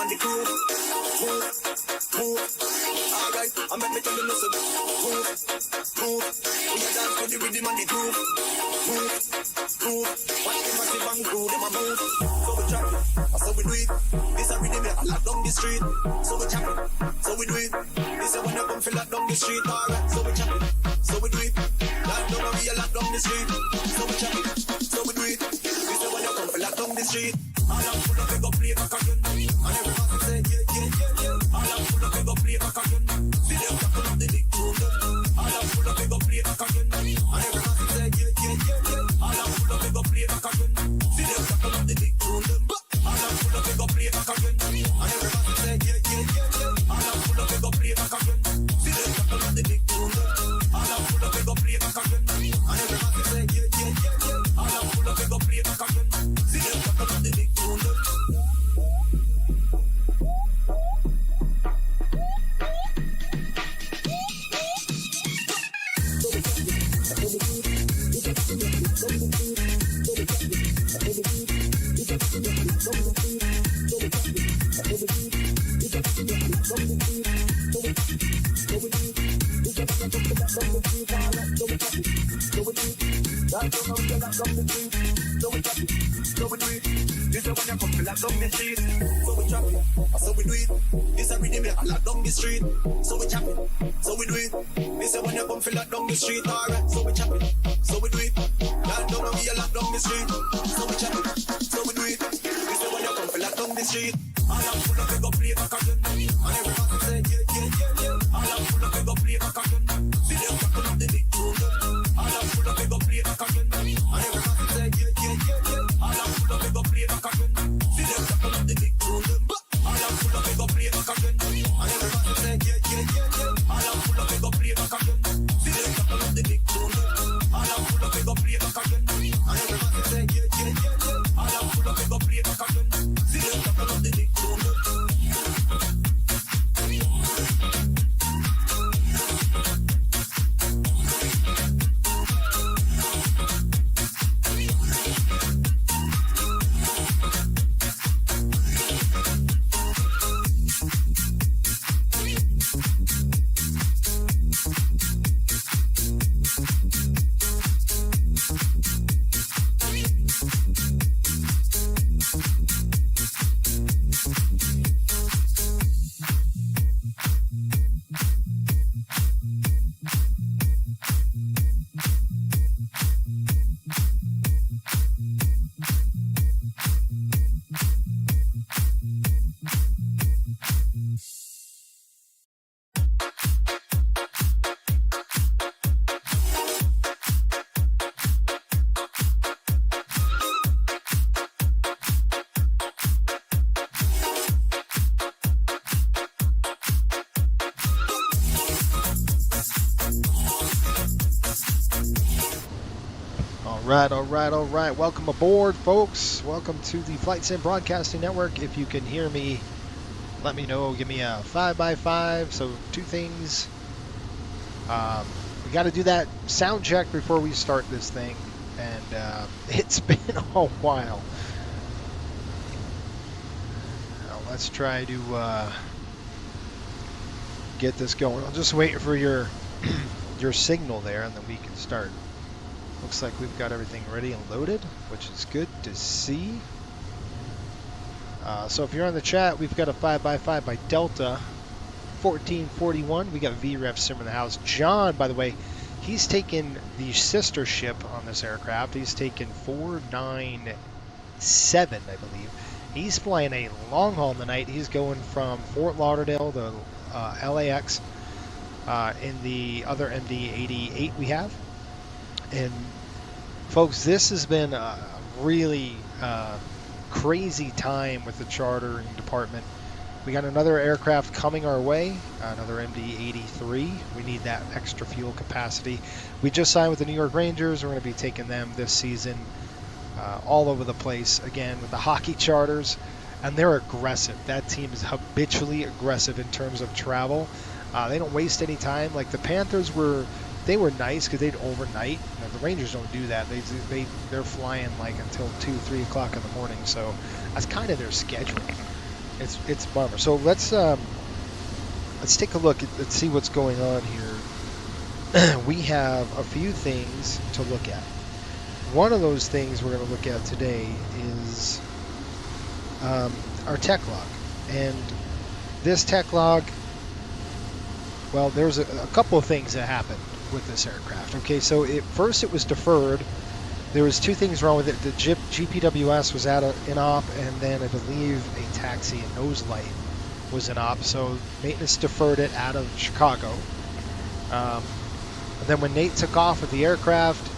and the crew. Move. Alright, I make me tell you listen. Move. We a dance to the rhythm and the groove. Move. Watch them massive and crew, them a move. So we chop it, so we do it. This a rhythm I lock down the street. So we chop it, so we do it. This a when you come feel lock down the street. Alright, so we chop it, so we do it. Lock down and we a lock down the street. So we chop it, so we do it. This a when you come feel lock down the street. All I'm full of go play back again. And everybody say yeah. All I'm full of go play back again. See them tackle up the big tune. All I'm full of go play back again. And everybody say yeah. All I'm full of go play back again. See them tackle up the big tune. All I'm full of go play back again. And everybody say yeah. All I'm full of go play back again. See them tackle up the big tune. All I'm full of go play back again. And everybody say yeah. All I'm full of go play back again. See them tackle up the big tune. So we do it. This a rhythm I lock down the street. So we chop it. So we do it. This a when you come feel lock down the street. Alright, so we chop it. So we do it. Lock down and we a lock down the street. So we chop it. So we do it. This a when you come feel lock down the street. All I'm full of go play back again. And everybody say yeah. All I'm full of go play back again. See them tackle up the big tune. All I'm full of go play back again. And everybody say yeah. All I'm full of go play back again. See them tackle up the big tune. All I'm full of go play back again. And everybody say yeah. All I'm full of go play back again. See them tackle up the big tune. All I'm full of go play back again. And everybody say yeah. All I'm full of go play back again. See them tackle up the big tune. All right. Welcome aboard, folks. Welcome to the Flight Sim Broadcasting Network. If you can hear me, let me know. Give me a 5x5. So 2 things. We got to do that sound check before we start this thing. And it's been a while. Now, let's try to get this going. I'll just wait for your signal there, and then we can start. Looks like we've got everything ready and loaded, which is good to see. So if you're on the chat, we've got a 5x5 by Delta 1441. We got VREF Sim in the house. John, by the way, he's taken the sister ship on this aircraft. He's taken 497, I believe. He's flying a long haul tonight. He's going from Fort Lauderdale to LAX in the other MD-88 we have. And folks, this has been a really crazy time with the chartering department. We got another aircraft coming our way, another MD-83. We need that extra fuel capacity. We just signed with the New York Rangers. We're going to be taking them this season all over the place, again, with the hockey charters. And they're aggressive. That team is habitually aggressive in terms of travel. They don't waste any time. Like the Panthers were nice because they'd overnight. You know, the Rangers don't do that. They're flying like until 2-3 o'clock in the morning. So that's kind of their schedule. It's a bummer. So let's take a look. Let's see what's going on here. We have a few things to look at. One of those things we're going to look at today is our tech log. And this tech log, well, there's a couple of things that happened with this aircraft. Okay, so first it was deferred. There was two things wrong with it. The GPWS was out of in-op, and then I believe a taxi and nose light was in-op. So maintenance deferred it out of Chicago. And then when Nate took off with the aircraft,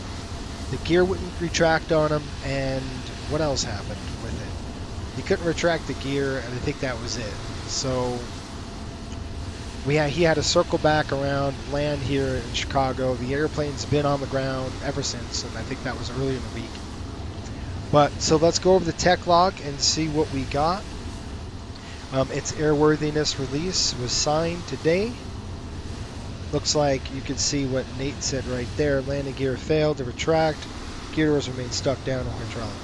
the gear wouldn't retract on him, and what else happened with it? He couldn't retract the gear, and I think that was it. So he had to circle back around, land here in Chicago. The airplane's been on the ground ever since, and I think that was earlier in the week. But so let's go over the tech log and see what we got. Its airworthiness release was signed today. Looks like you can see what Nate said right there. Landing gear failed to retract. Gear doors remain stuck down on hydraulic leak.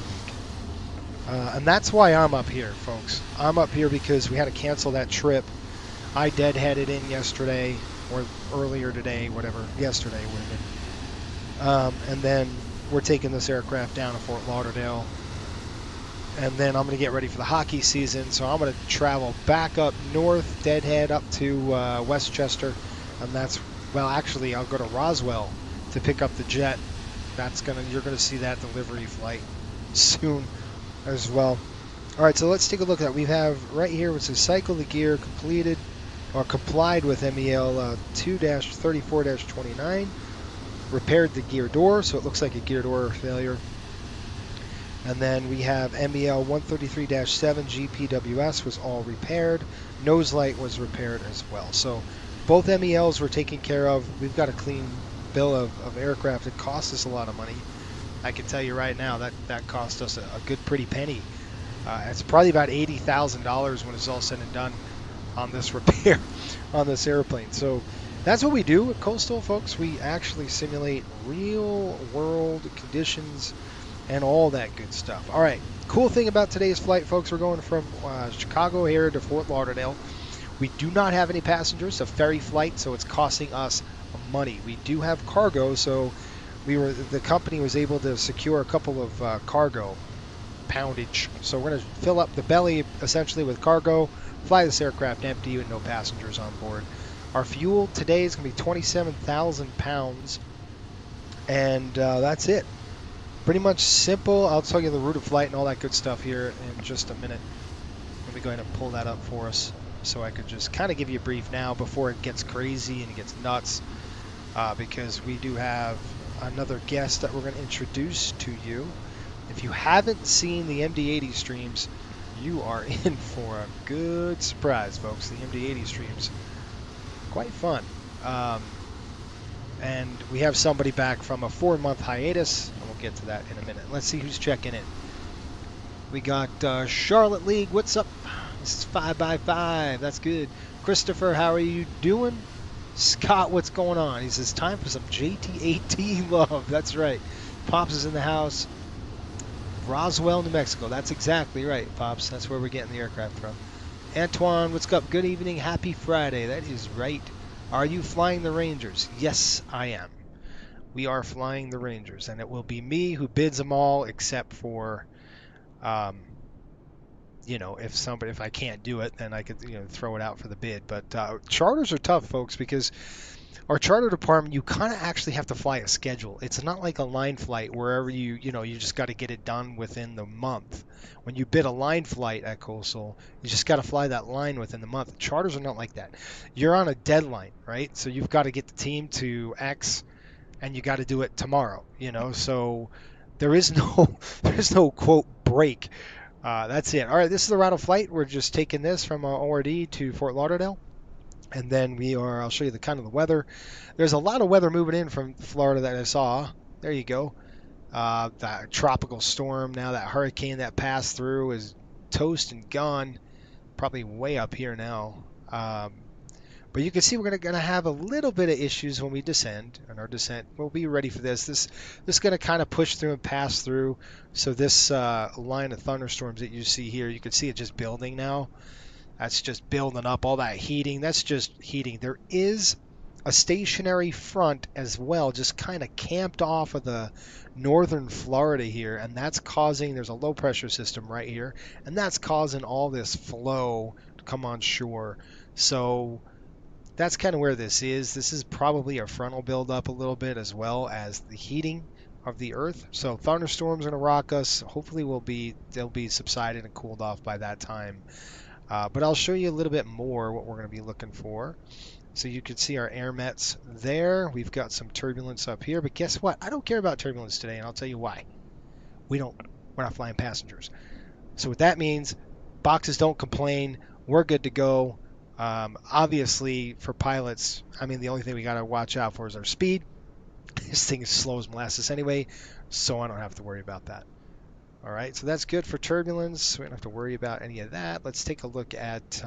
And that's why I'm up here, folks. I'm up here because we had to cancel that trip. I deadheaded in yesterday, or earlier today, whatever. Yesterday would have been. And then we're taking this aircraft down to Fort Lauderdale. And then I'm going to get ready for the hockey season. So I'm going to travel back up north, deadhead up to Westchester. And that's, well, actually, I'll go to Roswell to pick up the jet. You're going to see that delivery flight soon as well. All right, so let's take a look at that. We have right here, which says cycle the gear completed or complied with MEL 2-34-29. Repaired the gear door, so it looks like a gear door failure. And then we have MEL 133-7 GPWS was all repaired. Nose light was repaired as well. So both MELs were taken care of. We've got a clean bill of aircraft. It cost us a lot of money. I can tell you right now that cost us a good pretty penny. It's probably about $80,000 when it's all said and done on this repair on this airplane. So that's what we do at Coastal, folks. We actually simulate real world conditions and all that good stuff. All right, cool thing about today's flight, folks, we're going from Chicago here to Fort Lauderdale. We do not have any passengers, a ferry flight, so it's costing us money. We do have cargo, so the company was able to secure a couple of cargo poundage. So we're going to fill up the belly essentially with cargo, fly this aircraft empty with no passengers on board. Our fuel today is going to be 27,000 pounds, and that's it. Pretty much simple. I'll tell you the route of flight and all that good stuff here in just a minute. Let me go ahead and pull that up for us so I could just kind of give you a brief now before it gets crazy and it gets nuts, because we do have another guest that we're going to introduce to you. If you haven't seen the MD-80 streams, you are in for a good surprise, folks. The MD-80 streams, quite fun. And we have somebody back from a 4-month hiatus, and we'll get to that in a minute. Let's see who's checking in. We got Charlotte League. What's up? This is 5x5. That's good. Christopher, how are you doing? Scott, what's going on? He says, time for some JT-18 love. That's right. Pops is in the house. Roswell, New Mexico. That's exactly right, Pops. That's where we're getting the aircraft from. Antoine, what's up? Good evening. Happy Friday. That is right. Are you flying the Rangers? Yes, I am. We are flying the Rangers, and it will be me who bids them all, except for, if I can't do it, then I could, throw it out for the bid. But charters are tough, folks, because our charter department, you kind of actually have to fly a schedule. It's not like a line flight wherever you just got to get it done within the month. When you bid a line flight at Coastal, you just got to fly that line within the month. Charters are not like that. You're on a deadline, right? So you've got to get the team to X, and you got to do it tomorrow. So there is no quote break. That's it. All right, this is the route of flight. We're just taking this from ORD to Fort Lauderdale. And then I'll show you the kind of the weather. There's a lot of weather moving in from Florida that I saw. There you go. That tropical storm, now that hurricane that passed through is toast and gone. Probably way up here now. But you can see we're going to have a little bit of issues when we descend. And our descent, we'll be ready for this. This is going to kind of push through and pass through. So this line of thunderstorms that you see here, you can see it just building now. That's just building up. All that heating, that's just heating. There is a stationary front as well, just kind of camped off of the northern Florida here, and that's causing, there's a low pressure system right here, and that's causing all this flow to come on shore. So that's kind of where this is. This is probably a frontal buildup a little bit, as well as the heating of the earth. So thunderstorms are going to rock us. Hopefully they'll be subsided and cooled off by that time. But I'll show you a little bit more what we're going to be looking for. So you can see our air mets there. We've got some turbulence up here, but guess what? I don't care about turbulence today, and I'll tell you why. We're not flying passengers. So what that means, boxes don't complain. We're good to go. Obviously, for pilots, I mean, the only thing we got to watch out for is our speed. This thing is slow as molasses anyway, so I don't have to worry about that. All right, so that's good for turbulence. We don't have to worry about any of that. Let's take a look at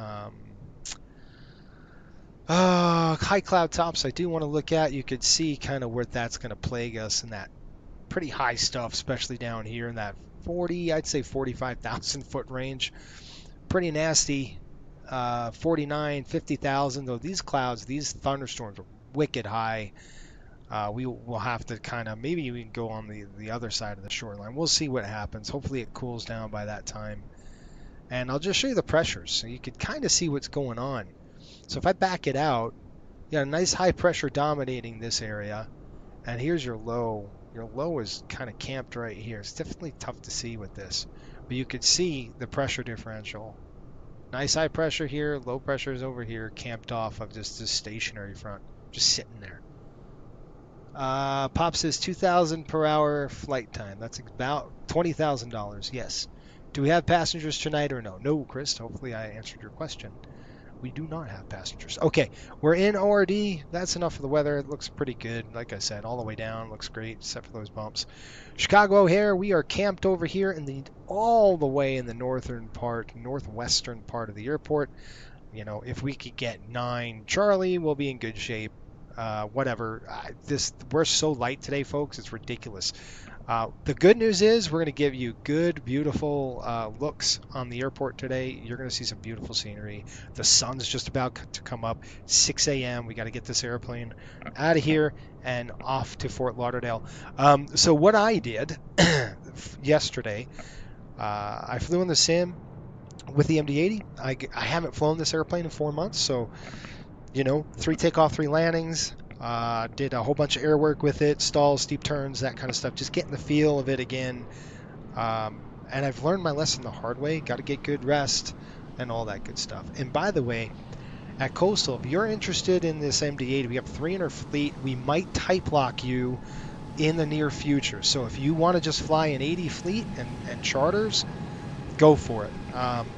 high cloud tops. I do want to look at. You could see kind of where that's going to plague us in that pretty high stuff, especially down here in that 40, I'd say 45,000 foot range. Pretty nasty. 49, 50,000. Though these clouds, these thunderstorms are wicked high. We will have to kind of, maybe we can go on the other side of the shoreline. We'll see what happens. Hopefully it cools down by that time. And I'll just show you the pressures so you can kind of see what's going on. So if I back it out, you got a nice high pressure dominating this area. And here's your low. Your low is kind of camped right here. It's definitely tough to see with this. But you could see the pressure differential. Nice high pressure here, low pressure is over here, camped off of just this stationary front. Just sitting there. Pop says 2,000 per hour flight time. That's about $20,000. Yes. Do we have passengers tonight or no? No, Chris. Hopefully I answered your question. We do not have passengers. Okay, we're in ORD. That's enough for the weather. It looks pretty good. Like I said, all the way down. Looks great, except for those bumps. Chicago O'Hare, we are camped over here in all the way in the northwestern part of the airport. You know, if we could get 9 Charlie, we'll be in good shape. Whatever. We're so light today, folks. It's ridiculous. The good news is we're going to give you good, beautiful looks on the airport today. You're going to see some beautiful scenery. The sun's just about to come up. 6 a.m. We got to get this airplane out of here and off to Fort Lauderdale. So what I did yesterday, I flew in the sim with the MD-80. I haven't flown this airplane in 4 months, so 3 takeoff, 3 landings. Did a whole bunch of air work with it, stalls, steep turns, that kind of stuff. Just getting the feel of it again. And I've learned my lesson the hard way. Got to get good rest and all that good stuff. And by the way, at Coastal, if you're interested in this MD-80, we have 3 in our fleet. We might type lock you in the near future. So if you want to just fly an 80 fleet and charters, go for it.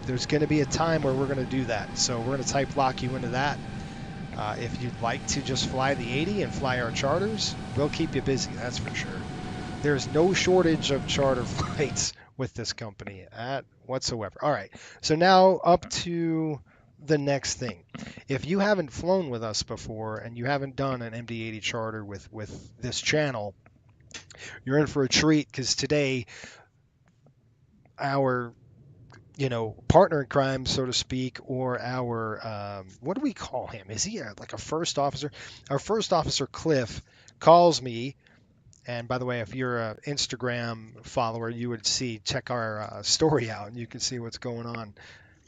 There's going to be a time where we're going to do that. So we're going to type lock you into that. If you'd like to just fly the 80 and fly our charters, we'll keep you busy, that's for sure. There's no shortage of charter flights with this company whatsoever. All right, so now up to the next thing. If you haven't flown with us before and you haven't done an MD-80 charter with this channel, you're in for a treat, because today our partner in crime, so to speak, or our, what do we call him? Is he like a first officer? Our first officer, Cliff, calls me. And by the way, if you're an Instagram follower, you would check our story out, and you can see what's going on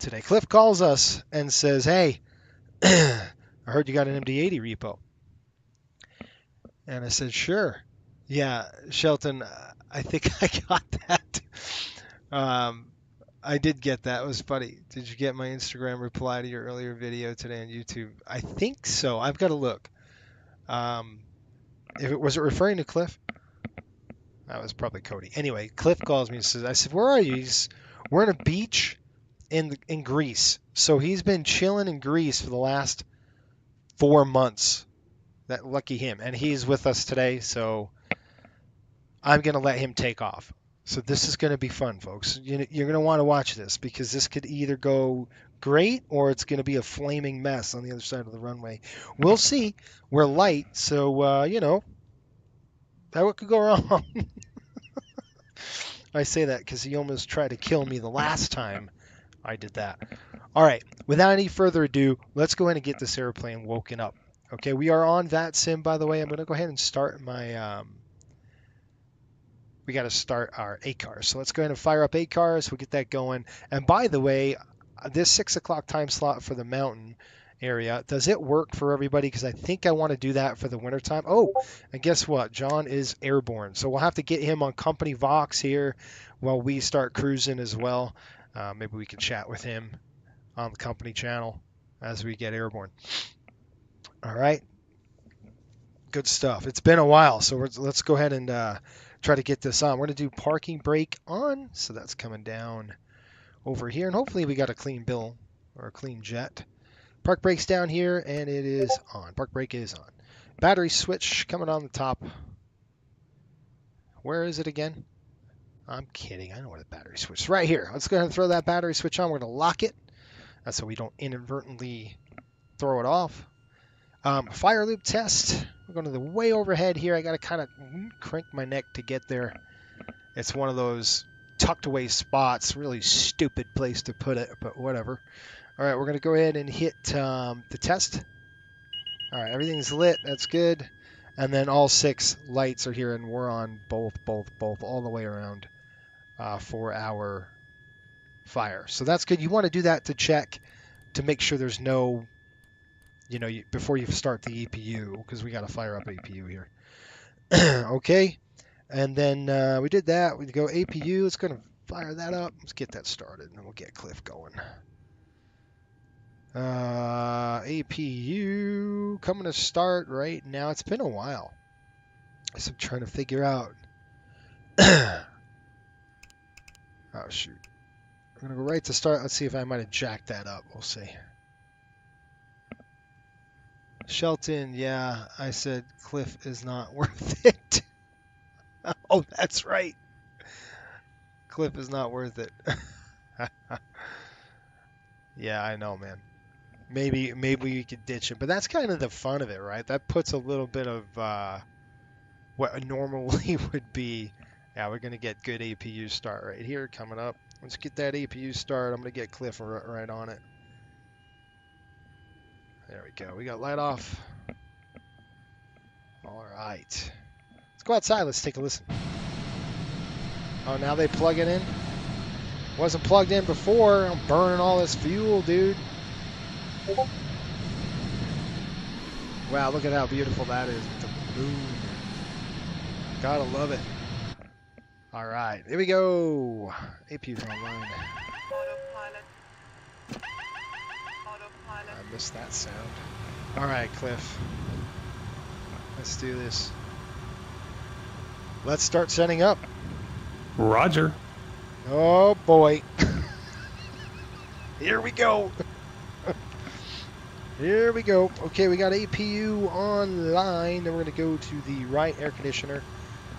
today. Cliff calls us and says, hey, I heard you got an MD-80 repo. And I said, sure. Yeah, Shelton, I think I got that. I did get that. It was funny. Did you get my Instagram reply to your earlier video today on YouTube? I think so. I've got to look. Was it referring to Cliff? That was probably Cody. Anyway, Cliff calls me and says, I said, where are you? We're in a beach in Greece. So he's been chilling in Greece for the last 4 months. That lucky him. And he's with us today, so I'm going to let him take off. So this is going to be fun, folks. You're going to want to watch this, because this could either go great or it's going to be a flaming mess on the other side of the runway. We'll see. We're light, so, that could go wrong. I say that because he almost tried to kill me the last time I did that. All right, without any further ado, let's go ahead and get this airplane woken up. Okay, we are on VATSIM, by the way. I'm going to go ahead and start my, we got to start our ACARS. So let's go ahead and fire up ACARS. We'll get that going. And by the way, this 6 o'clock time slot for the mountain area, does it work for everybody? Because I think I want to do that for the wintertime. Oh, and guess what? John is airborne. So we'll have to get him on company Vox here while we start cruising as well. Maybe we can chat with him on the company channel as we get airborne. All right. Good stuff. It's been a while, so let's go ahead and try to get this on. We're going to do parking brake on, so that's coming down over here, and hopefully we got a clean bill or a clean jet. Park brake's down here, and it is on. Park brake is on. Battery switch coming on the top. Where is it again? I'm kidding. I know where the battery switch is. Right here. Let's go ahead and throw that battery switch on. We're going to lock it. That's so we don't inadvertently throw it off. Fire loop test. We're going to the way overhead here. I got to kind of crank my neck to get there. It's one of those tucked away spots. Really stupid place to put it, but whatever. All right, we're going to go ahead and hit the test. All right, everything's lit. That's good. And then all 6 lights are here, and we're on both, all the way around for our fire. So that's good. You want to do that to check to make sure there's no, before you start the APU, because we got to fire up APU here. Okay, and then we did that. We go APU. Let's go and fire that up. Let's get that started, and we'll get Cliff going. APU coming to start right now. It's been a while. So I'm trying to figure out. Oh, shoot. We're going to go right to start. Let's see if I might have jacked that up. We'll see. Shelton, yeah, I said Cliff is not worth it. Oh, that's right. Cliff is not worth it. Yeah, I know, man. Maybe we could ditch it, but that's kind of the fun of it, right? That puts a little bit of what normally would be. Yeah, we're gonna get good APU start right here coming up. Let's get that APU start. I'm gonna get Cliff right on it. There we go. We got light off. All right. Let's go outside. Let's take a listen. Oh, now they plug it in? Wasn't plugged in before. I'm burning all this fuel, dude. Wow, look at how beautiful that is with the moon. Gotta love it. All right, here we go. APU's online. I missed that sound. All right, Cliff. Let's do this. Let's start setting up. Roger. Oh, boy. Here we go. Here we go. Okay, we got APU online. Then we're going to go to the right air conditioner.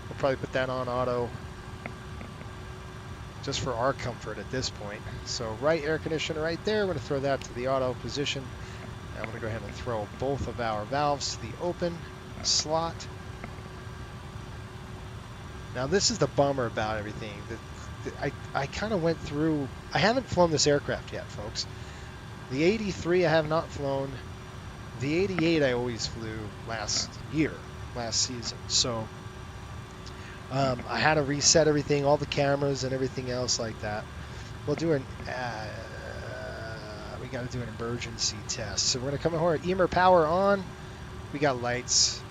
We'll probably put that on auto just for our comfort at this point. So right air conditioner right there. We're going to throw that to the auto position. And I'm going to go ahead and throw both of our valves to the open slot. Now this is the bummer about everything. I kind of went through, I haven't flown this aircraft yet, folks. The 83 I have not flown. The 88 I always flew last season. So I had to reset everything, all the cameras and everything else like that. We'll do we got to do an emergency test. So we're going to come over here, EMR power on. We got lights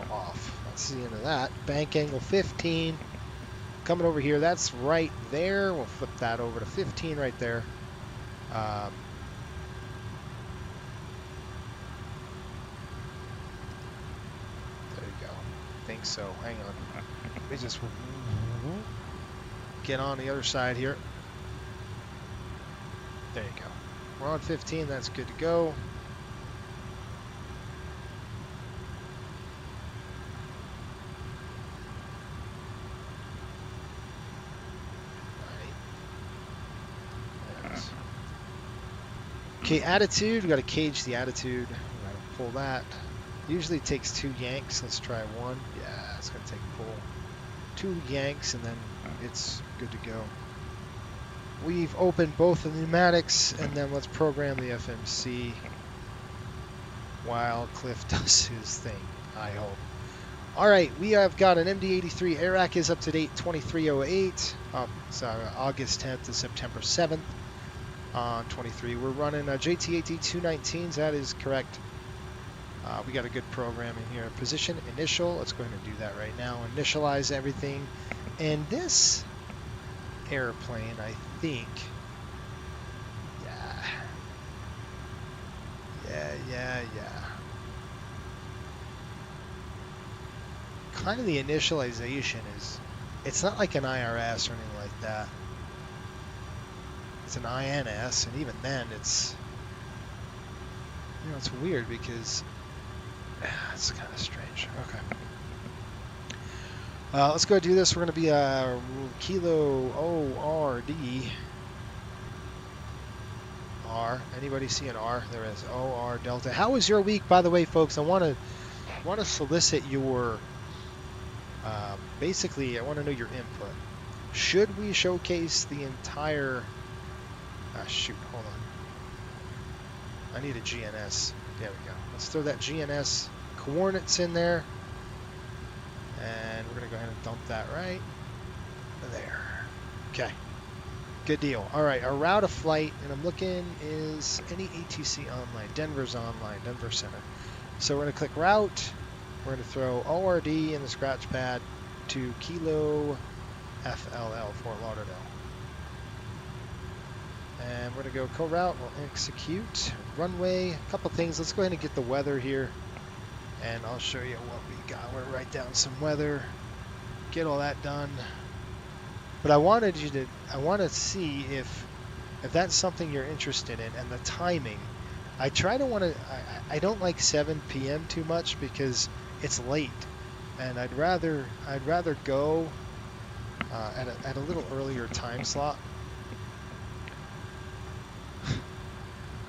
off. That's the end of that. Bank angle 15. Coming over here, that's right there. We'll flip that over to 15 right there. There you go. I think so. Hang on. Let me just get on the other side here. There you go. We're on 15. That's good to go. Okay, attitude, we got to cage the attitude. We got to pull that. Usually it takes 2 yanks. Let's try 1. Yeah, it's going to take a pull. 2 yanks and then it's good to go. we've opened both the pneumatics, and then let's program the FMC while Cliff does his thing, I hope. All right, we have got an MD-83. AIRAC is up to date 2308. It's August 10th to September 7th on 23. We're running JT-AT 219s. That is correct. We got a good program in here. Position initial. Let's go ahead and do that right now. Initialize everything. And this airplane, I think, yeah. Kind of the initialization is, it's not like an IRS or anything like that. It's an INS, and even then it's, it's weird because it's kind of strange. Okay. Let's go do this. We're going to be Kilo ORD. R. Anybody see an R? There is OR Delta. How was your week, by the way, folks? I want to solicit your basically, I want to know your input. Should we showcase the entire... shoot, hold on. I need a GNS. There we go. Let's throw that GNS coordinates in there. And we're going to go ahead and dump that right there. Okay. Good deal. All right, our route of flight, and I'm looking, is any ATC online. Denver's online, Denver Center. So we're going to click route. We're going to throw ORD in the scratch pad to Kilo FLL, Fort Lauderdale. And we're going to go co-route. We'll execute. Runway. A couple things. Let's go ahead and get the weather here. And I'll show you what we got. We're going to write down some weather. Get all that done. But I want to see if that's something you're interested in, and the timing. I don't like 7 p.m. too much because it's late, and I'd rather go at a little earlier time slot.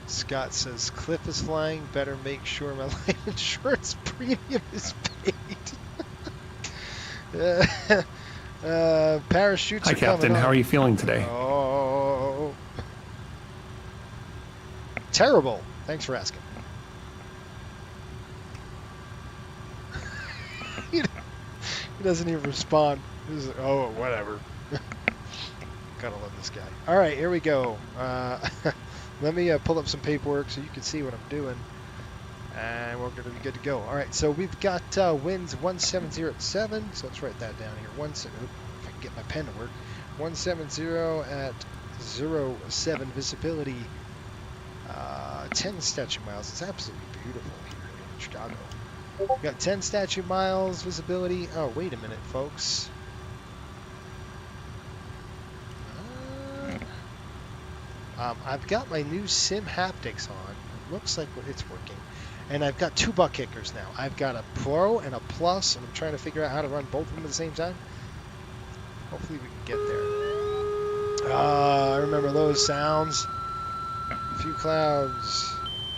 Scott says Cliff is flying. Better make sure my life insurance premium is paid. Parachutes Hi, are Captain. coming How on. are you feeling today? Oh, terrible. Thanks for asking. He doesn't even respond. He's like, oh, whatever. Gotta love this guy. All right, here we go. Let me pull up some paperwork so you can see what I'm doing. And we're going to be good to go. All right, so we've got winds 170 at 7. So let's write that down here. If I can get my pen to work. 170 at 07 visibility. 10 statute miles. It's absolutely beautiful here in Chicago. We've got 10 statute miles visibility. Oh, wait a minute, folks. I've got my new sim haptics on. It looks like it's working. And I've got 2 butt kickers now. I've got a Pro and a Plus, and I'm trying to figure out how to run both of them at the same time. Hopefully we can get there. I remember those sounds. A few clouds,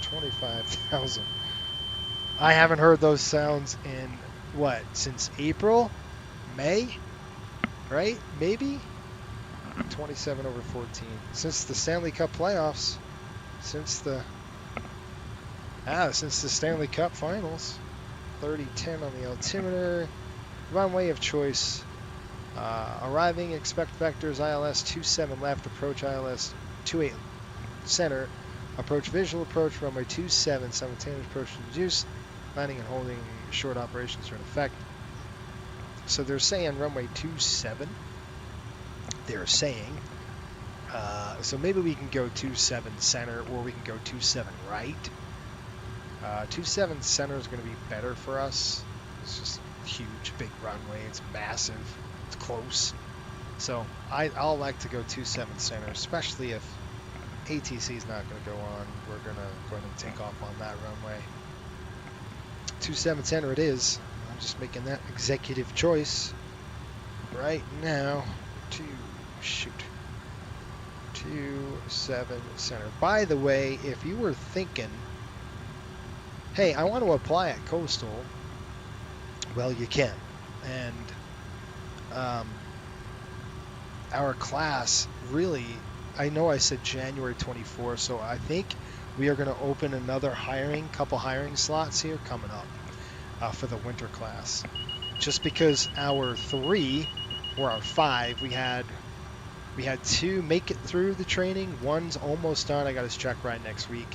25,000. I haven't heard those sounds in, what, since April? May? Right? Maybe? 27 over 14. Since the Stanley Cup playoffs. Since the Stanley Cup finals. 30-10 on the altimeter. Runway of choice. Arriving, expect vectors, ILS 27 left, approach ILS 28 center, approach visual approach, runway 27, simultaneous approach to juice, landing and holding short operations are in effect. So they're saying runway 27. They're saying. So maybe we can go 27 center, or we can go 27 right. 27 center is going to be better for us. It's just huge, big runway. It's massive. It's close. So I'll like to go 27 center, especially if ATC is not going to go on. We're going to go ahead and take off on that runway. 27 center it is. I'm just making that executive choice right now. 27 center. By the way, if you were thinking, hey, I want to apply at Coastal, well, you can. And our class really I know I said January 24, so I think we are going to open another couple hiring slots here coming up for the winter class. Just because our 3 or our 5, we had 2 make it through the training. One's almost done. I got his check ride next week.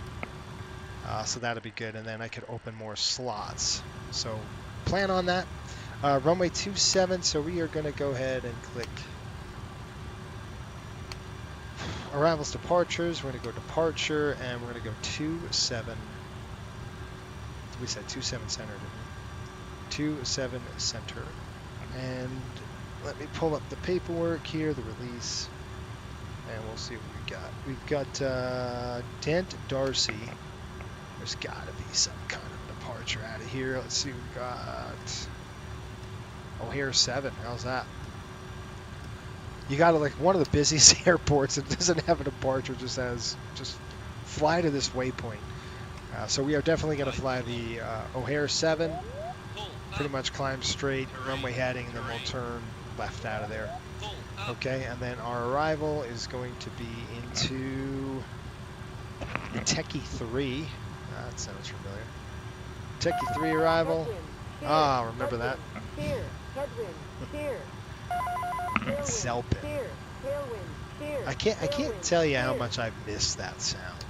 So that'll be good, and then I could open more slots. So plan on that. Runway 27, so we are going to go ahead and click arrivals, departures. We're going to go departure, and we're going to go 27. We said 27 center, didn't we? 27 center. And let me pull up the paperwork here, the release, and we'll see what we got. We've got Dent Darcy. There's got to be some kind of departure out of here. Let's see what we got. O'Hare 7. How's that? You got to, like, one of the busiest airports that doesn't have a departure, just fly to this waypoint. So we are definitely going to fly the O'Hare 7. Pretty much climb straight, runway heading, and then we'll turn left out of there. Okay, and then our arrival is going to be into the Techie 3. That sounds familiar. Techie 3 arrival. Ah, remember that. Zelpin. I can't tell you how much I've missed that sound.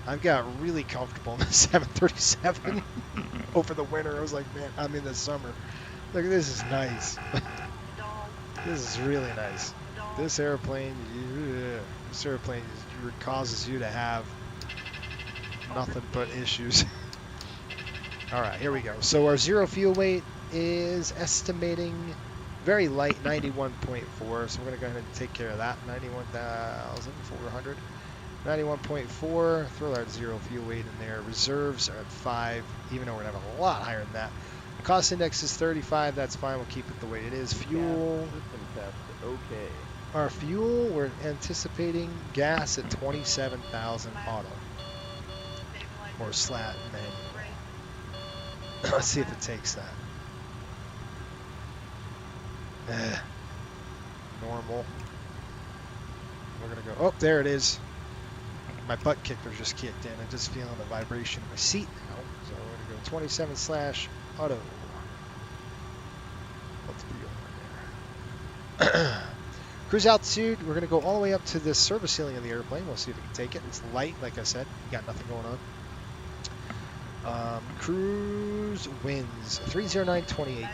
I've got really comfortable in the 737 over the winter. I was like, man, I'm in the summer. Look, this is nice. This is really nice. This airplane causes you to have nothing but issues. All right, here we go. So our zero fuel weight is estimating very light, 91.4. So we're going to go ahead and take care of that. 91,400. 91.4. Throw that zero fuel weight in there. Reserves are at 5, even though we're going to have a lot higher than that. Cost index is 35. That's fine. We'll keep it the way it is. Fuel. Okay. Our fuel, we're anticipating gas at 27,000 auto. Or slat manual. Let's see if it takes that. Normal. We're going to go. Oh, there it is. My butt kicker just kicked in. I'm just feeling the vibration in my seat now. So we're going to go 27/auto. Let's be over there. Cruise altitude, we're going to go all the way up to the service ceiling of the airplane. We'll see if we can take it. It's light, like I said. You got nothing going on. Cruise winds 309.28.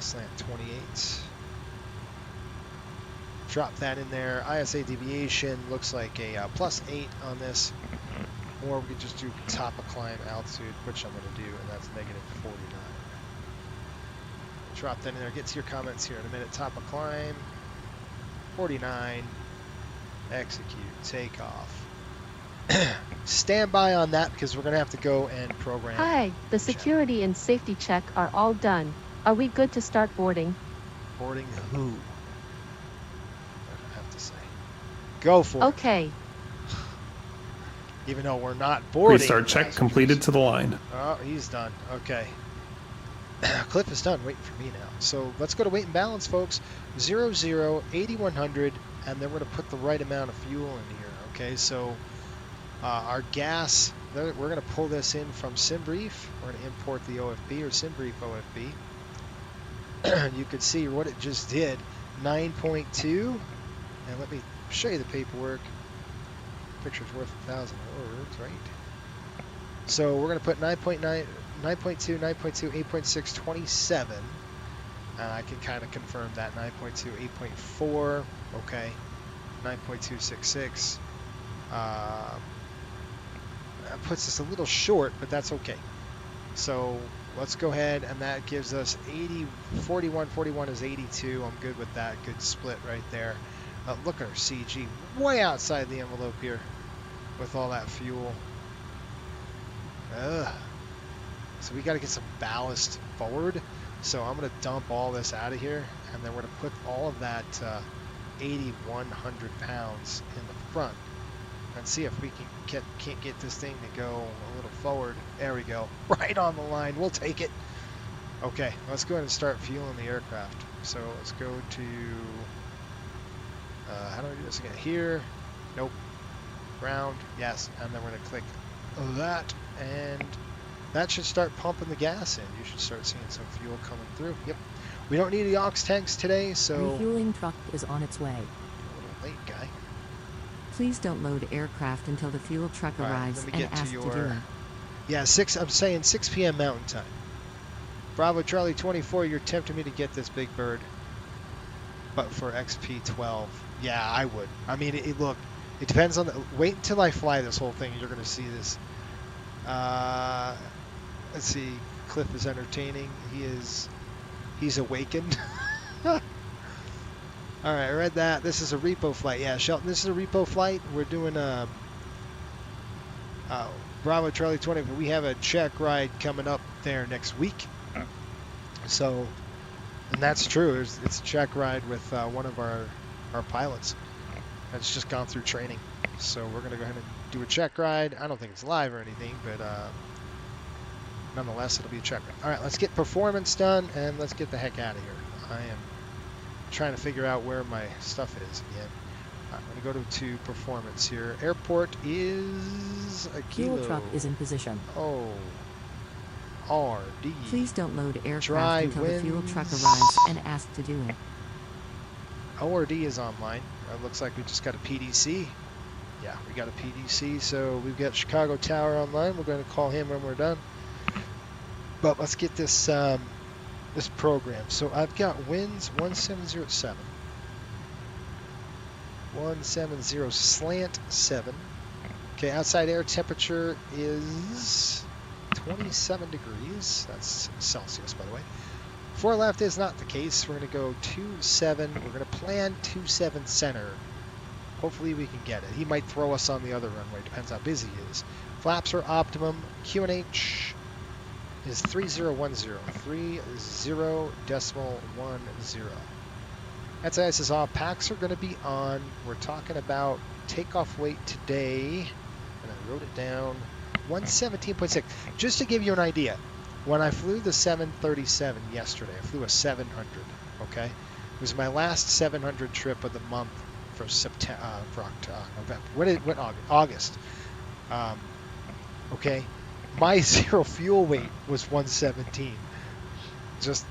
Slant 28. Drop that in there. ISA deviation looks like a +8 on this. Or we could just do top of climb altitude, which I'm going to do, and that's -49. Drop that in there. Get to your comments here in a minute. Top of climb 49. Execute. Takeoff. Stand by on that because we're going to have to go and program. Hi, the security and safety check are all done. Are we good to start boarding? Boarding who? I have to say. Go for it. Okay. Even though we're not boarding. Restart check completed to the line. Oh, he's done. Okay. Cliff is done waiting for me now. So let's go to weight and balance, folks. 00, 8100, and then we're going to put the right amount of fuel in here. Okay, so our gas, we're going to pull this in from SimBrief. We're going to import the OFB or SimBrief OFB. You could see what it just did. 9.2. And let me show you the paperwork. Picture's worth 1,000 words, right? So we're going to put 9.9, 9.2, 9.2, 8.6, 27. I can kind of confirm that. 9.2, 8.4. Okay. 9.266. That puts us a little short, but that's okay. So let's go ahead, and that gives us 80, 41, 41 is 82. I'm good with that. Good split right there. Look at our CG way outside the envelope here with all that fuel. So we got to get some ballast forward. So I'm going to dump all this out of here, and then we're going to put all of that 8,100 pounds in the front and see if we can't get this thing to go a little forward. There we go. Right on the line. We'll take it. Okay, let's go ahead and start fueling the aircraft. So let's go to, how do I do this again? Here, nope, ground, yes, and then we're gonna click that, and that should start pumping the gas in. You should start seeing some fuel coming through. Yep, we don't need the aux tanks today, so. Refueling truck is on its way. A little late, guy. Please don't load aircraft until the fuel truck All right, arrives let me and get to asked to do your- it. Yeah, I'm saying 6 p.m. Mountain Time. Bravo Charlie 24, you're tempting me to get this big bird. But for XP12, yeah, I would. I mean, look, it depends on the, wait until I fly this whole thing, you're going to see this. Let's see, Cliff is entertaining. He's awakened. All right, I read that. This is a repo flight. Yeah, Shelton, this is a repo flight. We're doing Bravo Charlie 20, but we have a check ride coming up there next week. So, and that's true. It's a check ride with one of our pilots that's just gone through training. So we're going to go ahead and do a check ride. I don't think it's live or anything, but nonetheless, it'll be a check ride. All right, let's get performance done, and let's get the heck out of here. I am trying to figure out where my stuff is again. I'm going to go to performance here. Airport is a kilo. Fuel truck is in position. Oh, RD. Please don't load aircraft Dry until the fuel truck winds. arrives and asked to do it. ORD is online. It looks like we just got a PDC. Yeah, we got a PDC. So we've got Chicago Tower online. We're going to call him when we're done. But let's get this this program. So I've got winds 1707. 170 slant 7. Okay, outside air temperature is 27 degrees. That's Celsius, by the way. 4 left is not the case. We're going to go 27. We're going to plan 27 center. Hopefully we can get it. He might throw us on the other runway. Depends how busy he is. Flaps are optimum. QNH is 3010. 30.10. SIS is off. Packs are going to be on. We're talking about takeoff weight today, and I wrote it down, 117.6. Just to give you an idea, when I flew the 737 yesterday, I flew a 700, okay? It was my last 700 trip of the month for September, November. August. Okay, my zero fuel weight was 117. Just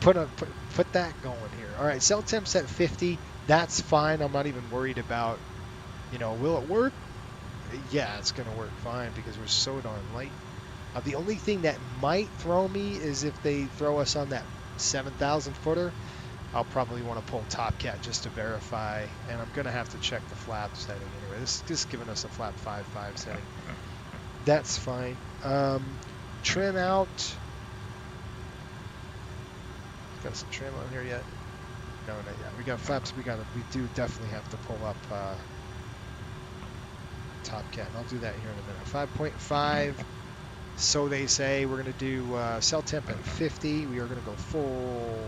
put that going here. All right, cell temps at 50. That's fine. I'm not even worried about, will it work? Yeah, it's going to work fine because we're so darn light. The only thing that might throw me is if they throw us on that 7,000 footer. I'll probably want to pull Top Cat just to verify, and I'm going to have to check the flap setting anyway. This is just giving us a flap 5.5 setting. That's fine. Trim out. Got some trim on here yet? No, not yet. We got flaps. We do definitely have to pull up Top Cat. And I'll do that here in a minute. 5.5. So they say. We're going to do cell temp at 50. We are going to go full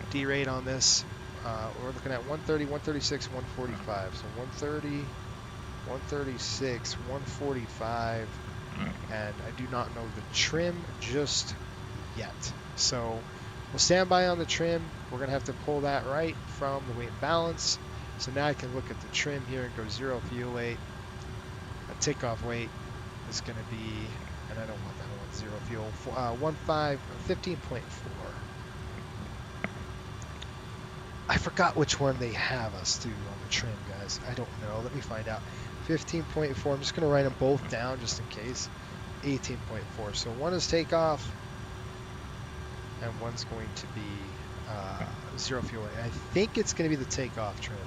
D-rate on this. We're looking at 130, 136, 145. So 130, 136, 145. And I do not know the trim just yet. So we'll stand by on the trim. We're going to have to pull that right from the weight and balance. So now I can look at the trim here and go 0 fuel weight. A takeoff weight is going to be, and I don't want that, I want 0 fuel, 15.4. I forgot which one they have us do on the trim, guys. I don't know. Let me find out. 15.4. I'm just going to write them both down just in case. 18.4. So one is takeoff, and one's going to be 0 fuel. I think it's going to be the takeoff trim.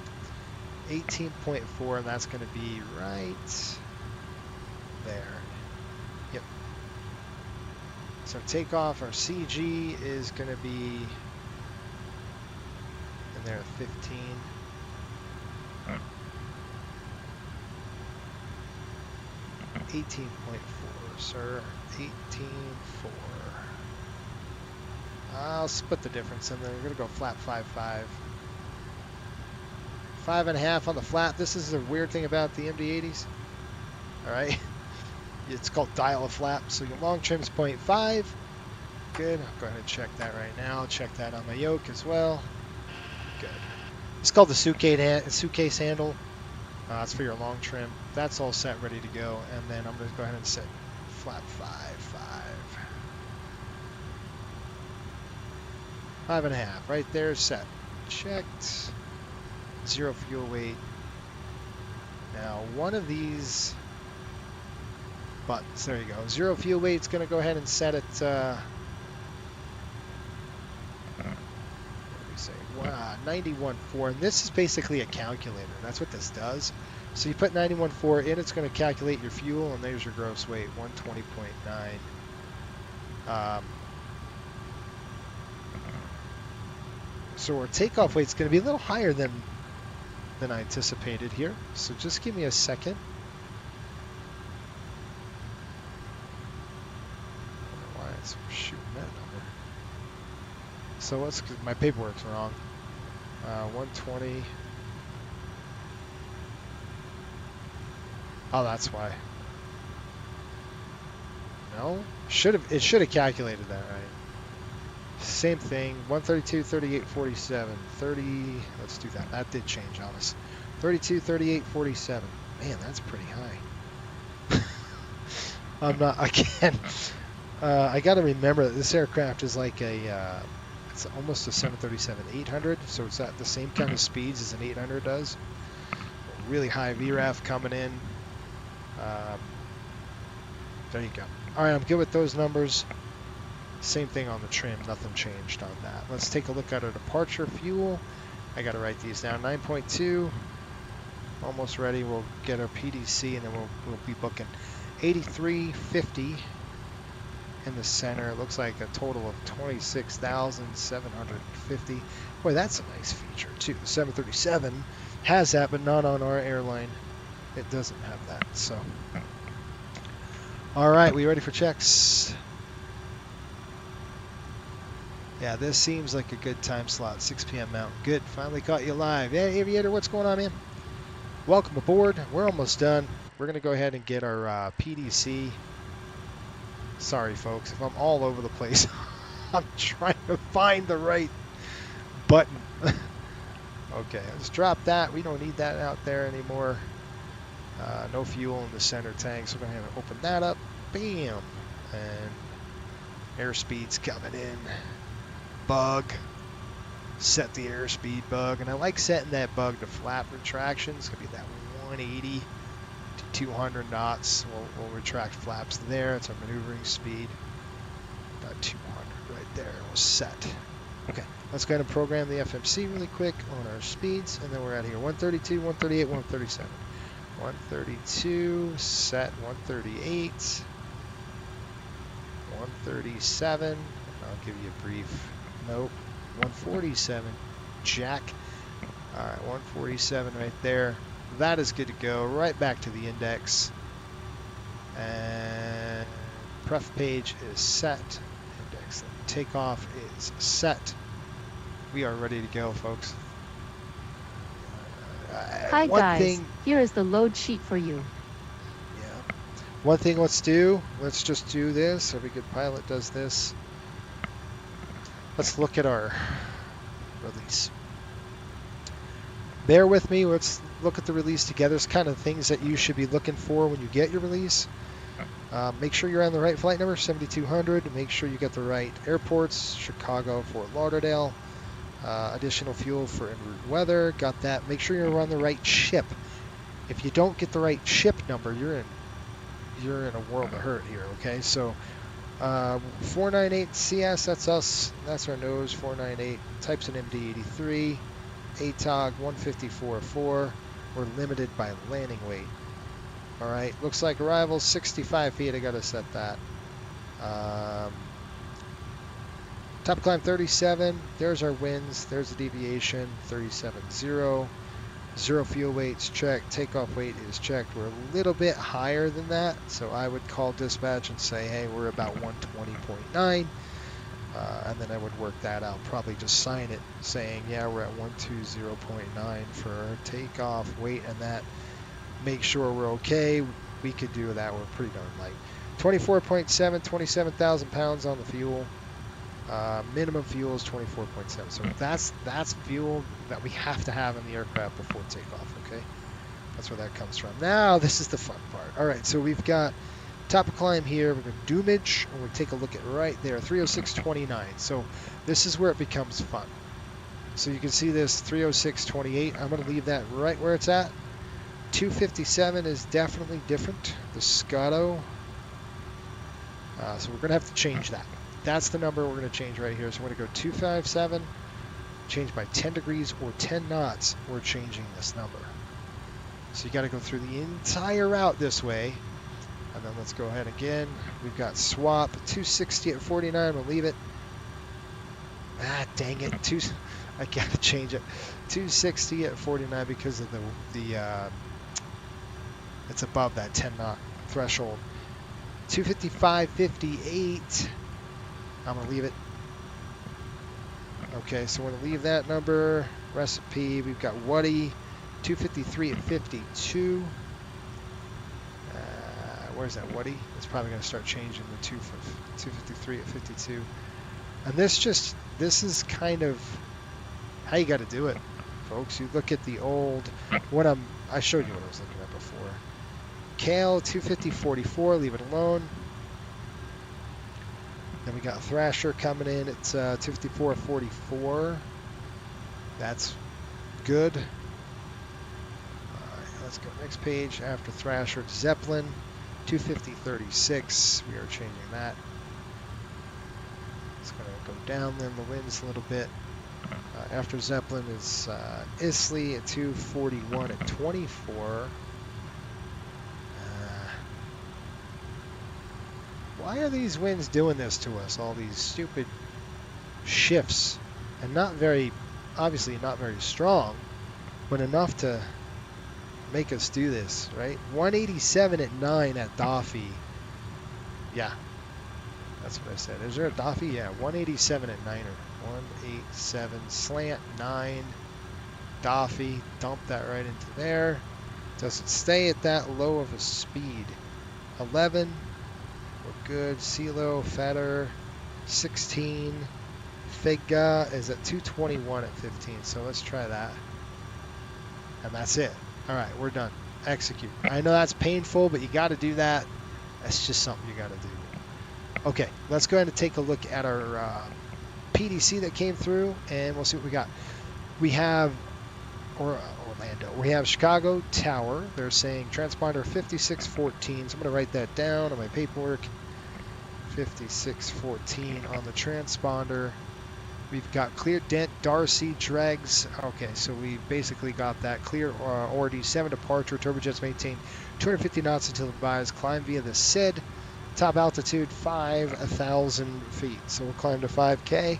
18.4, and that's going to be right there. Yep. So takeoff, our CG is going to be in there at 15. 18.4, sir. 18.4. I'll split the difference, and then we're going to go flat 5.5. 5.5 on the flat. This is the weird thing about the MD-80s. All right. It's called dial a flap. So your long trim is 0.5. good. I'll go ahead and check that right now. Check that on my yoke as well. Good. It's called the suitcase handle. It's for your long trim. That's all set, ready to go. And then I'm going to go ahead and set flap 5.5. Right there, set. Checked. 0 fuel weight. Now, one of these buttons, there you go. 0 fuel weight, it's going to go ahead and set it, what do we say? 91.4, and this is basically a calculator. That's what this does. So you put 91.4 in, it's going to calculate your fuel, and there's your gross weight, 120.9. So our takeoff weight's going to be a little higher than I anticipated here. So just give me a second. I don't know why it's shooting that number. So let's, my paperwork's wrong. 120. Oh, that's why. No, it should have calculated that right. Same thing, 132, 38, 47, 30, let's do that. That did change on us. 32, 38, 47. Man, that's pretty high. I'm not, I can't, I got to remember that this aircraft is like a, it's almost a 737-800, so it's at the same kind of speeds as an 800 does. Really high VRAF coming in. There you go. All right, I'm good with those numbers. Same thing on the trim, nothing changed on that. Let's take a look at our departure fuel. I got to write these down. 9.2, almost ready. We'll get our PDC and then we'll be booking 83.50 in the center. It looks like a total of 26,750. Boy, that's a nice feature too. The 737 has that, but not on our airline. It doesn't have that. So, all right, we ready for checks? Yeah, this seems like a good time slot, 6 p.m. Mountain. Good, finally caught you live. Hey, Aviator, what's going on, man? Welcome aboard. We're almost done. We're going to go ahead and get our PDC. Sorry, folks, if I'm all over the place. I'm trying to find the right button. Okay, let's drop that. We don't need that out there anymore. No fuel in the center tank, so we're going to have to open that up. Bam! And airspeed's coming in. Bug. Set the airspeed bug, and I like setting that bug to flap retraction. It's going to be that 180 to 200 knots. We'll retract flaps there. It's our maneuvering speed. About 200 right there. We'll set. Okay, let's go ahead and program the FMC really quick on our speeds, and then we're out here. 132, 138, 137. 132, set 138, 137. I'll give you a brief. Nope. 147. Jack. All right, 147 right there. That is good to go. Right back to the index. And pref page is set. Index takeoff is set. We are ready to go, folks. Hi guys, here is the load sheet for you. Yeah. One thing let's do, let's just do this. Every good pilot does this. Let's look at our release. Bear with me, let's look at the release together. It's kind of things that you should be looking for when you get your release. Make sure you're on the right flight number, 7200. Make sure you get the right airports, Chicago, Fort Lauderdale. Additional fuel for en route weather, got that. Make sure you're on the right ship. If you don't get the right ship number, you're in a world of hurt here. Okay, so 498 CS, that's us. That's our nose. 498. Type's an MD-83. ATOG 154.4. We're limited by landing weight. All right, looks like arrival 65 feet. I gotta set that. Top climb 37, there's our winds, there's the deviation, 37.0. 0 fuel weight's checked, takeoff weight is checked. We're a little bit higher than that, so I would call dispatch and say, hey, we're about 120.9. And then I would work that out, probably just sign it saying, yeah, we're at 120.9 for our takeoff weight, and that. Make sure we're okay. We could do that, we're pretty darn light. 24.7, 27,000 pounds on the fuel. Minimum fuel is 24.7. So that's fuel that we have to have in the aircraft before takeoff, okay? That's where that comes from. Now, this is the fun part. All right, so we've got top of climb here. We're going to doomage, and we'll take a look at right there, 306.29. So this is where it becomes fun. So you can see this 306.28. I'm going to leave that right where it's at. 257 is definitely different. The Scotto. So we're going to have to change that. That's the number we're going to change right here. So we're going to go 257, change by 10 degrees or 10 knots. We're changing this number. So you got to go through the entire route this way. And then let's go ahead again. We've got swap 260 at 49. We'll leave it. Ah, dang it. I got to change it. 260 at 49 because of the it's above that 10 knot threshold. 255.58. I'm going to leave it. Okay, so we're going to leave that number. Recipe, we've got Woody. 253 at 52. Where's that Woody? It's probably going to start changing the 253 at 52. And this is kind of how you got to do it, folks. You look at the old, I showed you what I was looking at before. Kale, 250.44, leave it alone. Then we got Thrasher coming in at 254.44. That's good. All right, let's go next page. After Thrasher, Zeppelin, 250.36. We are changing that. It's going to go down then the winds a little bit. After Zeppelin is Isley at 241 at 24. Why are these winds doing this to us? All these stupid shifts, and obviously not very strong, but enough to make us do this, right? 187 at 9 at Daffy. Yeah, that's what I said. Is there a Daffy? Yeah, 187 at 9er. 187 slant 9 Daffy. Dump that right into there. Doesn't stay at that low of a speed. 11. We're good. Silo, Fetter, 16. Figa is at 221 at 15. So let's try that. And that's it. All right, we're done. Execute. I know that's painful, but you got to do that. That's just something you got to do. Okay, let's go ahead and take a look at our PDC that came through, and we'll see what we got. We have Orlando. We have Chicago Tower. They're saying transponder 5614. So I'm going to write that down on my paperwork. 5614 on the transponder. We've got clear Dent, Darcy, Dregs. Okay, so we basically got that clear ORD 7 departure. Turbojets maintain 250 knots until advised. Climb via the SID. Top altitude 5,000 feet. So we'll climb to 5K.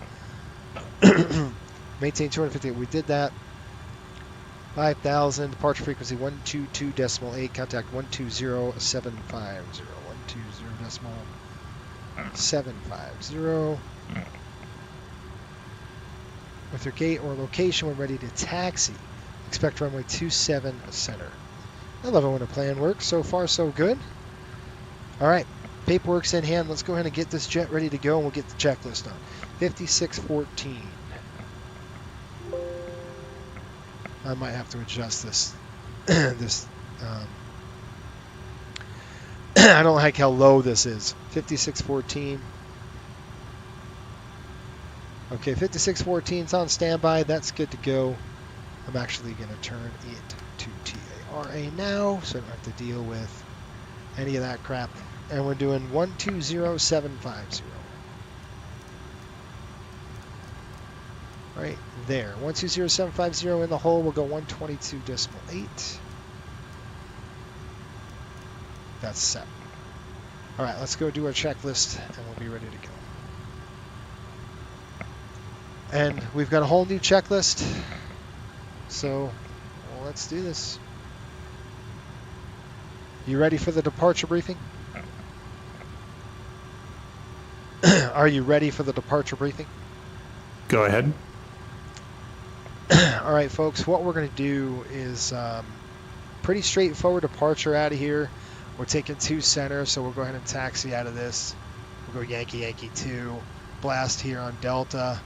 Maintain 250. We did that. 5,000. Departure frequency 122.8. Contact 120.750. 120.750. With your gate or location when ready to taxi. Expect runway 27 center. I love it when a plan works. So far, so good. All right. Paperwork's in hand. Let's go ahead and get this jet ready to go, and we'll get the checklist done. 5614. I might have to adjust this. I don't like how low this is. 5614. Okay, 5614 is on standby. That's good to go. I'm actually going to turn it to TARA now, so I don't have to deal with any of that crap. And we're doing 120.750. Right there. 120.750 in the hole. We'll go 122.8. That's set. All right, let's go do our checklist, and we'll be ready to go. And we've got a whole new checklist. So, well, let's do this. You ready for the departure briefing? Are you ready for the departure briefing? Go ahead. All right, folks, what we're going to do is pretty straightforward departure out of here. We're taking 2 center, so we'll go ahead and taxi out of this. We'll go Yankee, Yankee 2. blast here on Delta.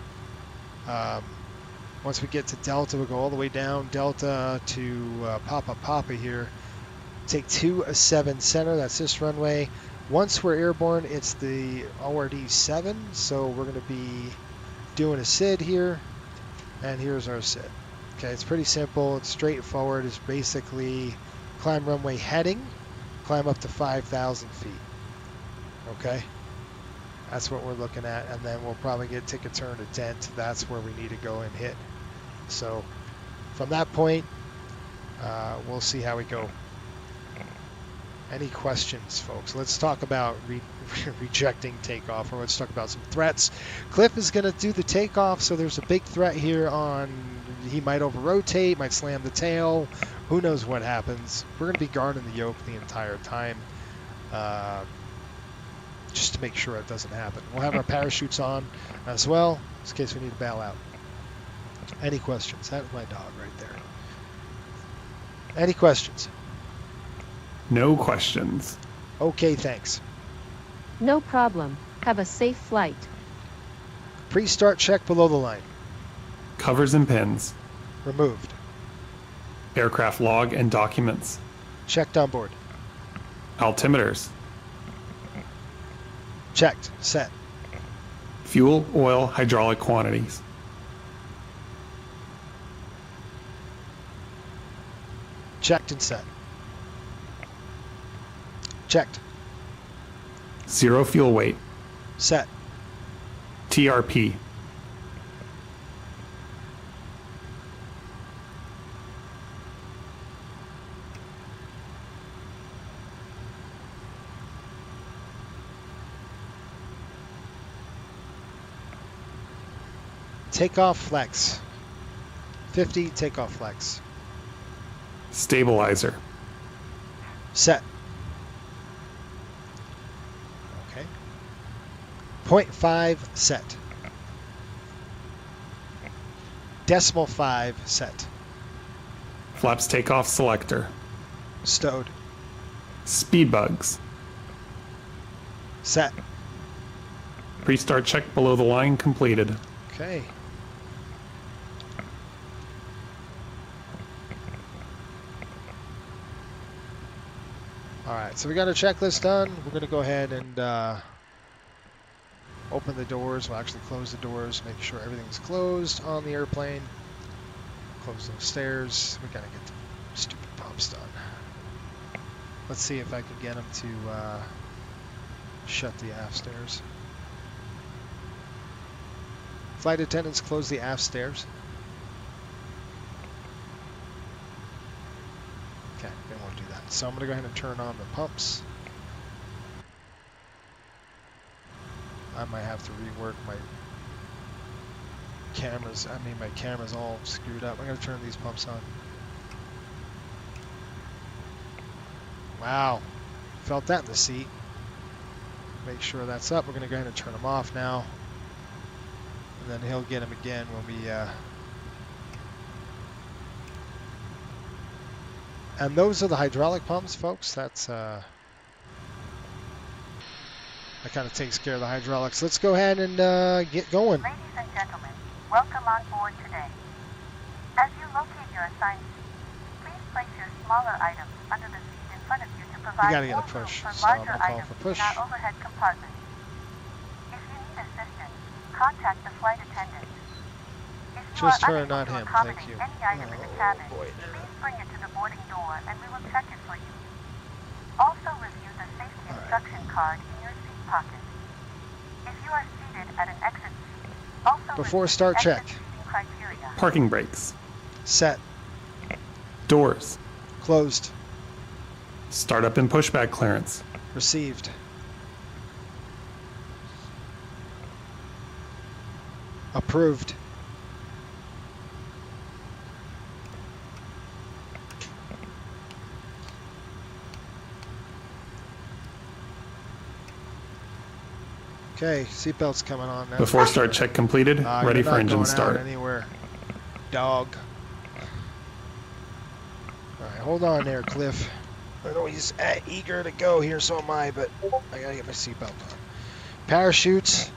Once we get to Delta, we'll go all the way down Delta to Papa here. Take 2-7 center, that's this runway. Once we're airborne, it's the ORD 7, so we're going to be doing a SID here, and here's our SID. Okay, it's pretty simple, it's straightforward, it's basically climb runway heading, climb up to 5,000 feet. Okay, that's what we're looking at, and then we'll probably take a turn to dent. That's where we need to go and hit. So from that point, we'll see how we go. Any questions, folks? Let's talk about rejecting takeoff, or let's talk about some threats. Cliff is going to do the takeoff, so there's a big threat here on he might over-rotate, might slam the tail. Who knows what happens? We're going to be guarding the yoke the entire time, just to make sure it doesn't happen. We'll have our parachutes on as well, in case we need to bail out. Any questions? That's my dog right there. Any questions? No questions. Okay, thanks. No problem. Have a safe flight. Pre-start check below the line. Covers and pins. Removed. Aircraft log and documents. Checked on board. Altimeters. Checked. Set. Fuel, oil, hydraulic quantities. Checked and set. Checked. Zero fuel weight. Set. TRP. Takeoff flex. 50 takeoff flex. Stabilizer. Set. Okay. 0.5 set. Decimal 5 set. Flaps takeoff selector. Stowed. Speed bugs. Set. Pre-start check below the line completed. Okay. Alright, so we got our checklist done. We're going to go ahead and open the doors. We'll actually close the doors, make sure everything's closed on the airplane. Close those stairs. We got to get the stupid pumps done. Let's see if I can get them to shut the aft stairs. Flight attendants, close the aft stairs. Okay, they won't do that. So I'm going to go ahead and turn on the pumps. I might have to rework my cameras. I mean, my camera's all screwed up. I'm going to turn these pumps on. Wow. Felt that in the seat. Make sure that's up. We're going to go ahead and turn them off now. And then he'll get them again when we... And those are the hydraulic pumps, folks. That's... That kind of takes care of the hydraulics. Let's go ahead and get going. Ladies and gentlemen, welcome on board today. As you locate your assigned seat, please place your smaller items under the seat in front of you to provide gotta get a more room push, for so I'm larger gonna call items for push. in our overhead compartment. If you need assistance, contact the flight attendant. If you Just are her, unable not to him. accommodate Thank you. any item in the cabin, boy. please bring it to the boarding door and we will check it for you. Also review the safety instruction card in your seat pocket. If you are seated at an exit seat, also Before review start the check. exit seating criteria. Parking brakes. Set. Doors. Closed. Startup and pushback clearance. Received. Approved. Okay, seatbelt's coming on now. Before start check completed. Ready You're for not engine going start. out anywhere, dog. All right, hold on there, Cliff. I know he's eager to go here, so am I, but I gotta get my seatbelt on. Parachutes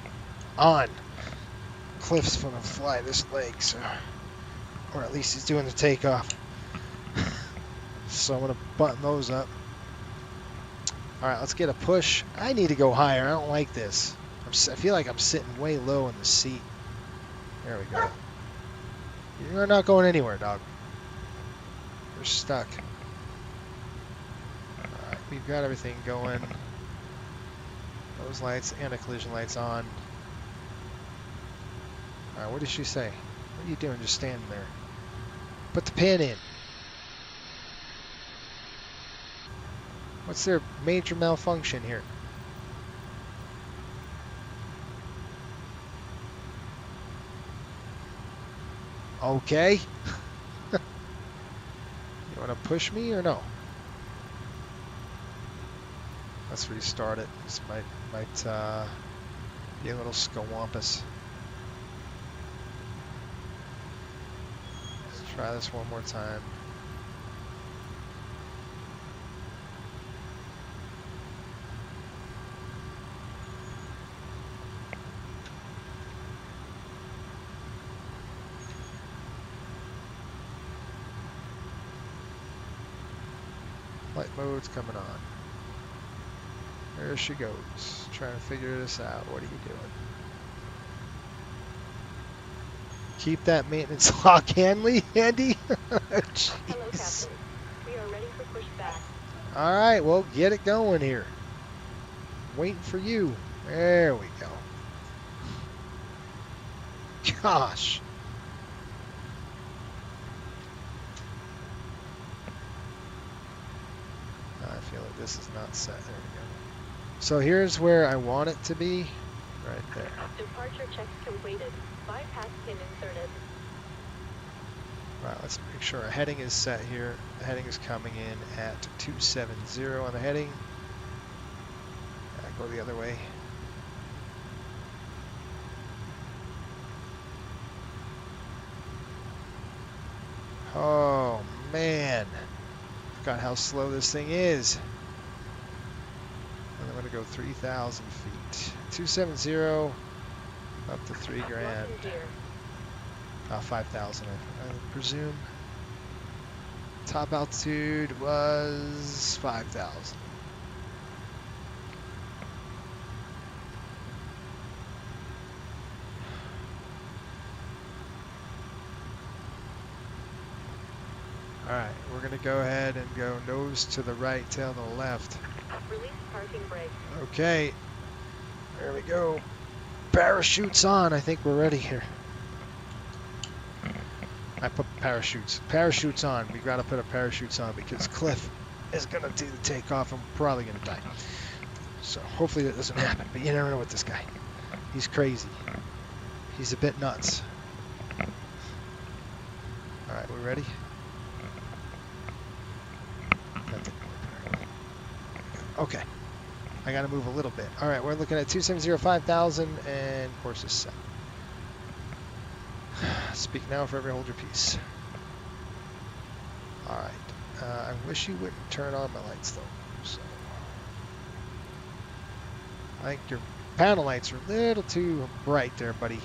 on. Cliff's gonna fly this leg, so, or at least he's doing the takeoff. So I'm gonna button those up. All right, let's get a push. I need to go higher. I don't like this. I feel like I'm sitting way low in the seat. There we go. You're not going anywhere, dog. You're stuck. All right, we've got everything going. Those lights and the collision lights on. All right, what did she say? What are you doing just standing there? Put the pin in. What's their major malfunction here? Okay. You want to push me or no? Let's restart it. This might be a little scawampus. Let's try this one more time. Flight mode's coming on. There she goes. Trying to figure this out. What are you doing? Keep that maintenance lock handy. Hello, Captain. We are ready for pushback. All right, well, get it going here. Waiting for you. There we go. Gosh. I feel like this is not set. There we go. So here's where I want it to be. Right there. Departure checks completed. Bypass pin inserted. Right, let's make sure our heading is set here. The heading is coming in at 270 on the heading. Go the other way. Oh man, forgot how slow this thing is. And I'm gonna go 3,000 feet. 270 up to 3 grand. 5,000, I presume. Top altitude was 5,000. Alright, we're going to go ahead and go nose to the right, tail to the left. Release parking brake. Okay, there we go. Parachutes on. I think we're ready here. I put parachutes on. We got to put our parachutes on because Cliff is going to do the takeoff and we're probably going to die. So hopefully that doesn't happen, but you never know with this guy. He's crazy. He's a bit nuts. Alright, we ready? Okay. I got to move a little bit. Alright, we're looking at 270, 5,000, and course is set. Speak now, forever hold your peace. Alright. I wish you wouldn't turn on my lights though. So, I think your panel lights are a little too bright there, buddy.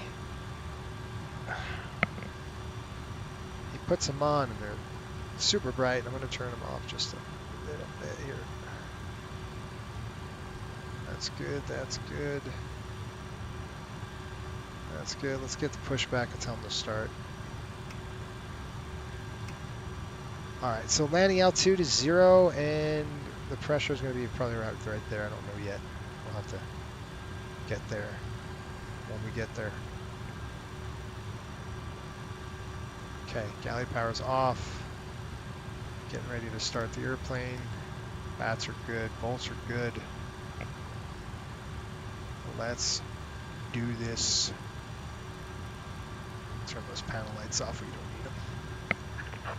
He puts them on and they're super bright. I'm going to turn them off just a little bit here. That's good, that's good. That's good. Let's get the pushback and tell them to start. Alright, so landing altitude is 0 and the pressure is going to be probably right there. I don't know yet. We'll have to get there when we get there. Okay, galley power's off. Getting ready to start the airplane. Bats are good, bolts are good. Let's do this. Turn those panel lights off. We don't need them.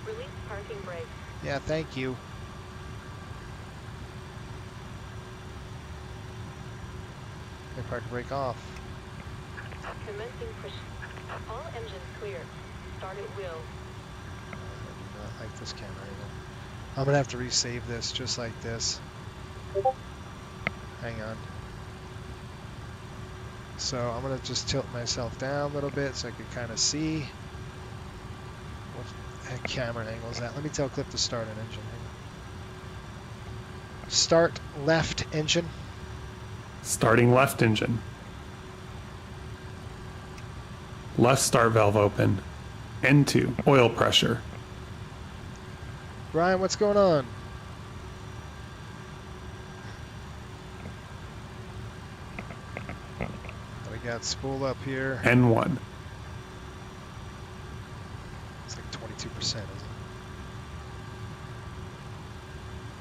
Release parking brake. Yeah, thank you. Okay, parking brake off. Commencing push. All engines clear. Start at will. I do not like this camera angle. I'm gonna have to resave this just like this. Hang on. So I'm going to just tilt myself down a little bit so I can kind of see what the camera angle is at. Let me tell Cliff to start an engine. Start left engine. Starting left engine. Left start valve open. N2, oil pressure. Brian, what's going on? We got spool up here. N1. It's like 22%, isn't it?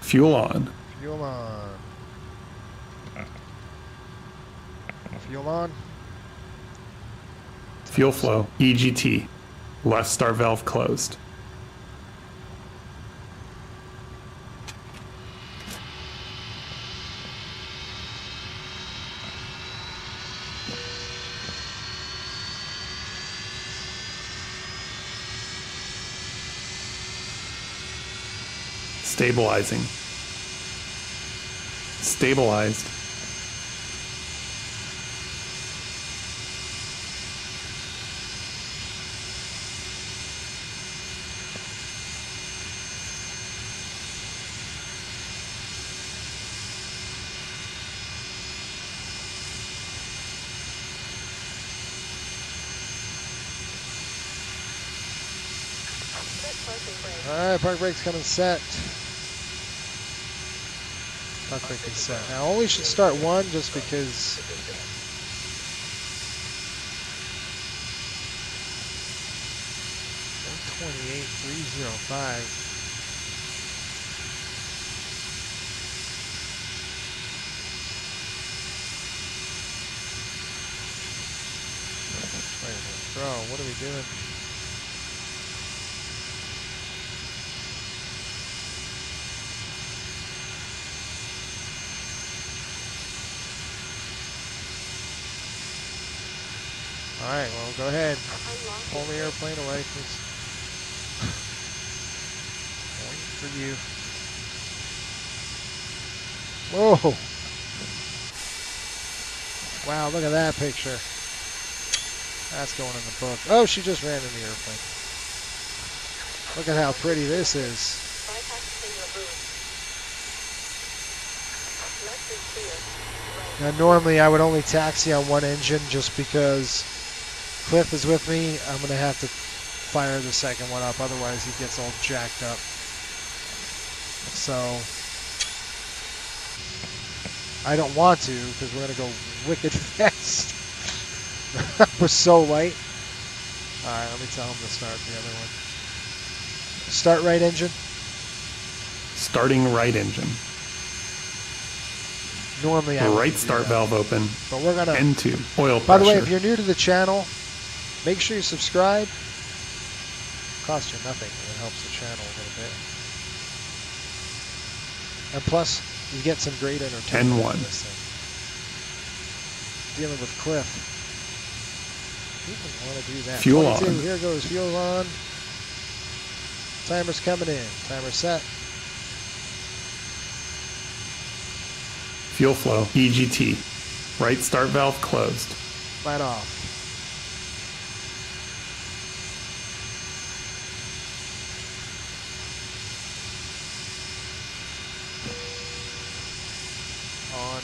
Fuel on. Fuel on. Fuel on. Fuel flow, EGT. Left start valve closed. Stabilizing. Stabilized. Alright, park brake's coming set. Park brake is set. Now, I only should start one just because. 128,305. Wait a minute, bro, what are we doing? Alright, well, go ahead. Pull the airplane away, please. Waiting for you. Whoa! Wow, look at that picture. That's going in the book. Oh, she just ran in the airplane. Look at how pretty this is. Now, normally I would only taxi on one engine just because Cliff is with me. I'm going to have to fire the second one up, otherwise he gets all jacked up. So I don't want to because we're going to go wicked fast. We're so light. Alright, let me tell him to start the other one. Start right engine. Starting right engine. Normally I Right start valve open. But we're going to N2, oil pressure. By the way, if you're new to the channel, make sure you subscribe. Costs you nothing, but it helps the channel a little bit. And plus, you get some great entertainment N1. in this thing. Dealing with Cliff. Who would want to do that? Fuel 22, on. here goes fuel on. Timer's coming in. Timer set. Fuel flow, EGT. Right start valve closed. Right off. On.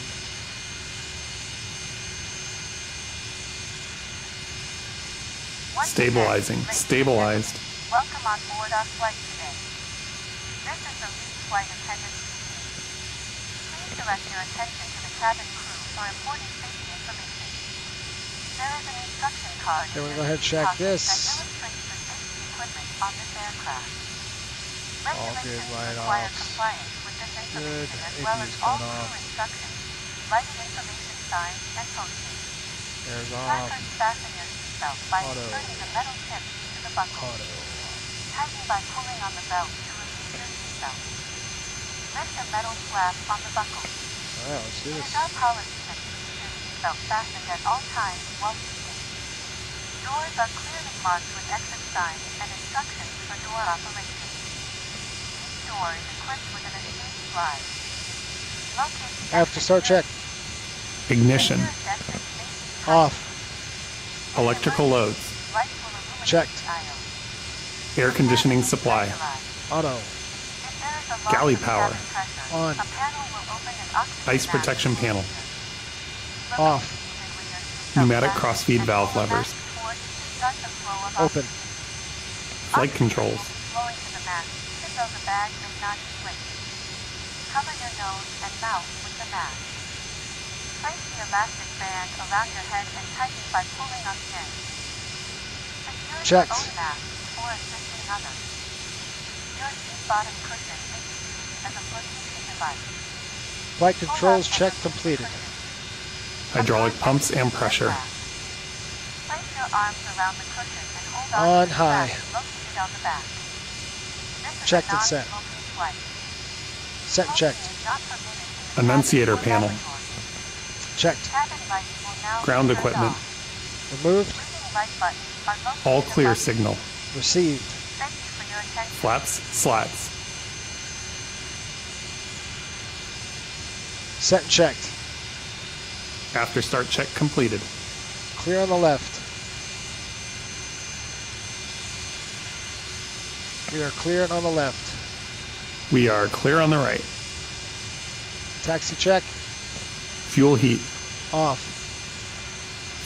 Stabilizing. Stabilized. Welcome on board our flight today. This is the lead flight attendant speaking. Please direct your attention to the cabin crew for important safety information. There is an instruction card Okay, we're in going to go ahead and check that this. illustrates the safety equipment on this aircraft. All good, Regulations right require off. compliance with this Good. information as well as APU's all gone crew off. instructions, lighting information signs, and postings. There's off. Trackers fasten your seatbelt by Auto. inserting the metal tip into the buckle. Auto. Tighten by pulling on the belt to release your seatbelt. Lift the metal flap on the buckle. Alright, let's do It this. is our policy that you keep your seatbelt fastened at all times while seated. Doors are clearly marked with exit signs and instructions for door operation. Each door is equipped with an escape slide. Locate the After start check. Ignition. exit safety Off. Electrical loads. Lights will illuminate Checked. the aisle. Air conditioning supply. Auto. If there is a loss Galley of power. cabin pressure, On. a panel will open and oxygen Ice mask protection will panel. appear. Off. Remain with your seatbelt Pneumatic fastened crossfeed and valve pull the levers. mask forward to start the flow of Open. oxygen. Flight Oxygen controls. will be flowing to the mask, even though the bag may not inflate. Cover your nose and mouth with the mask. Place the elastic band around your head and tighten by pulling on the end. Secure Checked. your own mask before assisting others. Your seat bottom cushion may be used as a flotation device. Flight Pull controls up and check release completed. the cushion. Hydraulic pumps and pressure. Place your arms around the cushion and hold on On to the high. strap located on the back. This is Checked a and set. non-smoking flight. Set and checked. Smoking is not permitted in the Annunciator cabin or panel. laboratory. Checked. Cabin lights will now Ground be turned equipment. off. Removed. Reading light buttons are located All clear above. signal. Received. Thank you for your attention. Flaps, slats. Set and checked. After start check completed. Clear on the left. We are cleared on the left. We are clear on the right. Taxi check. Fuel heat. Off.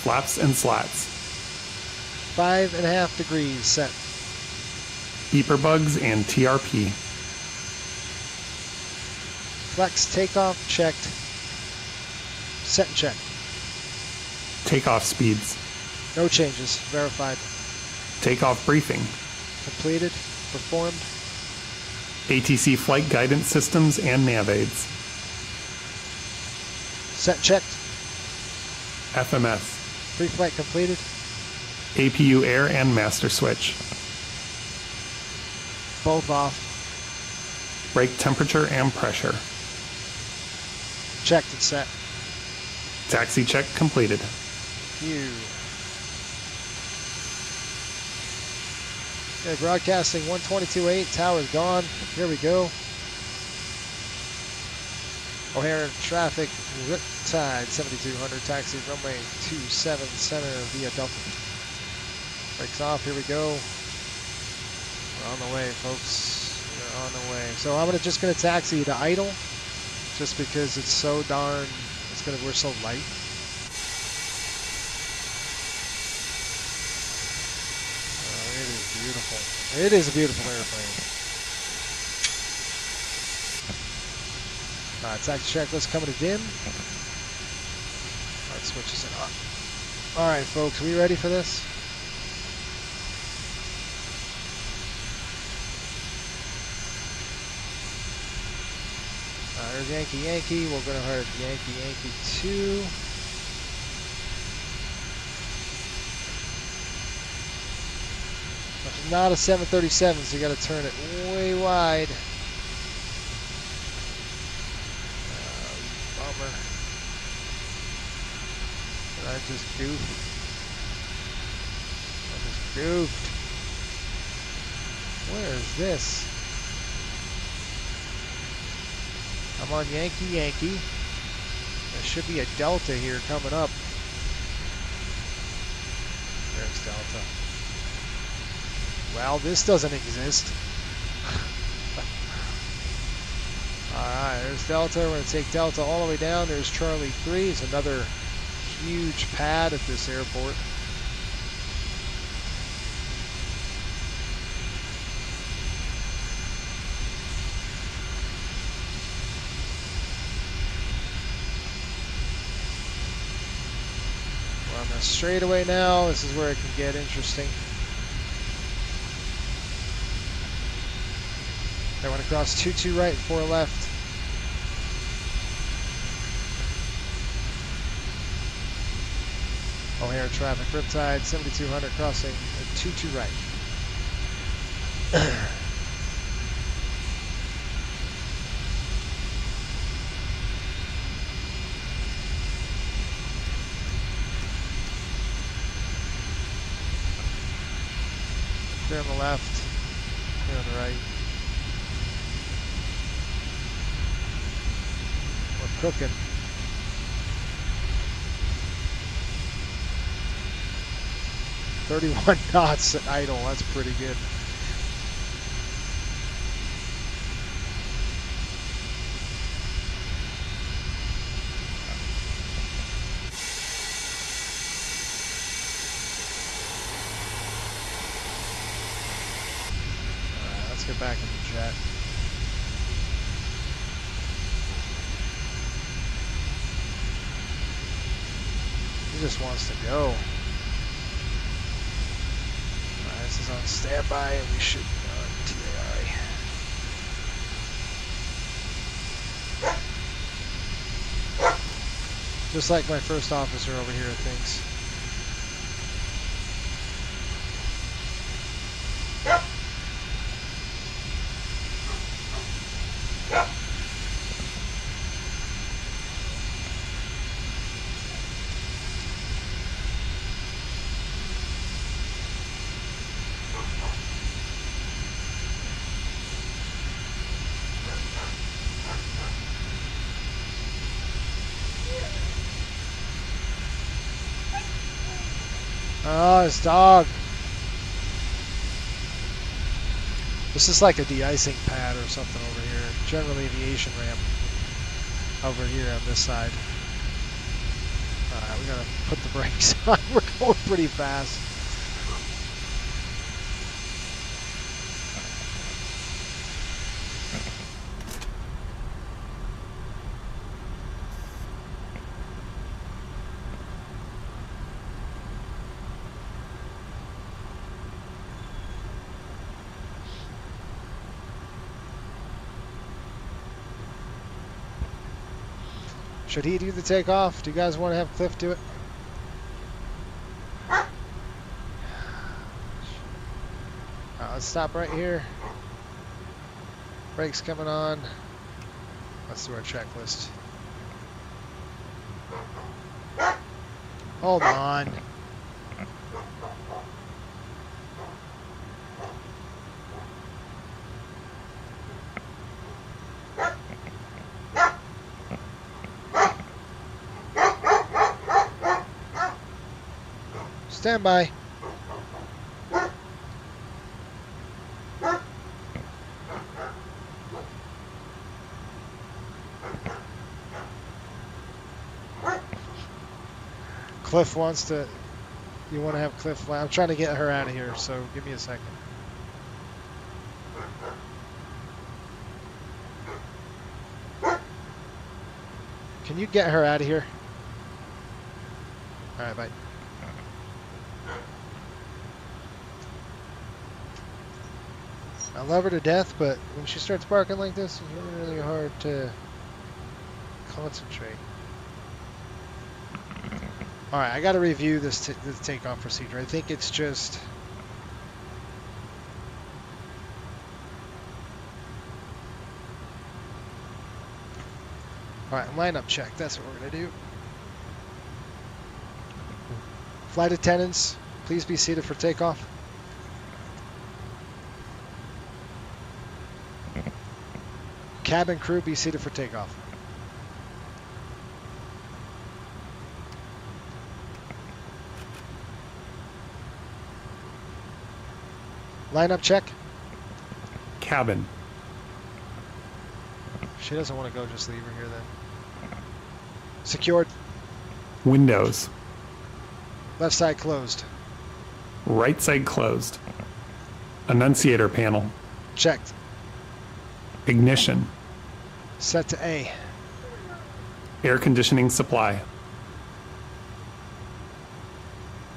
Flaps and slats. 5.5 degrees set. Beeper and TRP. Flex takeoff checked. Set and check. Takeoff speeds. No changes. Verified. Takeoff briefing. Completed. Performed. ATC flight guidance systems and nav aids. Set checked. FMS. Pre-flight completed. APU air and master switch. Both off. Brake temperature and pressure. Checked and set. Taxi check completed. Phew. Okay, broadcasting 122.8. Tower's gone. Here we go. O'Hare traffic. Riptide 7200. Taxi runway 27 center via Delta. Brakes off. Here we go. We're on the way, folks. We're on the way. So I'm just gonna taxi to idle, just because it's so darn. We're so light. It is beautiful. It is a beautiful airplane. Taxi checklist coming to dim. Alright, switches it up. Alright, folks, we ready for this? There's Yankee Yankee. We're going to hurt Yankee Yankee 2. It's not a 737, so you got to turn it way wide. Bummer. Did I just goof? I just goofed. Where is this? I'm on Yankee Yankee. There should be a Delta here coming up. There's Delta. Well, this doesn't exist. Alright, there's Delta. We're going to take Delta all the way down. There's Charlie 3. It's another huge pad at this airport. We're on the straightaway now. This is where it can get interesting. I went across 2-2 right, 4 left. O'Hare traffic, Riptide, 7200 crossing, 2-2 right. Clear on the left, clear on the right. We're cooking. 31 knots at idle. That's pretty good. Alright, let's get back in the jet. He just wants to go. Alright, this is on standby and we should be on TAI. Just like my first officer over here thinks. Oh, his dog. This is like a de-icing pad or something over here. General aviation ramp over here on this side. Alright, we gotta put the brakes on. We're going pretty fast. Should he do the takeoff? Do you guys want to have Cliff do it? Let's stop right here. Brakes coming on. Let's do our checklist. Hold on. Stand by. Cliff wants to... You want to have Cliff fly? I'm trying to get her out of here, so give me a second. Can you get her out of here? Alright, bye. I love her to death, but when she starts barking like this, it's really hard to concentrate. Alright, I gotta review this takeoff procedure. I think it's just... Alright, lineup check. That's what we're gonna do. Flight attendants, please be seated for takeoff. Cabin crew, be seated for takeoff. Lineup check. Cabin. She doesn't want to go, just leave her here then. Secured. Windows. Left side closed. Right side closed. Annunciator panel. Checked. Ignition. Set to A. Air conditioning supply.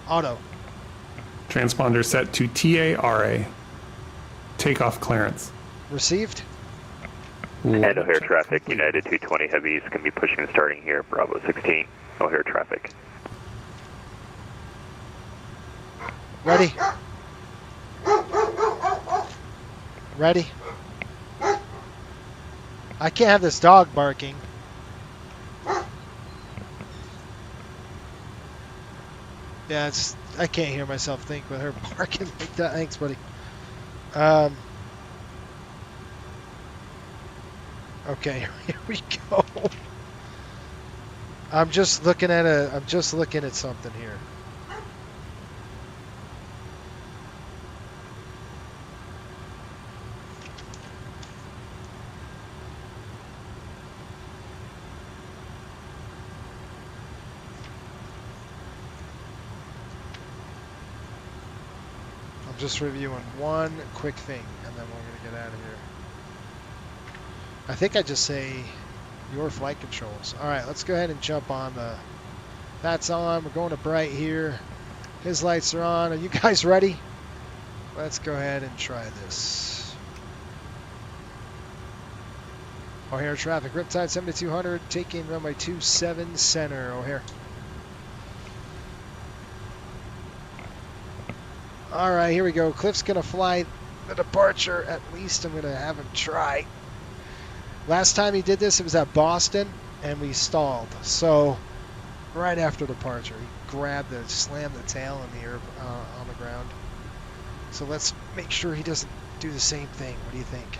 Auto. Transponder set to TARA. Takeoff clearance. Received. And O'Hare traffic, United 220 Heavies can be pushing and starting here, Bravo 16, O'Hare traffic. Ready. Ready. I can't have this dog barking. Yeah, it's... I can't hear myself think with her barking like that. Thanks, buddy. Okay, here we go. I'm just looking at something here. I'm just reviewing one quick thing, and then we're going to get out of here. I think I just say your flight controls. All right, let's go ahead and jump on the... That's on. We're going to Bright here. His lights are on. Are you guys ready? Let's go ahead and try this. O'Hare traffic, Riptide 7200, taking runway 27 center, O'Hare. All right, here we go. Cliff's going to fly the departure. At least I'm going to have him try. Last time he did this, it was at Boston, and we stalled. So right after departure, he grabbed the, slammed the tail in the air on the ground. So let's make sure he doesn't do the same thing. What do you think?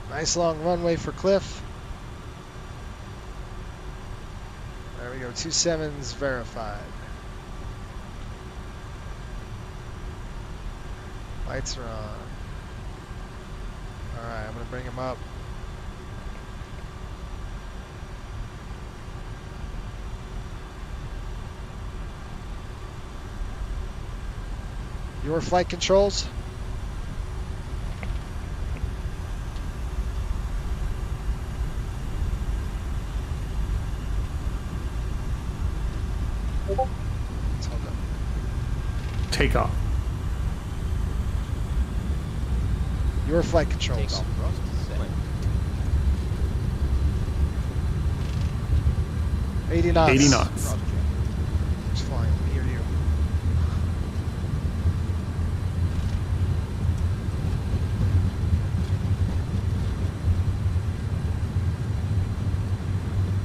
Nice long runway for Cliff. There we go, 27's verified. Lights are on. Alright, I'm going to bring him up. Your flight controls? Takeoff. Your flight controls. Takeoff thrust set. 80 knots. 80 knots. It's flying. We hear you.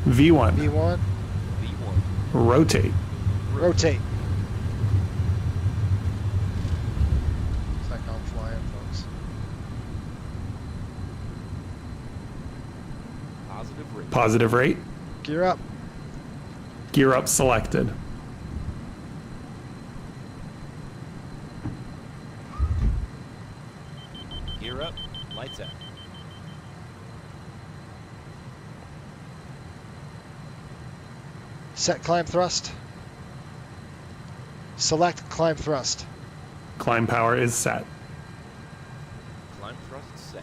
V1. V1. V1. Rotate. Rotate. It's like I'm flying, folks. Positive rate. Positive rate. Gear up. Gear up selected. Gear up. Lights out. Set climb thrust. Select climb thrust. Climb power is set. Climb thrust set.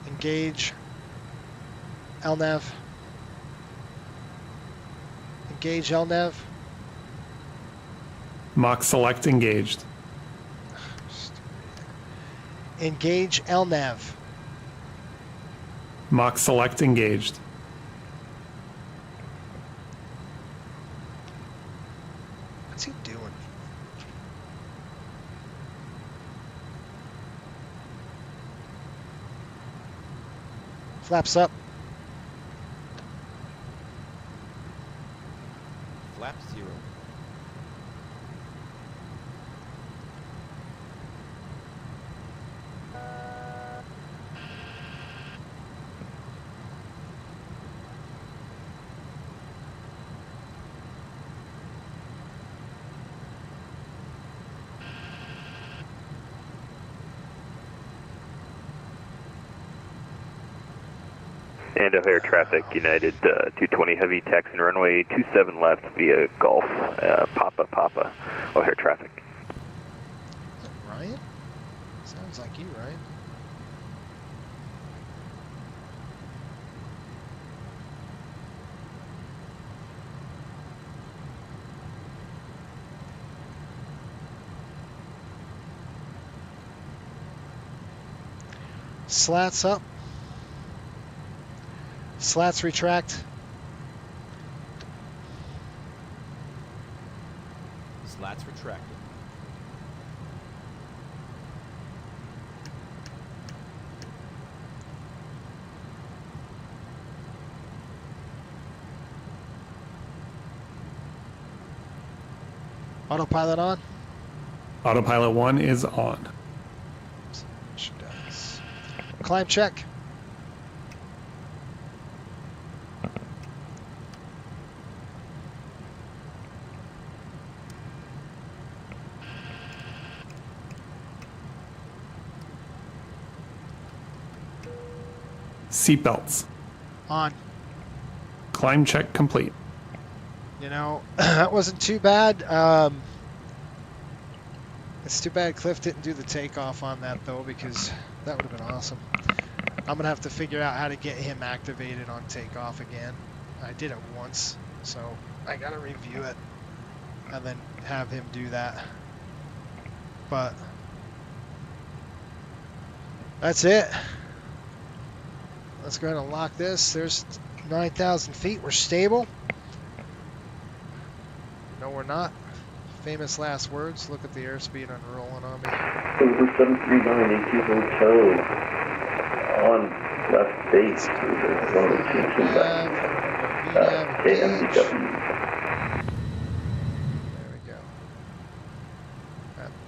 Engage. LNAV. Engage LNAV. Mach select engaged. Engage LNAV. Mach select engaged. What's he doing? Flaps up. Flap 0. And O'Hare traffic, United 220 heavy, taxiing runway 27 left via Gulf, Papa, O'Hare traffic. Is that Ryan? Sounds like you, Ryan. Slats up. Slats retract. Slats retracted. Autopilot on. Autopilot 1 is on. She does. Climb check. Seatbelts. On. Climb check complete. You know, that wasn't too bad. It's too bad Cliff didn't do the takeoff on that, though, because that would have been awesome. I'm going to have to figure out how to get him activated on takeoff again. I did it once, so I got to review it and then have him do that. But that's it. Let's go ahead and lock this. There's 9,000 feet. We're stable. No, we're not. Famous last words. Look at the airspeed unrolling on me. Over 739 Hotel on left base. ADM Divert. There we go.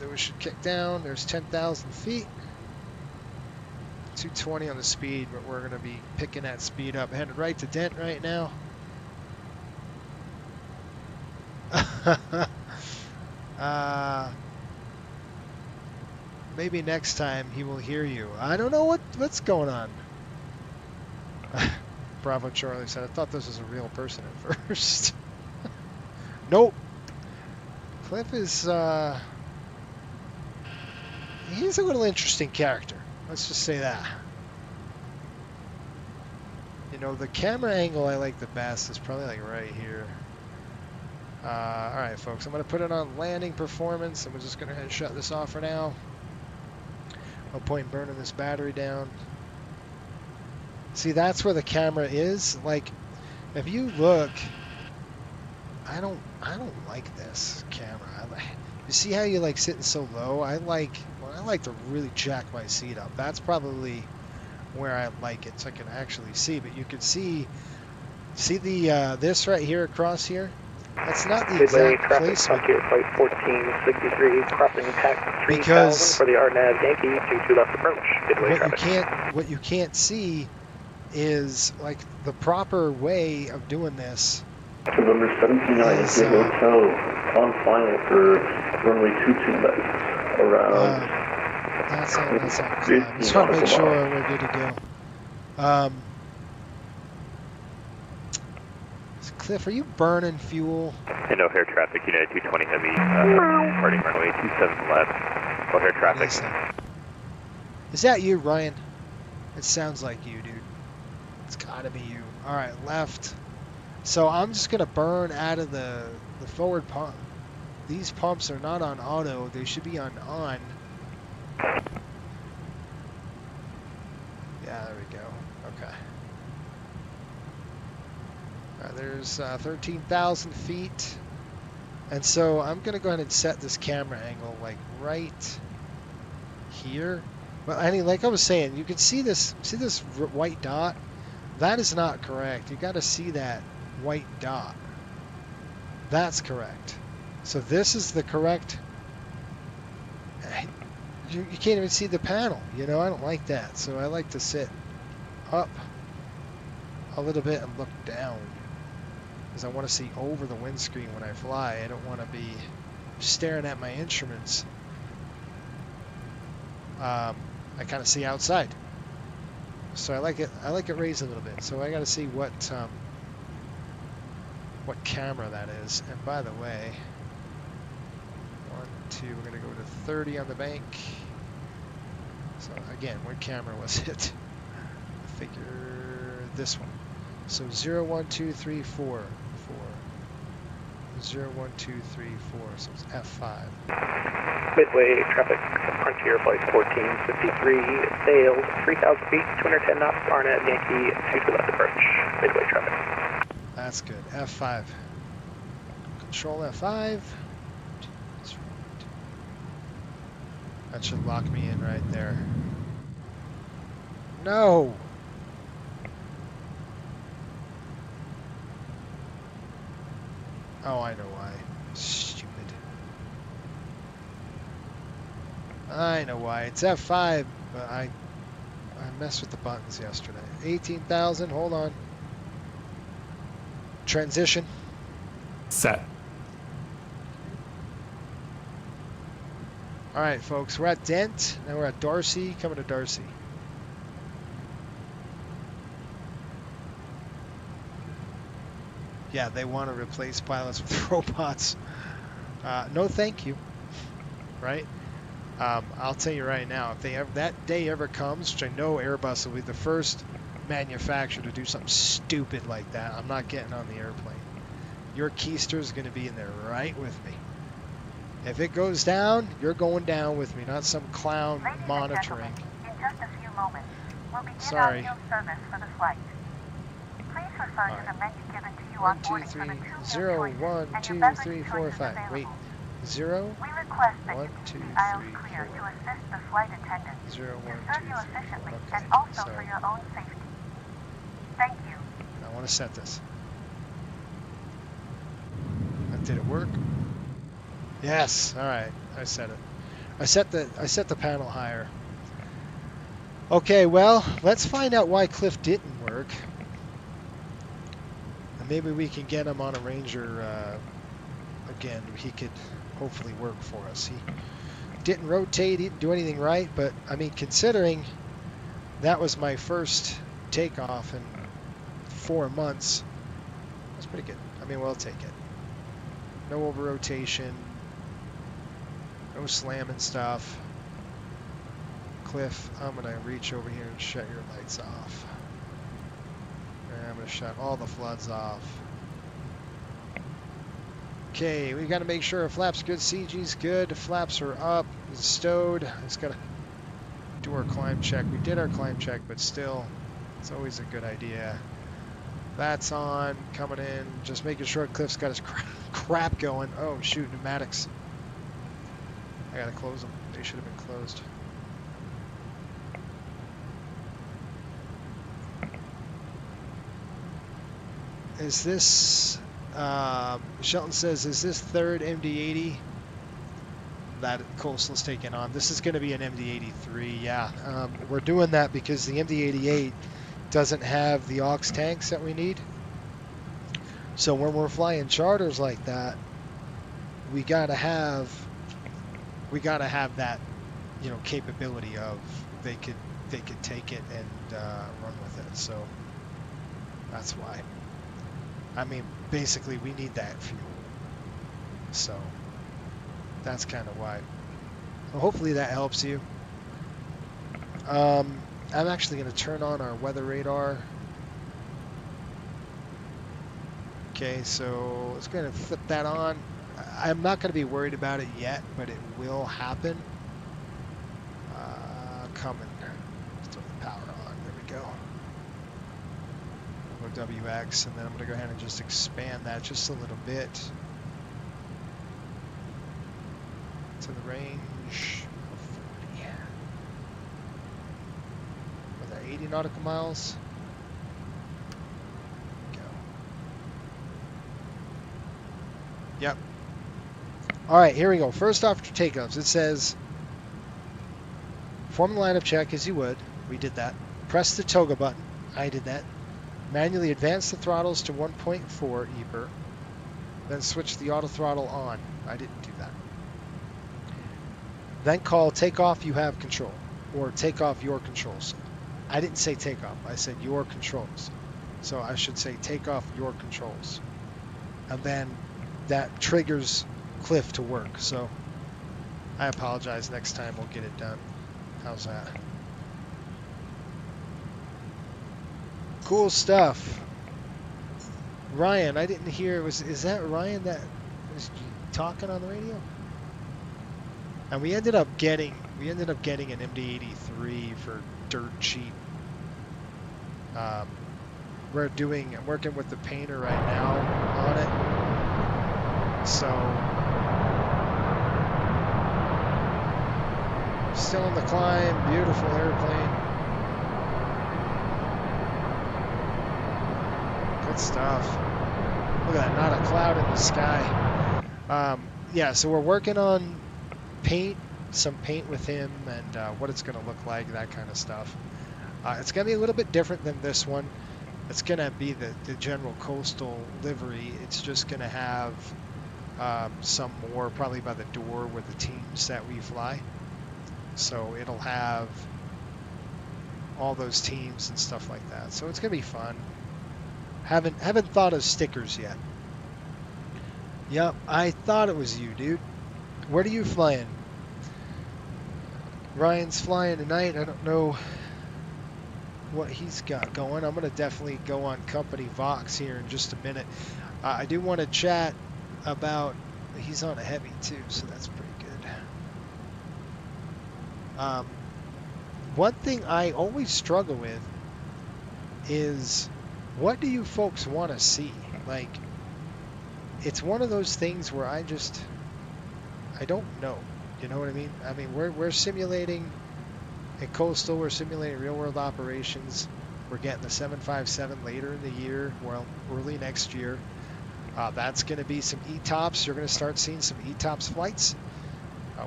Then we should kick down. There's 10,000 feet. 220 on the speed, but we're going to be picking that speed up. Headed right to Dent right now. Maybe next time he will hear you. I don't know what's going on. Bravo Charlie said, I thought this was a real person at first. Nope. Cliff is, he's a little interesting character. Let's just say that. You know, the camera angle I like the best is probably like right here. Alright folks, I'm going to put it on landing performance and we're just going to go ahead and shut this off for now. No point in burning this battery down. See, that's where the camera is. Like, if you look, I don't like this camera. You see how you like sitting so low? I like to really jack my seat up. That's probably where I like it, so I can actually see. But you can see the this right here across here. That's not the exact placement. Flight 1463, crossing tack 3000 because for the RNAV Yankee, 22 left approach. What you can't see is like the proper way of doing this. November 79 is Hotel on final for runway 22 left around. That's not climb. Just want to make sure we're good to go. Cliff, are you burning fuel? And O'Hare traffic, United 220 Heavy, departing runway 27 left. O'Hare traffic. Is that you, Ryan? It sounds like you, dude. It's gotta be you. Alright, left. So I'm just gonna burn out of the forward pump. These pumps are not on auto, they should be on. Yeah, there we go. Okay. There's 13,000 feet. And so I'm going to go ahead and set this camera angle like right here. But I mean, like I was saying, you can see this white dot? That is not correct. You got to see that white dot. That's correct. So this is the correct. You can't even see the panel. You know, I don't like that. So I like to sit up a little bit and look down, because I want to see over the windscreen when I fly. I don't want to be staring at my instruments. I kind of see outside, so I like it raised a little bit. So I got to see what camera that is. And by the way, 1, 2, we're going to go to 30 on the bank. So again, what camera was it? I figure this one. So 0, 1, 2, 3, 4. 0, 1, 2, 3, 4. So it's F5. Midway traffic, Frontier Flight 1453, sailed 3,000 feet, 210 knots, RNAV Yankee, 22 left approach. Midway traffic. That's good. F5. Control F5. That should lock me in right there. No! Oh, I know why. Stupid. I know why. It's F5, but I messed with the buttons yesterday. 18,000. Hold on. Transition. Set. All right, folks. We're at Dent. Now we're at Darcy. Coming to Darcy. Yeah, they want to replace pilots with robots. No, thank you. Right? I'll tell you right now, if they that day ever comes, which I know Airbus will be the first manufacturer to do something stupid like that, I'm not getting on the airplane. Your keister is going to be in there right with me. If it goes down, you're going down with me, not some clown monitoring. In just a few moments, we'll begin Sorry. our field service for the flight. Please refer to the menu given to you on boarding for the 2 meal 0, choices 1, and 2, your beverage 3, 4, choices 5. available. Wait. 0, We request that 1, you keep 2, the aisles 3, clear 4. to assist the flight attendants 0, 1, to 2, serve 3, you 4. efficiently Okay, and also for sorry. your own safety. Thank you. I want to set this. Did it work? Yes. All right. I set it. I set the panel higher. Okay. Well, let's find out why Cliff didn't work. And maybe we can get him on a Ranger again. He could hopefully work for us. He didn't rotate. He didn't do anything right. But I mean, considering that was my first takeoff in 4 months, that's pretty good. I mean, we'll take it. No over rotation, no slamming stuff. Cliff, I'm gonna reach over here and shut your lights off. And I'm gonna shut all the floods off. Okay, we gotta make sure our flaps good, CG's good, the flaps are up, it's stowed. Just gotta do our climb check. We did our climb check, but still, it's always a good idea. That's on, coming in, just making sure Cliff's got his crap going. Oh shoot, pneumatics. I gotta close them. They should have been closed. Is this, Shelton says, is this third MD-80 that Coastal's taking on? This is gonna be an MD-83, yeah. We're doing that because the MD-88 doesn't have the aux tanks that we need. So when we're flying charters like that, we gotta have that, you know, capability of they could take it and run with it. So that's why. I mean, basically we need that fuel. So that's kind of why. Well, hopefully that helps you. I'm actually going to turn on our weather radar. Okay, so it's going to flip that on. I'm not going to be worried about it yet, but it will happen. Coming. Let's turn the power on. There we go. We'll go WX, and then I'm going to go ahead and just expand that just a little bit to the range of 40. With our 80 nautical miles. Go. Yep. All right, here we go. First off, after takeoffs, it says, form the lineup check as you would. We did that. Press the toga button. I did that. Manually advance the throttles to 1.4 EPR. Then switch the auto throttle on. I didn't do that. Then call takeoff, you have control. Or take off your controls. I didn't say takeoff. I said your controls. So I should say take off your controls. And then that triggers Cliff to work. So I apologize. Next time we'll get it done. How's that? Cool stuff. Ryan, I didn't hear. Is that Ryan that was talking on the radio? And we ended up getting an MD-83 for dirt cheap. We're working with the painter right now on it. So still on the climb, beautiful airplane. Good stuff. Look at that, not a cloud in the sky. Yeah, so we're working on some paint with him and what it's going to look like, that kind of stuff. It's going to be a little bit different than this one. It's going to be the general coastal livery. It's just going to have some more probably by the door with the teams that we fly. So it'll have all those teams and stuff like that. So it's going to be fun. Haven't thought of stickers yet. Yep, I thought it was you, dude. What are you flying? Ryan's flying tonight. I don't know what he's got going. I'm going to definitely go on company Vox here in just a minute. I do want to chat about, he's on a heavy too, so that's pretty good. One thing I always struggle with is, what do you folks want to see? Like, it's one of those things where I don't know. You know what I mean? I mean, we're simulating a coastal, we're simulating real world operations. We're getting the 757 later in the year, well, early next year. That's going to be some ETOPS. You're going to start seeing some ETOPS flights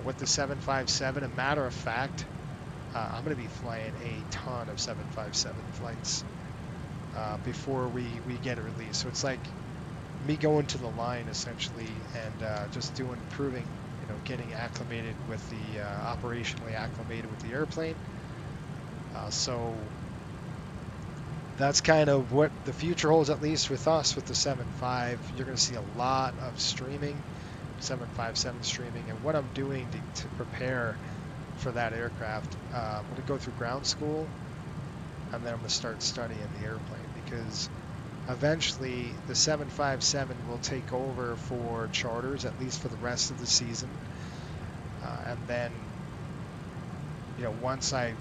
with the 757. A matter of fact, I'm going to be flying a ton of 757 flights before we get it released. So it's like me going to the line essentially and just proving, you know, getting acclimated with the operationally acclimated with the airplane. So that's kind of what the future holds, at least with us with the 7.5. You're going to see a lot of streaming, 757 streaming, and what I'm doing to prepare for that aircraft. I'm going to go through ground school, and then I'm going to start studying the airplane, because eventually the 757 will take over for charters, at least for the rest of the season. And then, you know, once I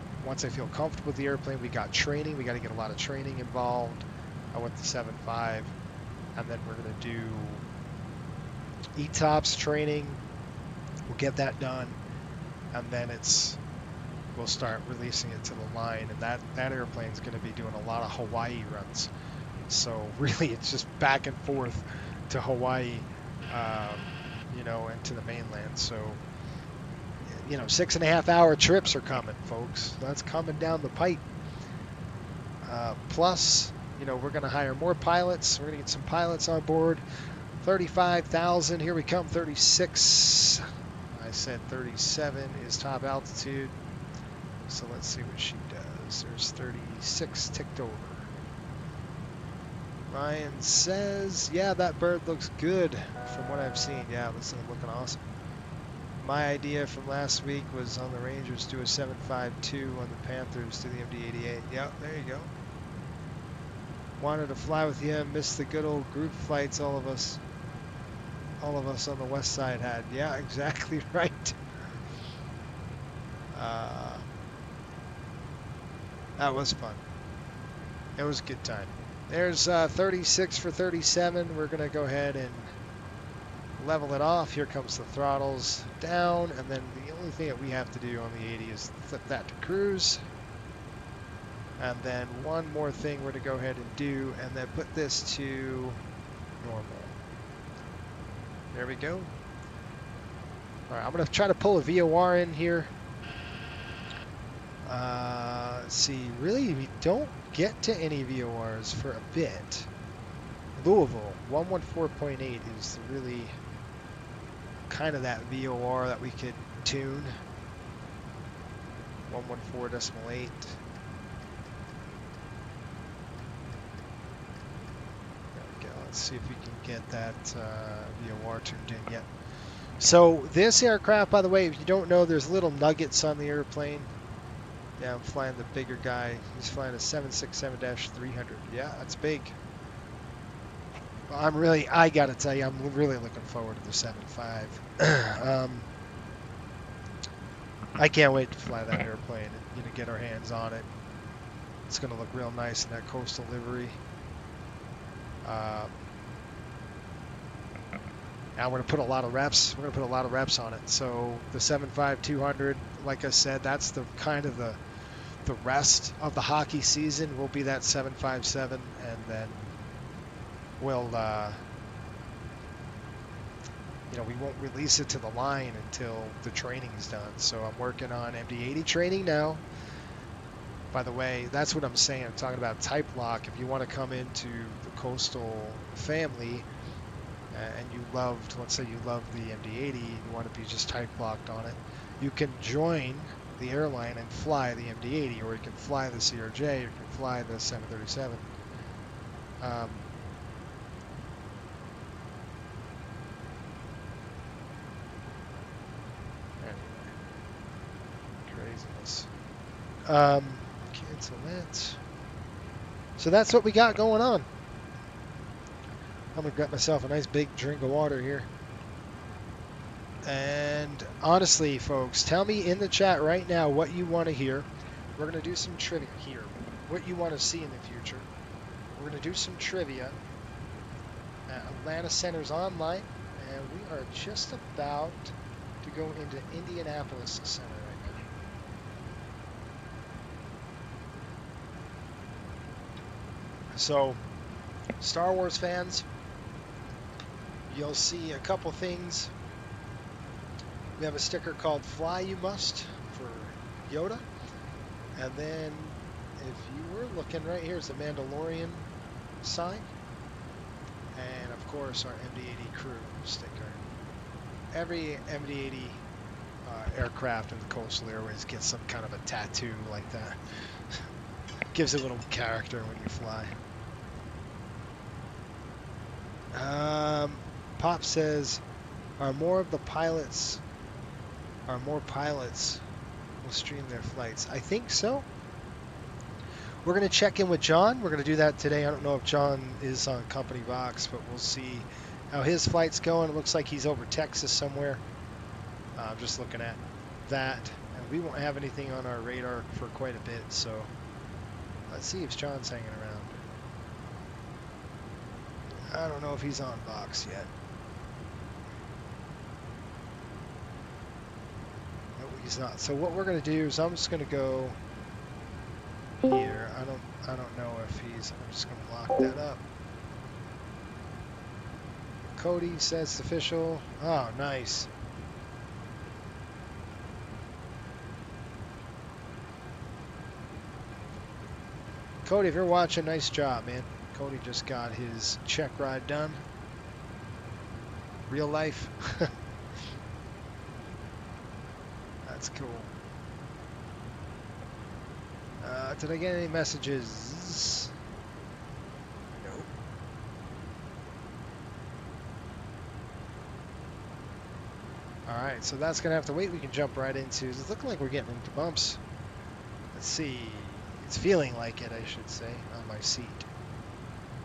feel comfortable with the airplane, we got training. We got to get a lot of training involved with the 7.5, and then we're going to do ETOPS training. We'll get that done, and then we'll start releasing it to the line, and that airplane's going to be doing a lot of Hawaii runs. So really, it's just back and forth to Hawaii, you know, and to the mainland. So, you know, 6.5-hour trips are coming, folks. That's coming down the pipe. Plus, you know, we're going to hire more pilots. We're going to get some pilots on board. 35,000. Here we come. 36. I said 37 is top altitude. So let's see what she does. There's 36 ticked over. Ryan says, yeah, that bird looks good from what I've seen. Yeah, it's looking awesome. My idea from last week was on the Rangers, do a 7.52, on the Panthers, do the MD-88. Yep, there you go. Wanted to fly with you, missed the good old group flights all of us on the west side had. Yeah, exactly right. That was fun. It was a good time. There's 36 for 37. We're going to go ahead and level it off. Here comes the throttles down, and then the only thing that we have to do on the 80 is flip that to cruise. And then one more thing we're going to go ahead and do, and then put this to normal. There we go. All right, I'm going to try to pull a VOR in here. Let's see, really we don't get to any VORs for a bit. Louisville 114.8 is really kind of that VOR that we could tune. 114.8. Let's see if we can get that VOR tuned in yet. So this aircraft, by the way, if you don't know, there's little nuggets on the airplane. Yeah, I'm flying the bigger guy. He's flying a 767-300. Yeah, that's big. Well, I gotta tell you, I'm really looking forward to the 7.5. I can't wait to fly that airplane and, you know, get our hands on it. It's gonna look real nice in that coastal livery. Now we're gonna put a lot of reps. We're gonna put a lot of reps on it. So the 7.5-200, like I said, that's the kind of the rest of the hockey season will be that 7.57, and then we'll you know, we won't release it to the line until the training is done. So I'm working on MD-80 training now. By the way, that's what I'm saying. I'm talking about type lock. If you want to come into the coastal family and you loved, let's say you love the MD-80, you want to be just type locked on it, you can join the airline and fly the MD-80, or you can fly the CRJ, or you can fly the 737. Craziness. Cancel that. So that's what we got going on. I'm gonna get myself a nice big drink of water here. And honestly, folks, tell me in the chat right now what you want to hear. We're gonna do some trivia here. What you want to see in the future. We're gonna do some trivia. Atlanta Center's online, and we are just about to go into Indianapolis Center right now. So, Star Wars fans, you'll see a couple things. We have a sticker called Fly You Must for Yoda. And then, if you were looking right here, it's a Mandalorian sign. And of course, our MD-80 crew sticker. Every MD-80 aircraft in the coastal airways gets some kind of a tattoo like that. Gives a little character when you fly. Pop says, are more pilots will stream their flights? I think so. We're going to check in with John. We're going to do that today. I don't know if John is on company box, but we'll see how his flight's going. It looks like he's over Texas somewhere. I'm just looking at that. And we won't have anything on our radar for quite a bit, so let's see if John's hanging around. I don't know if he's on box yet. No, he's not. So what we're going to do is I'm just going to go here. I don't know if he's. I'm just going to lock that up. Cody says it's official. Oh, nice. Cody, if you're watching, nice job, man. Cody just got his check ride done. Real life. That's cool. Did I get any messages? Nope. Alright, so that's going to have to wait. We can jump right into... It's looking like we're getting into bumps. Let's see. It's feeling like it, I should say, on my seat.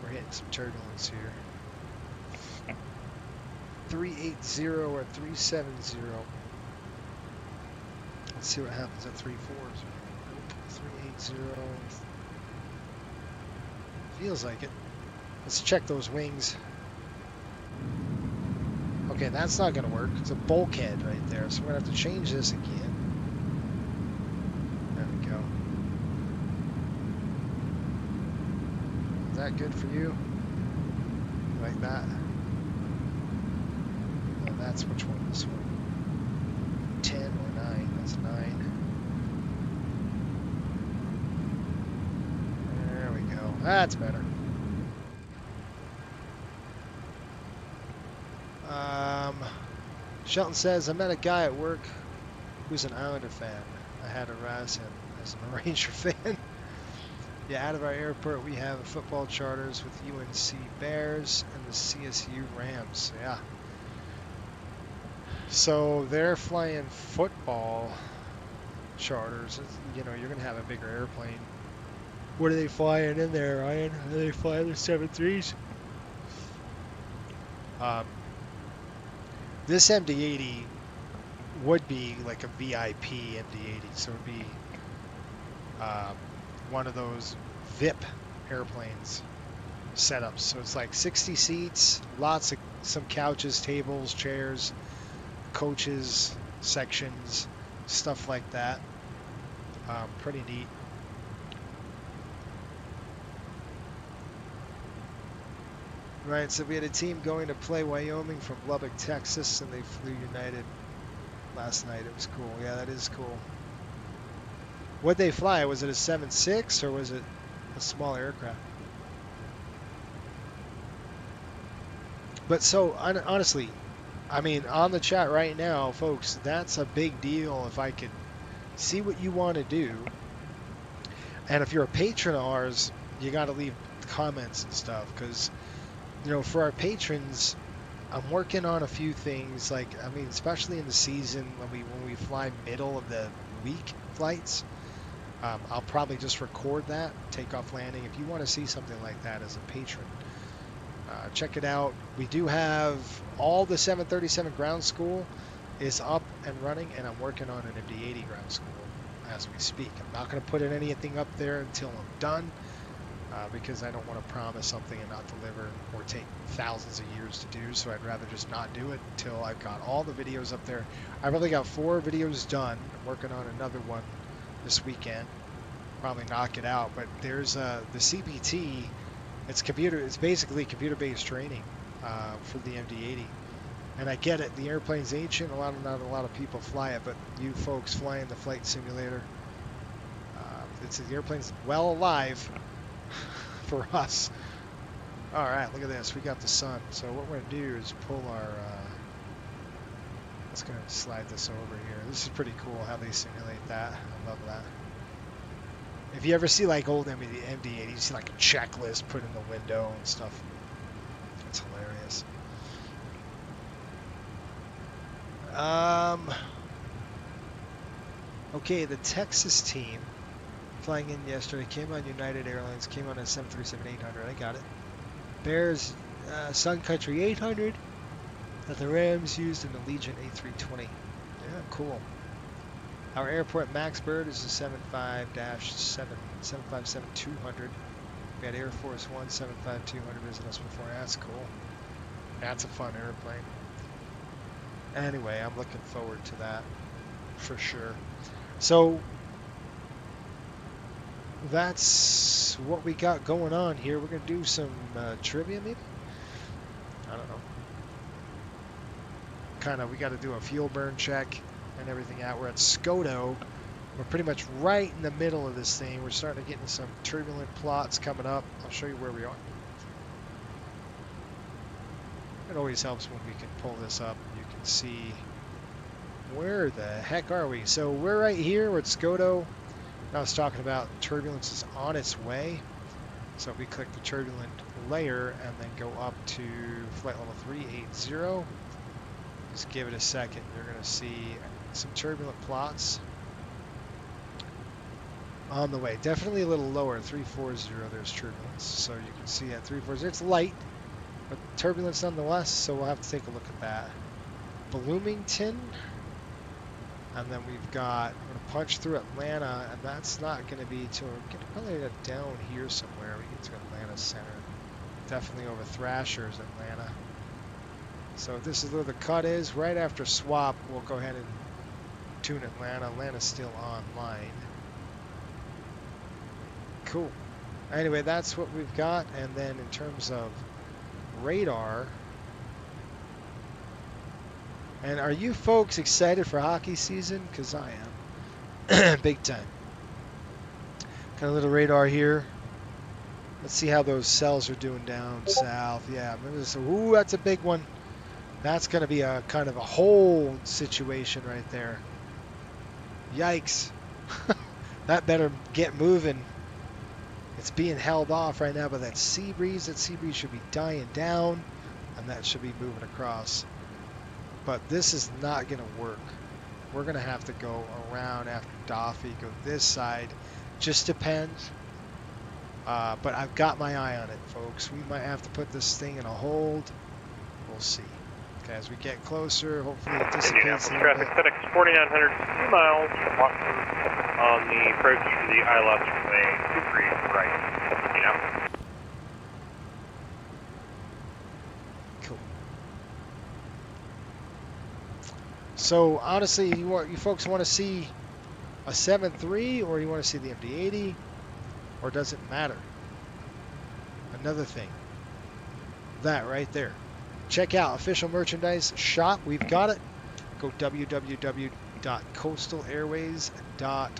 We're hitting some turbulence here. 380 or 370. Let's see what happens at 340. 380. Feels like it. Let's check those wings. Okay, that's not going to work. It's a bulkhead right there, so we're going to have to change this again. There we go. Is that good for you? Like that? No, that's which one? This one. 10 or 9. That's 9. There we go. That's better. Shelton says, I met a guy at work who's an Islander fan. I had to harass him as a Ranger fan. Yeah, out of our airport we have football charters with UNC Bears and the CSU Rams. Yeah. So they're flying football charters. You know, you're going to have a bigger airplane. What are they flying in there, Ryan? Are they flying the 7.3s? This MD-80 would be like a VIP MD-80, so it would be one of those VIP airplanes setups. So it's like 60 seats, lots of some couches, tables, chairs, coaches, sections, stuff like that. Pretty neat. Right, so we had a team going to play Wyoming from Lubbock, Texas, and they flew United last night. It was cool. Yeah, that is cool. What'd they fly? Was it a 7.6 or was it a small aircraft? But so, honestly, I mean, on the chat right now, folks, that's a big deal if I could see what you want to do. And if you're a patron of ours, you got to leave comments and stuff, because, you know, for our patrons, I'm working on a few things, like, I mean, especially in the season when we fly middle of the week flights, I'll probably just record that, takeoff landing. If you want to see something like that as a patron, check it out. We do have all the 737 ground school is up and running, and I'm working on an MD-80 ground school as we speak. I'm not going to put anything up there until I'm done, because I don't want to promise something and not deliver, or take thousands of years to do, so I'd rather just not do it until I've got all the videos up there. I've only got 4 videos done. I'm working on another one this weekend. Probably knock it out, but there's the CPT. It's basically computer-based training for the MD-80. And I get it, the airplane's ancient, not a lot of people fly it, but you folks flying the flight simulator, the airplane's well alive for us. All right, look at this, we got the sun. So what we're gonna do is pull our, let's go slide this over here. This is pretty cool how they simulate that. I love that. If you ever see like old MD-80, you see like a checklist put in the window and stuff. It's hilarious. Okay, the Texas team flying in yesterday came on United Airlines, came on a 737-800. I got it. Bears Sun Country 800 that the Rams used an Allegiant A320. Yeah, cool. Our airport max bird is a 757-200. We had Air Force One 75200 visit us before. That's cool. That's a fun airplane. Anyway, I'm looking forward to that for sure. So that's what we got going on here. We're gonna do some trivia, maybe. I don't know. We got to do a fuel burn check and everything out. We're at Skodo. We're pretty much right in the middle of this thing. We're starting to get into some turbulent plots coming up. I'll show you where we are. It always helps when we can pull this up. You can see where the heck are we. So we're right here. We're at Skodo. I was talking about turbulence is on its way. So if we click the turbulent layer and then go up to flight level 380. Just give it a second. You're going to see some turbulent plots on the way. Definitely a little lower, 340, there's turbulence. So you can see at 340, it's light, but turbulence nonetheless, so we'll have to take a look at that. Bloomington, and then we've got, we're going to punch through Atlanta, and that's not going to be till, we're going to probably down here somewhere. We get to Atlanta Center. Definitely over Thrasher's Atlanta. So this is where the cut is. Right after swap, we'll go ahead and tune Atlanta. Atlanta's still online. Cool. Anyway, that's what we've got. And then in terms of radar, and are you folks excited for hockey season? Because I am. Big time. Got a little radar here. Let's see how those cells are doing down south. Yeah, ooh, that's a big one. That's going to be a kind of a whole situation right there. Yikes. That better get moving. It's being held off right now by that sea breeze. That sea breeze should be dying down, and that should be moving across. But this is not going to work. We're going to have to go around after Daffy, go this side. Just depends. But I've got my eye on it, folks. We might have to put this thing in a hold. We'll see. Okay, as we get closer, hopefully it dissipates a little traffic bit. FedEx 4900, 2 miles from Watson on the approach to the ILS runway 23 right. You know. Cool. So honestly, you folks want to see a 7.3 or you want to see the MD-80, or does it matter? Another thing, that right there. Check out official merchandise shop. We've got it. Go www.coastalairways.com.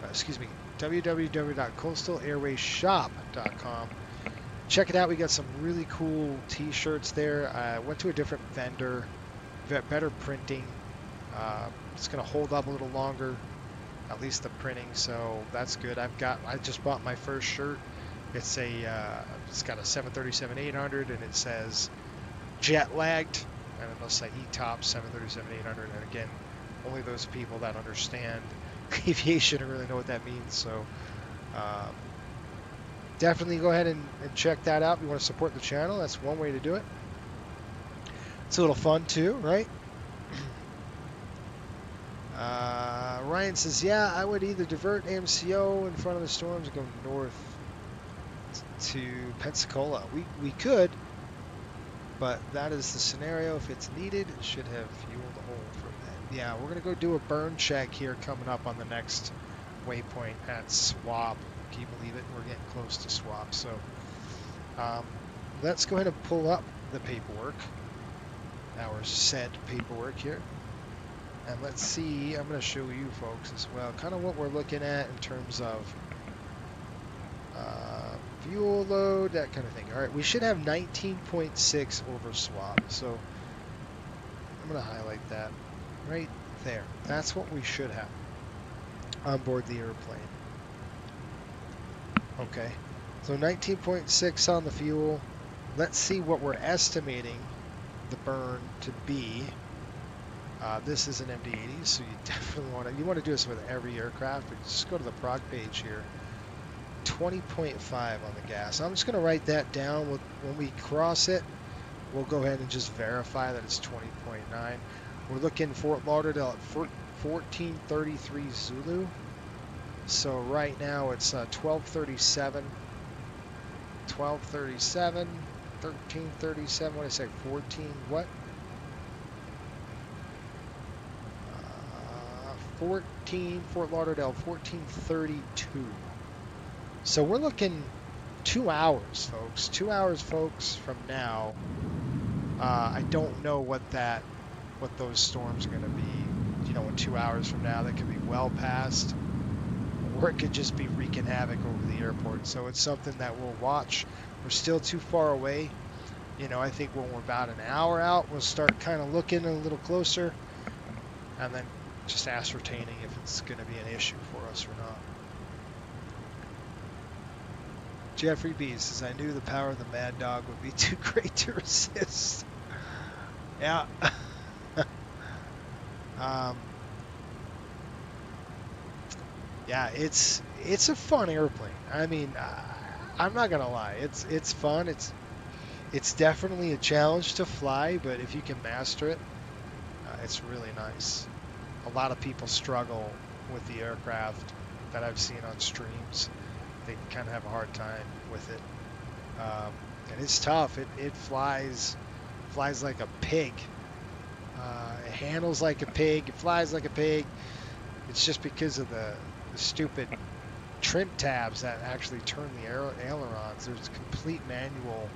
www.coastalairwayshop.com. Check it out. We got some really cool t-shirts there. I went to a different vendor, better printing. It's going to hold up a little longer, at least the printing, so that's good. I just bought my first shirt. It's got a 737-800 and it says jet lagged, and it'll say ETOP 737-800. And again, only those people that understand aviation really know what that means. So definitely go ahead and check that out if you want to support the channel. That's one way to do it. It's a little fun too, right? Ryan says, yeah, I would either divert MCO in front of the storms and go north to Pensacola. We could, but that is the scenario. If it's needed, it should have fueled the hole for that. Yeah, we're going to go do a burn check here coming up on the next waypoint at Swab. Can you believe it? We're getting close to Swab. So let's go ahead and pull up the paperwork, our said paperwork here. And let's see, I'm going to show you folks as well, kind of what we're looking at in terms of fuel load, that kind of thing. All right, we should have 19.6 over Swab. So I'm going to highlight that right there. That's what we should have on board the airplane. Okay, so 19.6 on the fuel. Let's see what we're estimating the burn to be. This is an MD-80, so you definitely want to do this with every aircraft. But just go to the prog page here. 20.5 on the gas. I'm just going to write that down. When we cross it, we'll go ahead and just verify that it's 20.9. We're looking Fort Lauderdale at 1433 Zulu. So right now it's 1237. 1237, 1337. What did I say? 14 what? 14, Fort Lauderdale, 1432. So we're looking 2 hours, folks. 2 hours, folks, from now. I don't know what those storms are going to be. You know, in 2 hours from now, that could be well past, or it could just be wreaking havoc over the airport. So it's something that we'll watch. We're still too far away. You know, I think when we're about an hour out, we'll start kind of looking a little closer, and then just ascertaining if it's going to be an issue for us or not. Jeffrey B says, I knew the power of the Maddog would be too great to resist. Yeah. Yeah, it's a fun airplane. I mean, I'm not gonna lie, it's fun. It's definitely a challenge to fly, but if you can master it, it's really nice. A lot of people struggle with the aircraft that I've seen on streams. They kind of have a hard time with it, and it's tough. It flies like a pig. It handles like a pig. It flies like a pig. It's just because of the stupid trim tabs that actually turn the ailerons. There's complete manual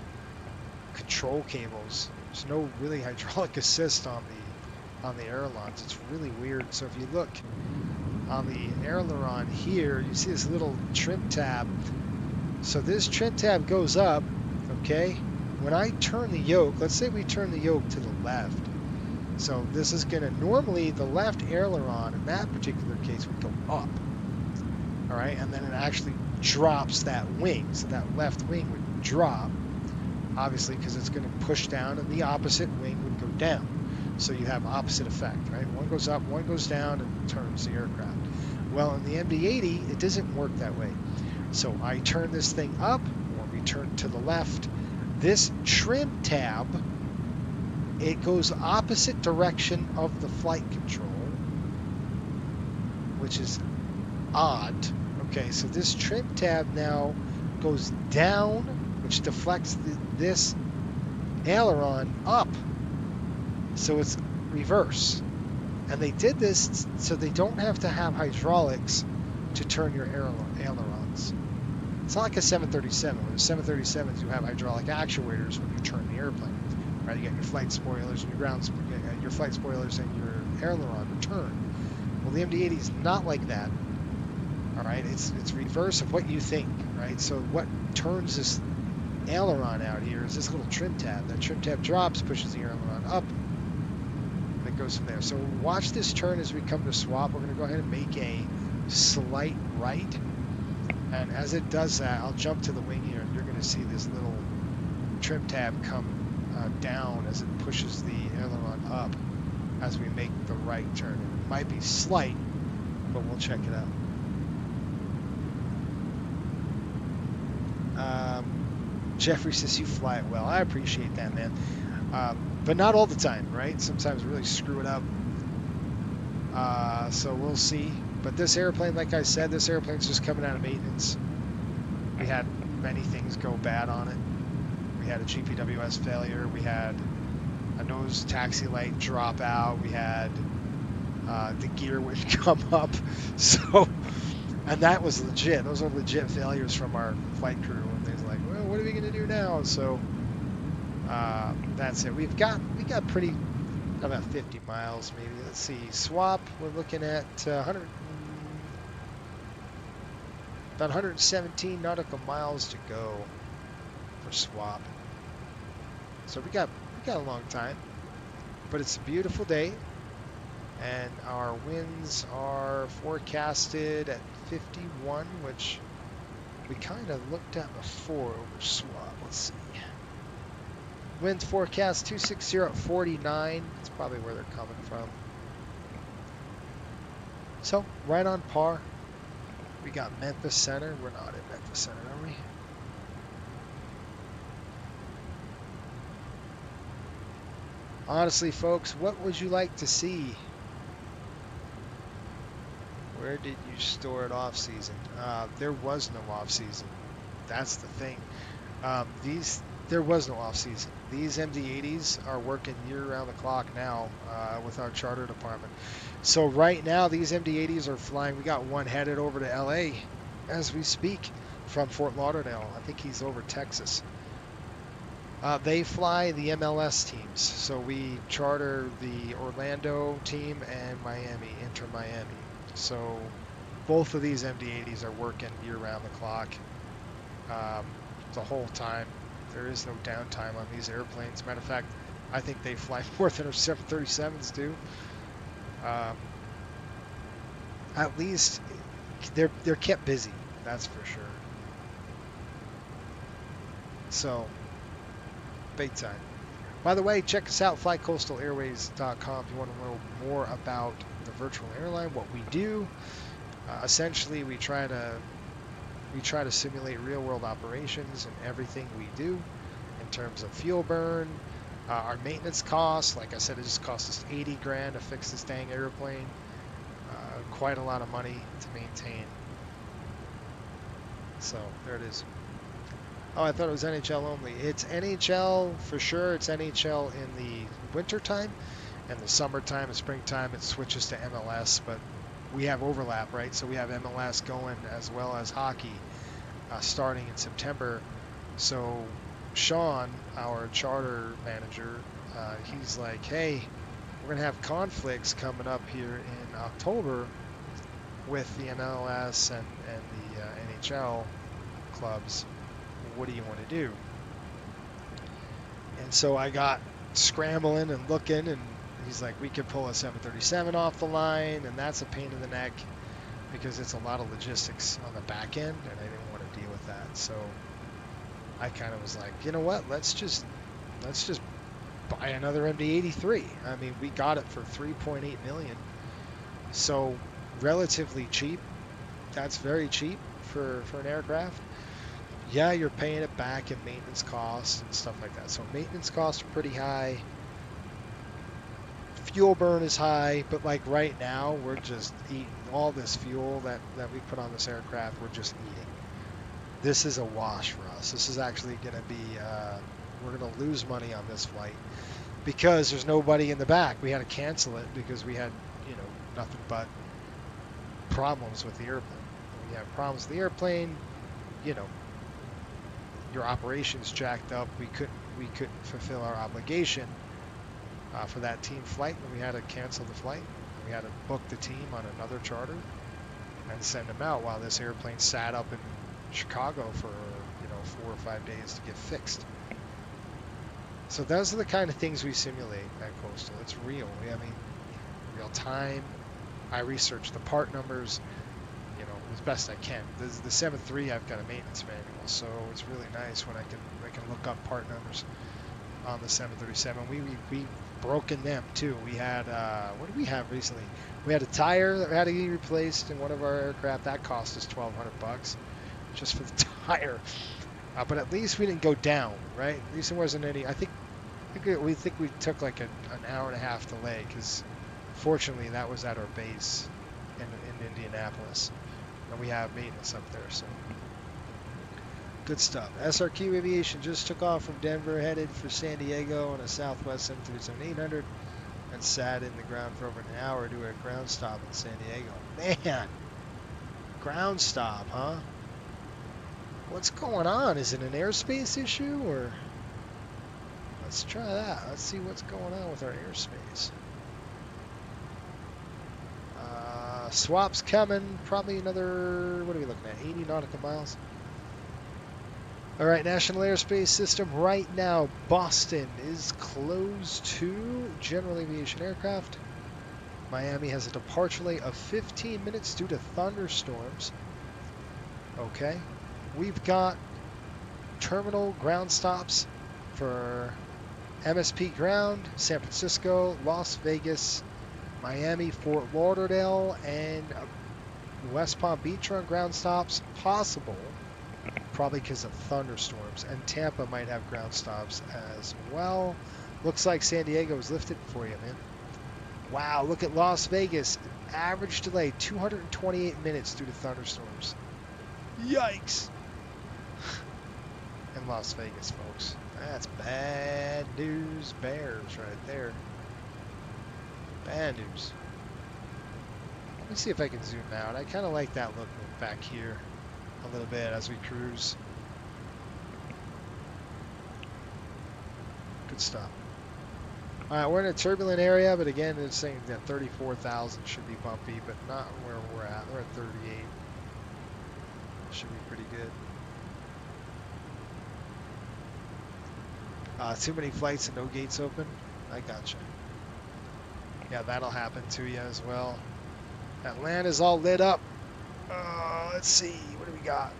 control cables. There's no really hydraulic assist on the ailerons. It's really weird. So if you look on the aileron here, you see this little trim tab. So this trim tab goes up, okay? When I turn the yoke, let's say we turn the yoke to the left. So this is gonna, normally the left aileron in that particular case would go up. All right, and then it actually drops that wing. So that left wing would drop, obviously, because it's gonna push down, and the opposite wing would go down. So you have opposite effect, right? One goes up, one goes down, and turns the aircraft. Well, in the MD-80, it doesn't work that way. So I turn this thing up, or we turn to the left. This trim tab, it goes opposite direction of the flight control, which is odd. Okay, so this trim tab now goes down, which deflects this aileron up. So it's reverse. And they did this so they don't have to have hydraulics to turn your ailerons. It's not like a 737. With the 737s, you have hydraulic actuators when you turn the airplane. Right? You got your flight spoilers and your flight spoilers and your aileron to turn. Well, the MD-80 is not like that. All right, it's reverse of what you think, right? So what turns this aileron out here is this little trim tab. That trim tab drops, pushes the aileron up, and it goes from there. So watch this turn as we come to swap. We're going to go ahead and make a slight right. And as it does that, I'll jump to the wing here, and you're going to see this little trim tab come down as it pushes the aileron up as we make the right turn. It might be slight, but we'll check it out. Jeffrey says you fly it well. I appreciate that, man. But not all the time, right? Sometimes we really screw it up. So we'll see. But this airplane, like I said, this airplane's just coming out of maintenance. We had many things go bad on it. We had a GPWS failure. We had a nose taxi light drop out. We had the gear would come up. So, and that was legit. Those are legit failures from our flight crew. And they're like, well, what are we going to do now? So that's it. We got pretty, about 50 miles maybe. Let's see. Swap, we're looking at about 117 nautical miles to go for swap. So we got a long time, but it's a beautiful day, and our winds are forecasted at 51, which we kind of looked at before over swap. Let's see. Winds forecast 260 at 49. That's probably where they're coming from. So right on par. We got Memphis Center. We're not in Memphis Center, are we? Honestly, folks, what would you like to see? Where did you store it off season? There was no off season. That's the thing. There was no off season. These MD-80s are working year-round the clock now with our charter department. So right now, these MD-80s are flying. We got one headed over to LA as we speak from Fort Lauderdale. I think he's over Texas. They fly the MLS teams. So we charter the Orlando team and Miami, Inter-Miami. So both of these MD-80s are working year-round the clock the whole time. There is no downtime on these airplanes. Matter of fact, I think they fly more than our 737s do. At least they're kept busy. That's for sure. So big time. By the way, check us out, flycoastalairways.com, if you want to know more about the virtual airline, what we do. Essentially, we try to simulate real-world operations in everything we do in terms of fuel burn, our maintenance costs. Like I said, it just cost us 80 grand to fix this dang airplane. Quite a lot of money to maintain. So there it is. Oh, I thought it was NHL only. It's NHL for sure. It's NHL in the wintertime, and the summertime and springtime it switches to MLS, but we have overlap, right? So we have MLS going as well as hockey starting in September. So Sean, our charter manager, he's like, hey, we're going to have conflicts coming up here in October with the MLS and the NHL clubs. What do you want to do? And so I got scrambling and looking, and he's like, we could pull a 737 off the line, and that's a pain in the neck because it's a lot of logistics on the back end, and I didn't want to deal with that. So I kind of was like, you know what? Let's just buy another MD-83. I mean, we got it for $3.8 million, so relatively cheap. That's very cheap for an aircraft. Yeah, you're paying it back in maintenance costs and stuff like that. So maintenance costs are pretty high. Fuel burn is high, but like right now, we're just eating all this fuel that we put on this aircraft. We're just eating. This is a wash for us. This is actually going to be, we're going to lose money on this flight because there's nobody in the back. We had to cancel it because we had, nothing but problems with the airplane. When you have problems with the airplane, your operations jacked up. We couldn't fulfill our obligation for that team flight, and we had to cancel the flight. We had to book the team on another charter. and send them out while this airplane sat up in Chicago for 4 or 5 days to get fixed. So those are the kind of things we simulate at Coastal. It's real. Real time. I research the part numbers, as best I can. The 7.3, I've got a maintenance manual, so it's really nice when I can look up part numbers on the 737. We broken them too. We had what did we have recently? We had a tire that had to be replaced in one of our aircraft. That cost us $1,200 just for the tire. But at least we didn't go down, right? At least there wasn't any. I think we took like an hour and a half delay because fortunately that was at our base in Indianapolis, and we have maintenance up there, so good stuff. SRQ Aviation just took off from Denver, headed for San Diego on a Southwest 737-800, and sat in the ground for over an hour to do a ground stop in San Diego. Man, ground stop, huh? What's going on? Is it an airspace issue, or let's try that. Let's see what's going on with our airspace. Swap's coming. Probably another, what are we looking at? 80 nautical miles. All right, National Airspace System right now. Boston is closed to general aviation aircraft. Miami has a departure delay of 15 minutes due to thunderstorms. Okay. We've got terminal ground stops for MSP ground, San Francisco, Las Vegas, Miami, Fort Lauderdale, and West Palm Beach on ground stops. Possible, probably because of thunderstorms. And Tampa might have ground stops as well. Looks like San Diego is lifted for you, man. Wow, look at Las Vegas. Average delay, 228 minutes due to thunderstorms. Yikes. In Las Vegas, folks. That's bad news bears right there. Bad news. Let me see if I can zoom out. I kind of like that look back here a little bit as we cruise. Good stuff. All right, we're in a turbulent area, but again, it's saying that 34,000 should be bumpy, but not where we're at. We're at 38. Should be pretty good. Too many flights and no gates open. I gotcha. Yeah, that'll happen to you as well. Atlanta's all lit up. Let's see. What do we got?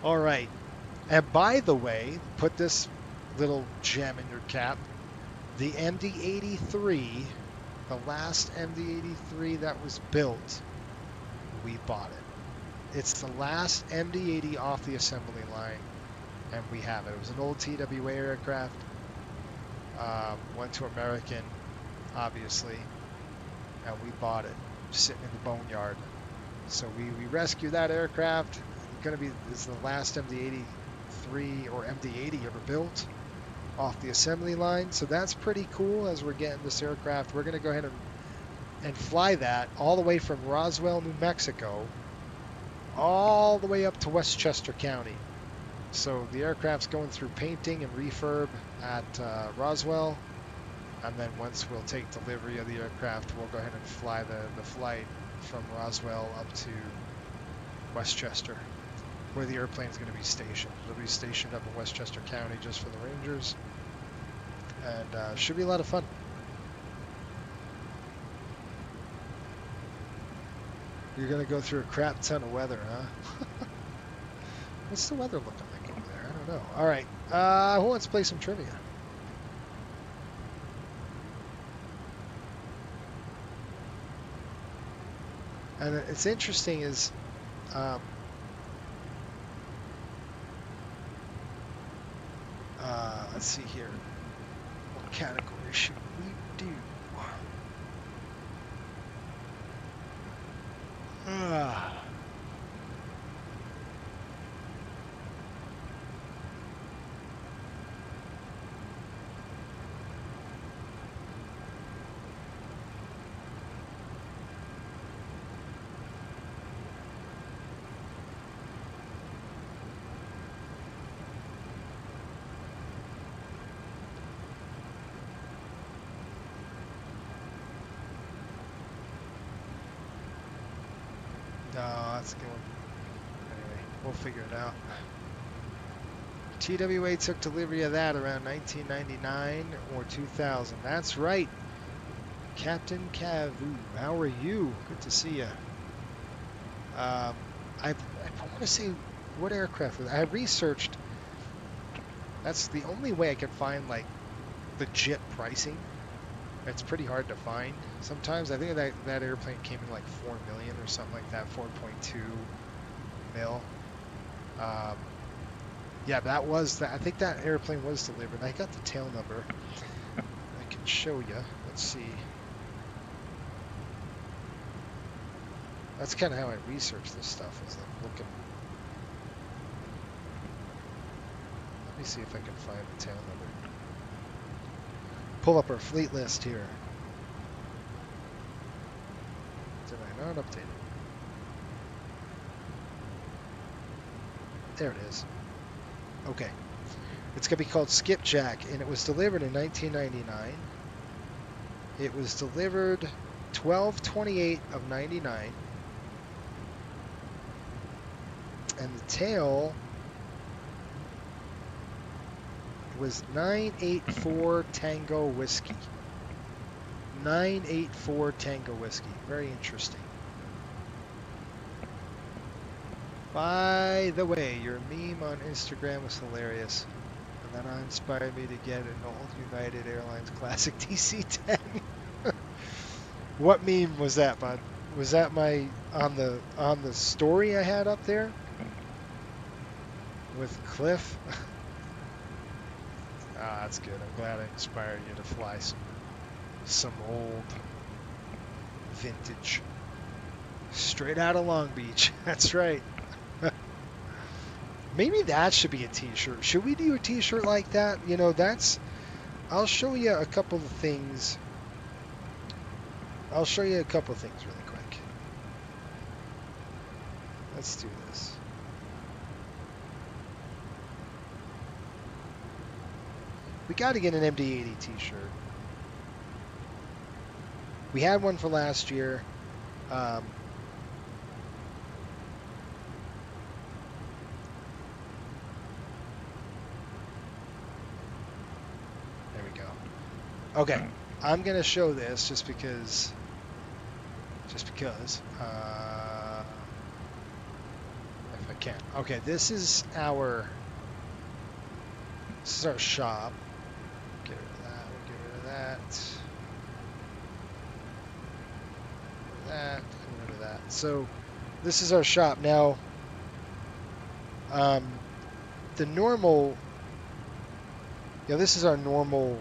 All right. And by the way, put this little gem in your cap. The MD-83, the last MD-83 that was built, we bought it. It's the last MD-80 off the assembly line, and we have it. It was an old TWA aircraft. Went to American, obviously, and we bought it, sitting in the boneyard. So we rescued that aircraft. This is the last MD-83 or MD-80 ever built off the assembly line. So that's pretty cool. As we're getting this aircraft, we're going to go ahead and fly that all the way from Roswell, New Mexico, all the way up to Westchester County. So the aircraft's going through painting and refurb at Roswell, and then once we'll take delivery of the aircraft, we'll go ahead and fly the flight from Roswell up to Westchester, where the airplane's going to be stationed. It'll be stationed up in Westchester County just for the Rangers, and should be a lot of fun. You're going to go through a crap ton of weather, huh? What's the weather looking like over there? I don't know. All right. Who wants to play some trivia? And it's interesting is, let's see here. What category should we do? that's a good one. Anyway, we'll figure it out. TWA took delivery of that around 1999 or 2000. That's right. Captain Cavu, how are you? Good to see you. I want to say what aircraft was. I researched. That's the only way I can find like legit pricing. It's pretty hard to find. Sometimes I think that airplane came in like 4 million or something like that, 4.2 mil. Yeah, that was that. I think that airplane was delivered. I got the tail number. I can show you. Let's see. That's kind of how I research this stuff. Is like looking. Let me see if I can find the tail number. Pull up our fleet list here. Did I not update it? There it is. Okay. It's going to be called Skipjack, and it was delivered in 1999. It was delivered 12/28 of 99. And the tail was 984 Tango Whiskey. 984 Tango Whiskey. Very interesting. By the way, your meme on Instagram was hilarious. And then inspired me to get an old United Airlines Classic DC-10. What meme was that, bud? Was that my on the story I had up there? With Cliff? Ah, that's good. I'm glad I inspired you to fly some old vintage. Straight out of Long Beach. That's right. Maybe that should be a t-shirt. Should we do a t-shirt like that? You know, I'll show you a couple of things. I'll show you a couple of things really quick. Let's do this. We got to get an MD-80 t-shirt. We had one for last year. There we go. Okay, I'm gonna show this just because. If I can. Okay, this is our shop. Get rid of that. We'll get rid of that. That and rid of that. So this is our shop now. The normal. Yeah, this is our normal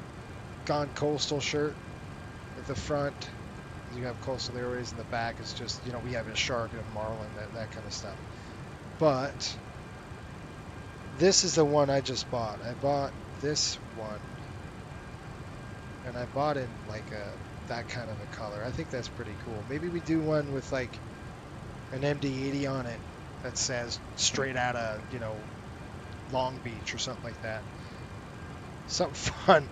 Gone Coastal shirt at the front. You have Coastal Airways in the back. It's just, you know, we have a shark and a marlin, that kind of stuff. But this is the one I just bought. I bought this one, and I bought in like that kind of a color. I think that's pretty cool. Maybe we do one with like an MD-80 on it that says straight out of, you know, Long Beach or something like that. Something fun.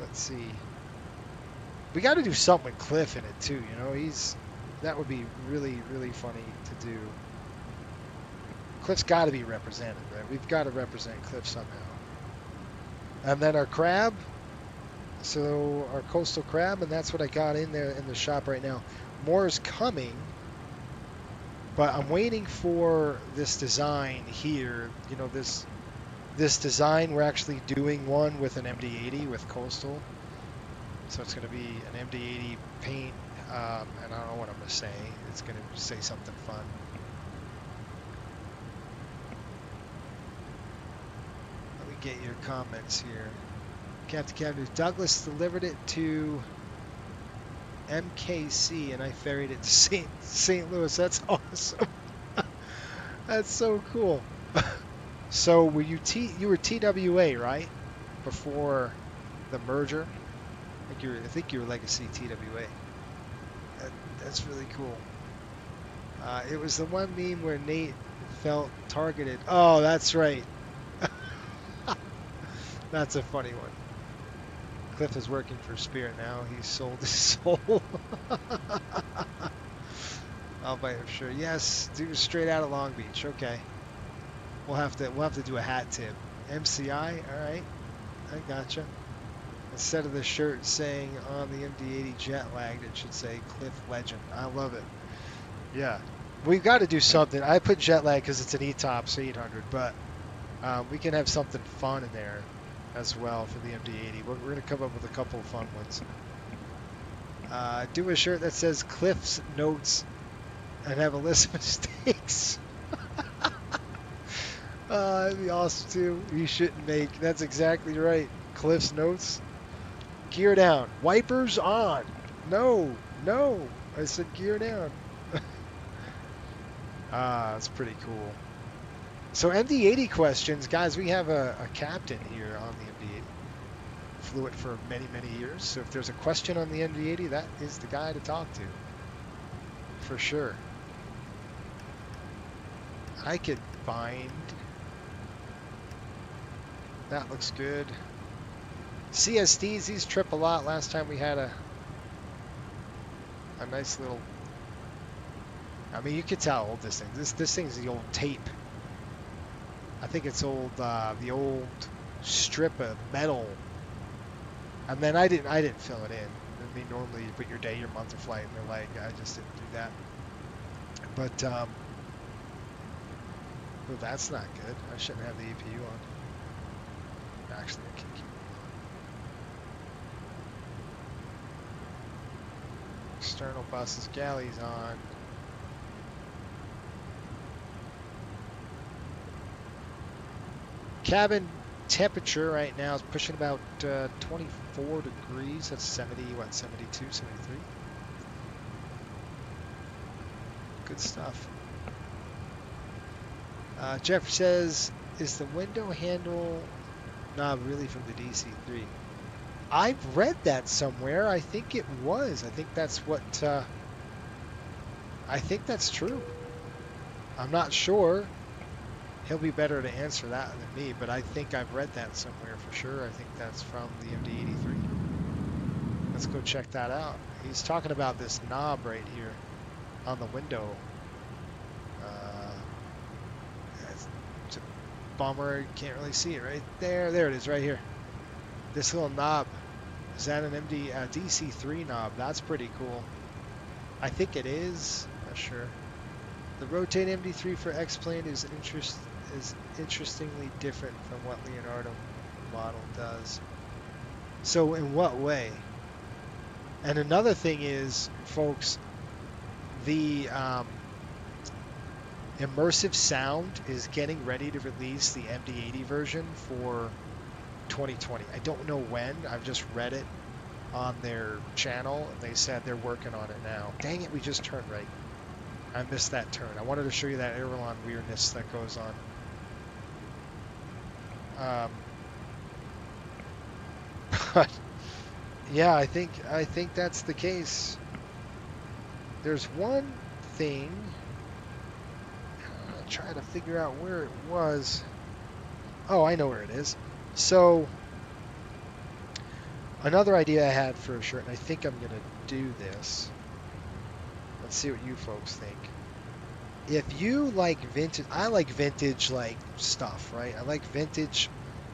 Let's see. We got to do something with Cliff in it too. You know, that would be really, really funny to do. Cliff's got to be represented, right? We've got to represent Cliff somehow. And then our crab. So our coastal crab, and that's what I got in there in the shop right now. More is coming, but I'm waiting for this design here. You know, this design, we're actually doing one with an MD-80 with coastal. So it's going to be an MD-80 paint, and I don't know what I'm going to say. It's going to say something fun. Let me get your comments here. Captain Kevin, Douglas delivered it to MKC, and I ferried it to St. Louis. That's awesome. That's so cool. So were you were TWA, right? Before the merger? I think you were Legacy TWA. That's really cool. It was the one meme where Nate felt targeted. Oh, that's right. That's a funny one. Cliff is working for Spirit now. He sold his soul. I'll buy it for sure. Yes, dude, straight out of Long Beach. Okay. We'll have to do a hat tip. MCI, all right. I gotcha. Instead of the shirt saying on the MD-80 jet lagged, it should say Cliff Legend. I love it. Yeah. We've got to do something. I put jet lag because it's an E-Tops 800, but we can have something fun in there as well for the MD-80. We're going to come up with a couple of fun ones. Do a shirt that says Cliff's Notes and have a list of mistakes. That'd be awesome too. You shouldn't make. That's exactly right. Cliff's Notes. Gear down. Wipers on. No. I said gear down. That's pretty cool. So MD-80 questions, guys. We have a captain here on the MD-80. Flew it for many years. So if there's a question on the MD-80, that is the guy to talk to. For sure. I could find. That looks good. CSDs, these trip a lot. Last time we had a nice little. I mean, you could tell how old this thing. This thing's the old tape. I think it's old. The old strip of metal. And then I didn't fill it in. I mean, normally you put your day, your month of flight, and they're like, I just didn't do that. But well, that's not good. I shouldn't have the APU on. Actually, I can keep it on. External buses, galleys on. Cabin temperature right now is pushing about 24 degrees. That's 72, 73. Good stuff. Jeff says, is the window handle knob really from the DC-3? I've read that somewhere. I think it was. I think that's what. I think that's true. I'm not sure. He'll be better to answer that than me, but I think I've read that somewhere for sure. I think that's from the MD-83. Let's go check that out. He's talking about this knob right here on the window. It's a bummer. You can't really see it right there. There it is right here. This little knob. Is that an DC-3 knob? That's pretty cool. I think it is. Not sure. The Rotate MD-3 for X-Plane is interestingly different from what Leonardo model does. So in what way? And another thing is, folks, the immersive sound is getting ready to release the MD-80 version for 2020. I don't know when. I've just read it on their channel, and they said they're working on it now. Dang it, we just turned right. I missed that turn. I wanted to show you that aileron weirdness that goes on. But yeah, I think that's the case. There's one thing. I'm trying to figure out where it was. Oh, I know where it is. So another idea I had for a shirt, and I think I'm gonna do this. Let's see what you folks think. If you like vintage, I like vintage like stuff, right? I like vintage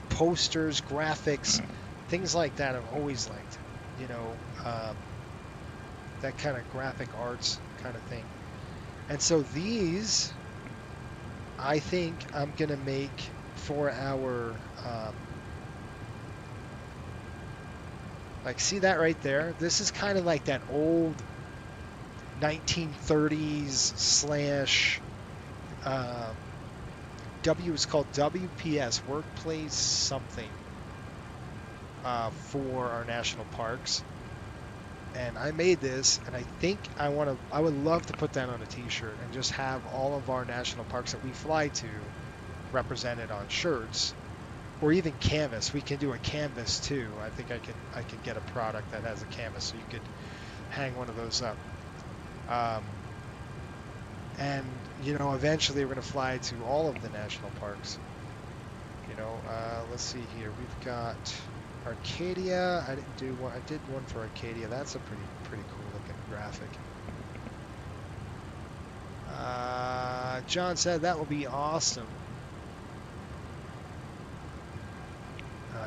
posters, graphics, things like that. I've always liked, you know, that kind of graphic arts kind of thing. And so these, I think I'm gonna make for our, like, see that right there? This is kind of like that old 1930s slash it's called WPS, Workplace something, for our national parks. And I made this, and I think I would love to put that on a t-shirt and just have all of our national parks that we fly to represented on shirts, or even canvas. We can do a canvas too. I think I could get a product that has a canvas, so you could hang one of those up. And you know, eventually we're going to fly to all of the national parks. You know, let's see here. We've got Arcadia. I didn't do one. I did one for Arcadia. That's a pretty cool looking graphic. John said that will be awesome.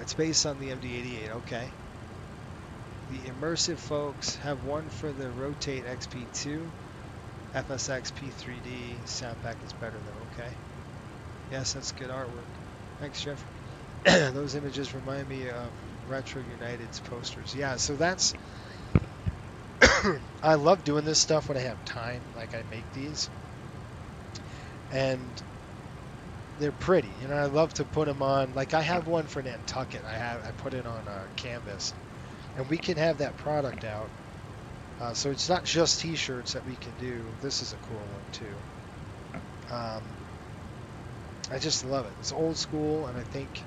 It's based on the MD-88. Okay. The immersive folks have one for the Rotate XP2. FSX P3D sound pack is better though. Okay. Yes, that's good artwork. Thanks, Jeff. Those images remind me of Retro United's posters. Yeah, so that's I love doing this stuff when I have time. Like, I make these and they're pretty, you know. I love to put them on. Like, I have one for Nantucket. I put it on canvas, and we can have that product out. So it's not just t-shirts that we can do. This is a cool one too. I just love it. It's old school, and I think,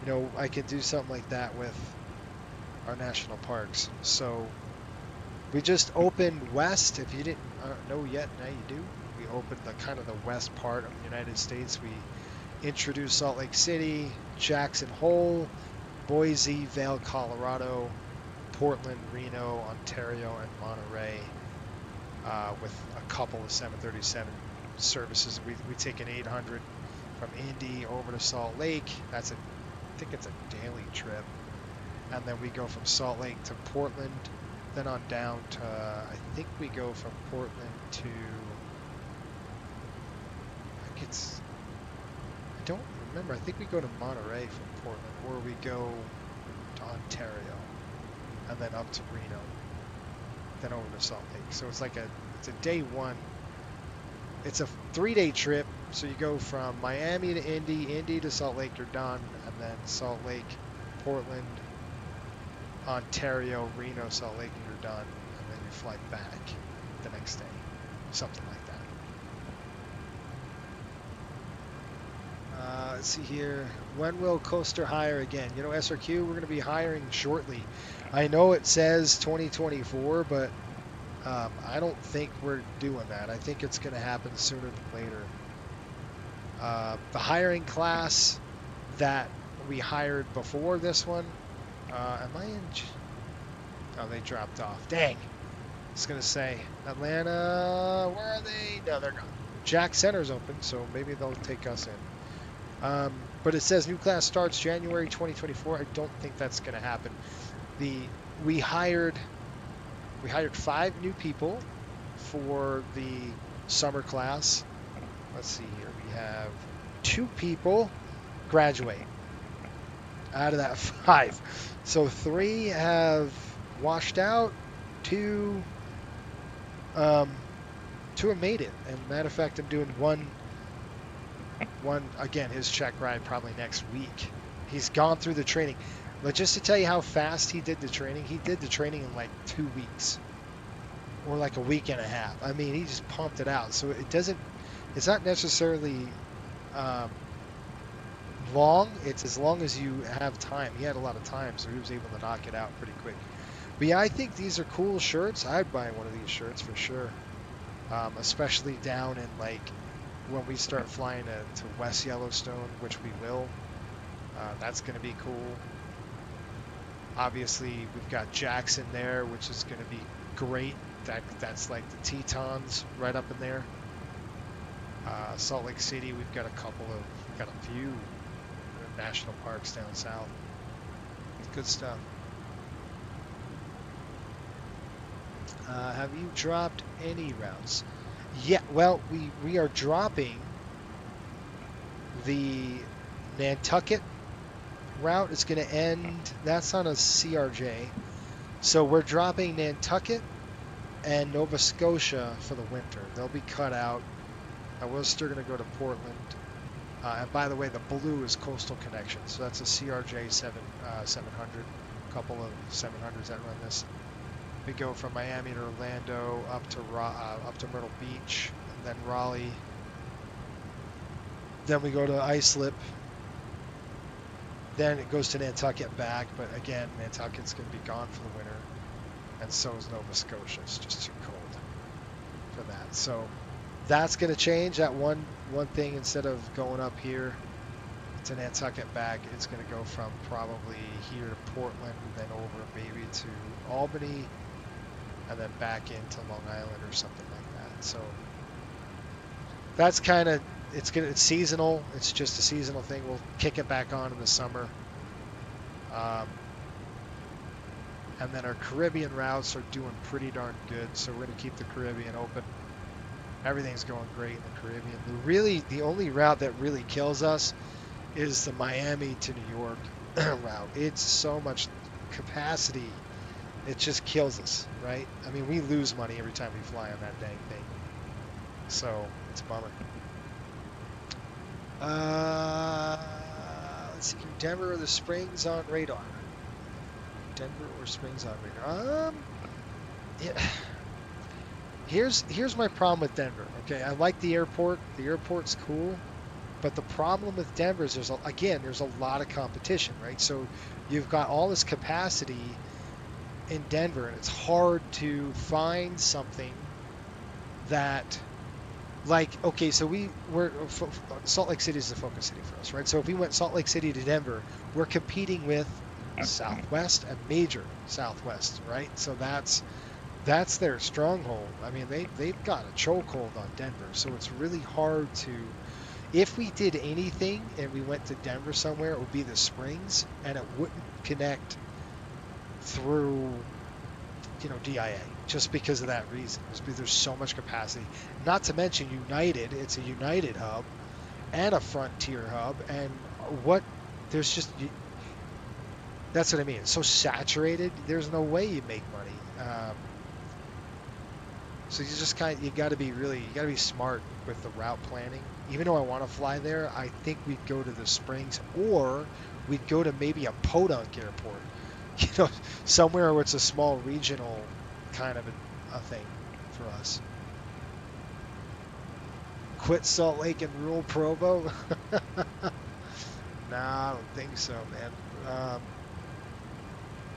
you know, I could do something like that with our national parks. So we just opened west. If you didn't know yet, now you do. We opened the kind of the west part of the United States. We introduced Salt Lake City, Jackson Hole, Boise, Vail, Colorado, Portland, Reno, Ontario, and Monterey, with a couple of 737 services. We take an 800 from Indy over to Salt Lake. I think it's a daily trip. And then we go from Salt Lake to Portland, then on down to, I think we go from Portland to, I don't remember. I think we go to Monterey from Portland, or we go to Ontario, and then up to Reno, then over to Salt Lake. So it's like it's a day one. It's a 3-day trip. So you go from Miami to Indy to Salt Lake, you're done, and then Salt Lake, Portland, Ontario, Reno, Salt Lake, and you're done, and then you fly back the next day, something like that. Let's see here. When will Coaster hire again? You know, SRQ, we're going to be hiring shortly. I know it says 2024, but I don't think we're doing that. I think it's going to happen sooner than later. The hiring class that we hired before this one, am I in? Oh, they dropped off. Dang. I was going to say, Atlanta, where are they? No, they're gone. Jack Center's open, so maybe they'll take us in. But it says new class starts January 2024. I don't think that's going to happen. We hired 5 new people for the summer class. Let's see here. We have 2 people graduate out of that 5. So 3 have washed out. 2 have made it. And matter of fact, I'm doing one again, his check ride probably next week. He's gone through the training. But just to tell you how fast he did the training, he did the training in like 2 weeks or like a week and a half. I mean, he just pumped it out. So it's not necessarily long. It's as long as you have time. He had a lot of time, so he was able to knock it out pretty quick. But yeah, I think these are cool shirts. I'd buy one of these shirts for sure. Especially down in like when we start flying to West Yellowstone, which we will. That's going to be cool. Obviously, we've got Jackson there, which is going to be great. That's like the Tetons right up in there. Salt Lake City, we've got a few national parks down south. Good stuff. Have you dropped any routes? Yeah, well, we are dropping the Nantucket route. Is going to end. That's on a CRJ. So we're dropping Nantucket and Nova Scotia for the winter. They'll be cut out. We're still going to go to Portland. And by the way, the blue is Coastal Connection. So that's a CRJ 700. A couple of 700s that run this. We go from Miami to Orlando up to Myrtle Beach, and then Raleigh. Then we go to Islip. Then it goes to Nantucket back, but again, Nantucket's going to be gone for the winter, and so is Nova Scotia. It's just too cold for that. So that's going to change. That one thing, instead of going up here to Nantucket back, it's going to go from probably here to Portland, then over maybe to Albany, and then back into Long Island or something like that. So that's kind of, it's seasonal. It's just a seasonal thing. We'll kick it back on in the summer. And then our Caribbean routes are doing pretty darn good, so we're going to keep the Caribbean open. Everything's going great in the Caribbean. The only route that really kills us is the Miami to New York route. It's so much capacity, it just kills us, right? I mean, we lose money every time we fly on that dang thing. So it's a bummer. Let's see here. Denver or the Springs on radar? Denver or Springs on radar? Yeah. Here's my problem with Denver. Okay, I like the airport. The airport's cool, but the problem with Denver is there's a lot of competition, right? So you've got all this capacity in Denver, and it's hard to find something that, like, okay, so we're Salt Lake City is the focus city for us, right? So if we went Salt Lake City to Denver, we're competing with Southwest and major Southwest, right? So that's their stronghold. I mean, they've got a chokehold on Denver, so it's really hard to. If we did anything and we went to Denver somewhere, it would be the Springs, and it wouldn't connect through, DIA, just because of that reason. Just because there's so much capacity. Not to mention United. It's a United hub and a Frontier hub, and that's what I mean. It's so saturated. There's no way you make money. So you just you got to be smart with the route planning. Even though I want to fly there, I think we'd go to the Springs, or we'd go to maybe a podunk airport, somewhere where it's a small regional kind of a thing for us. Quit Salt Lake and rule Provo? Nah, I don't think so, man.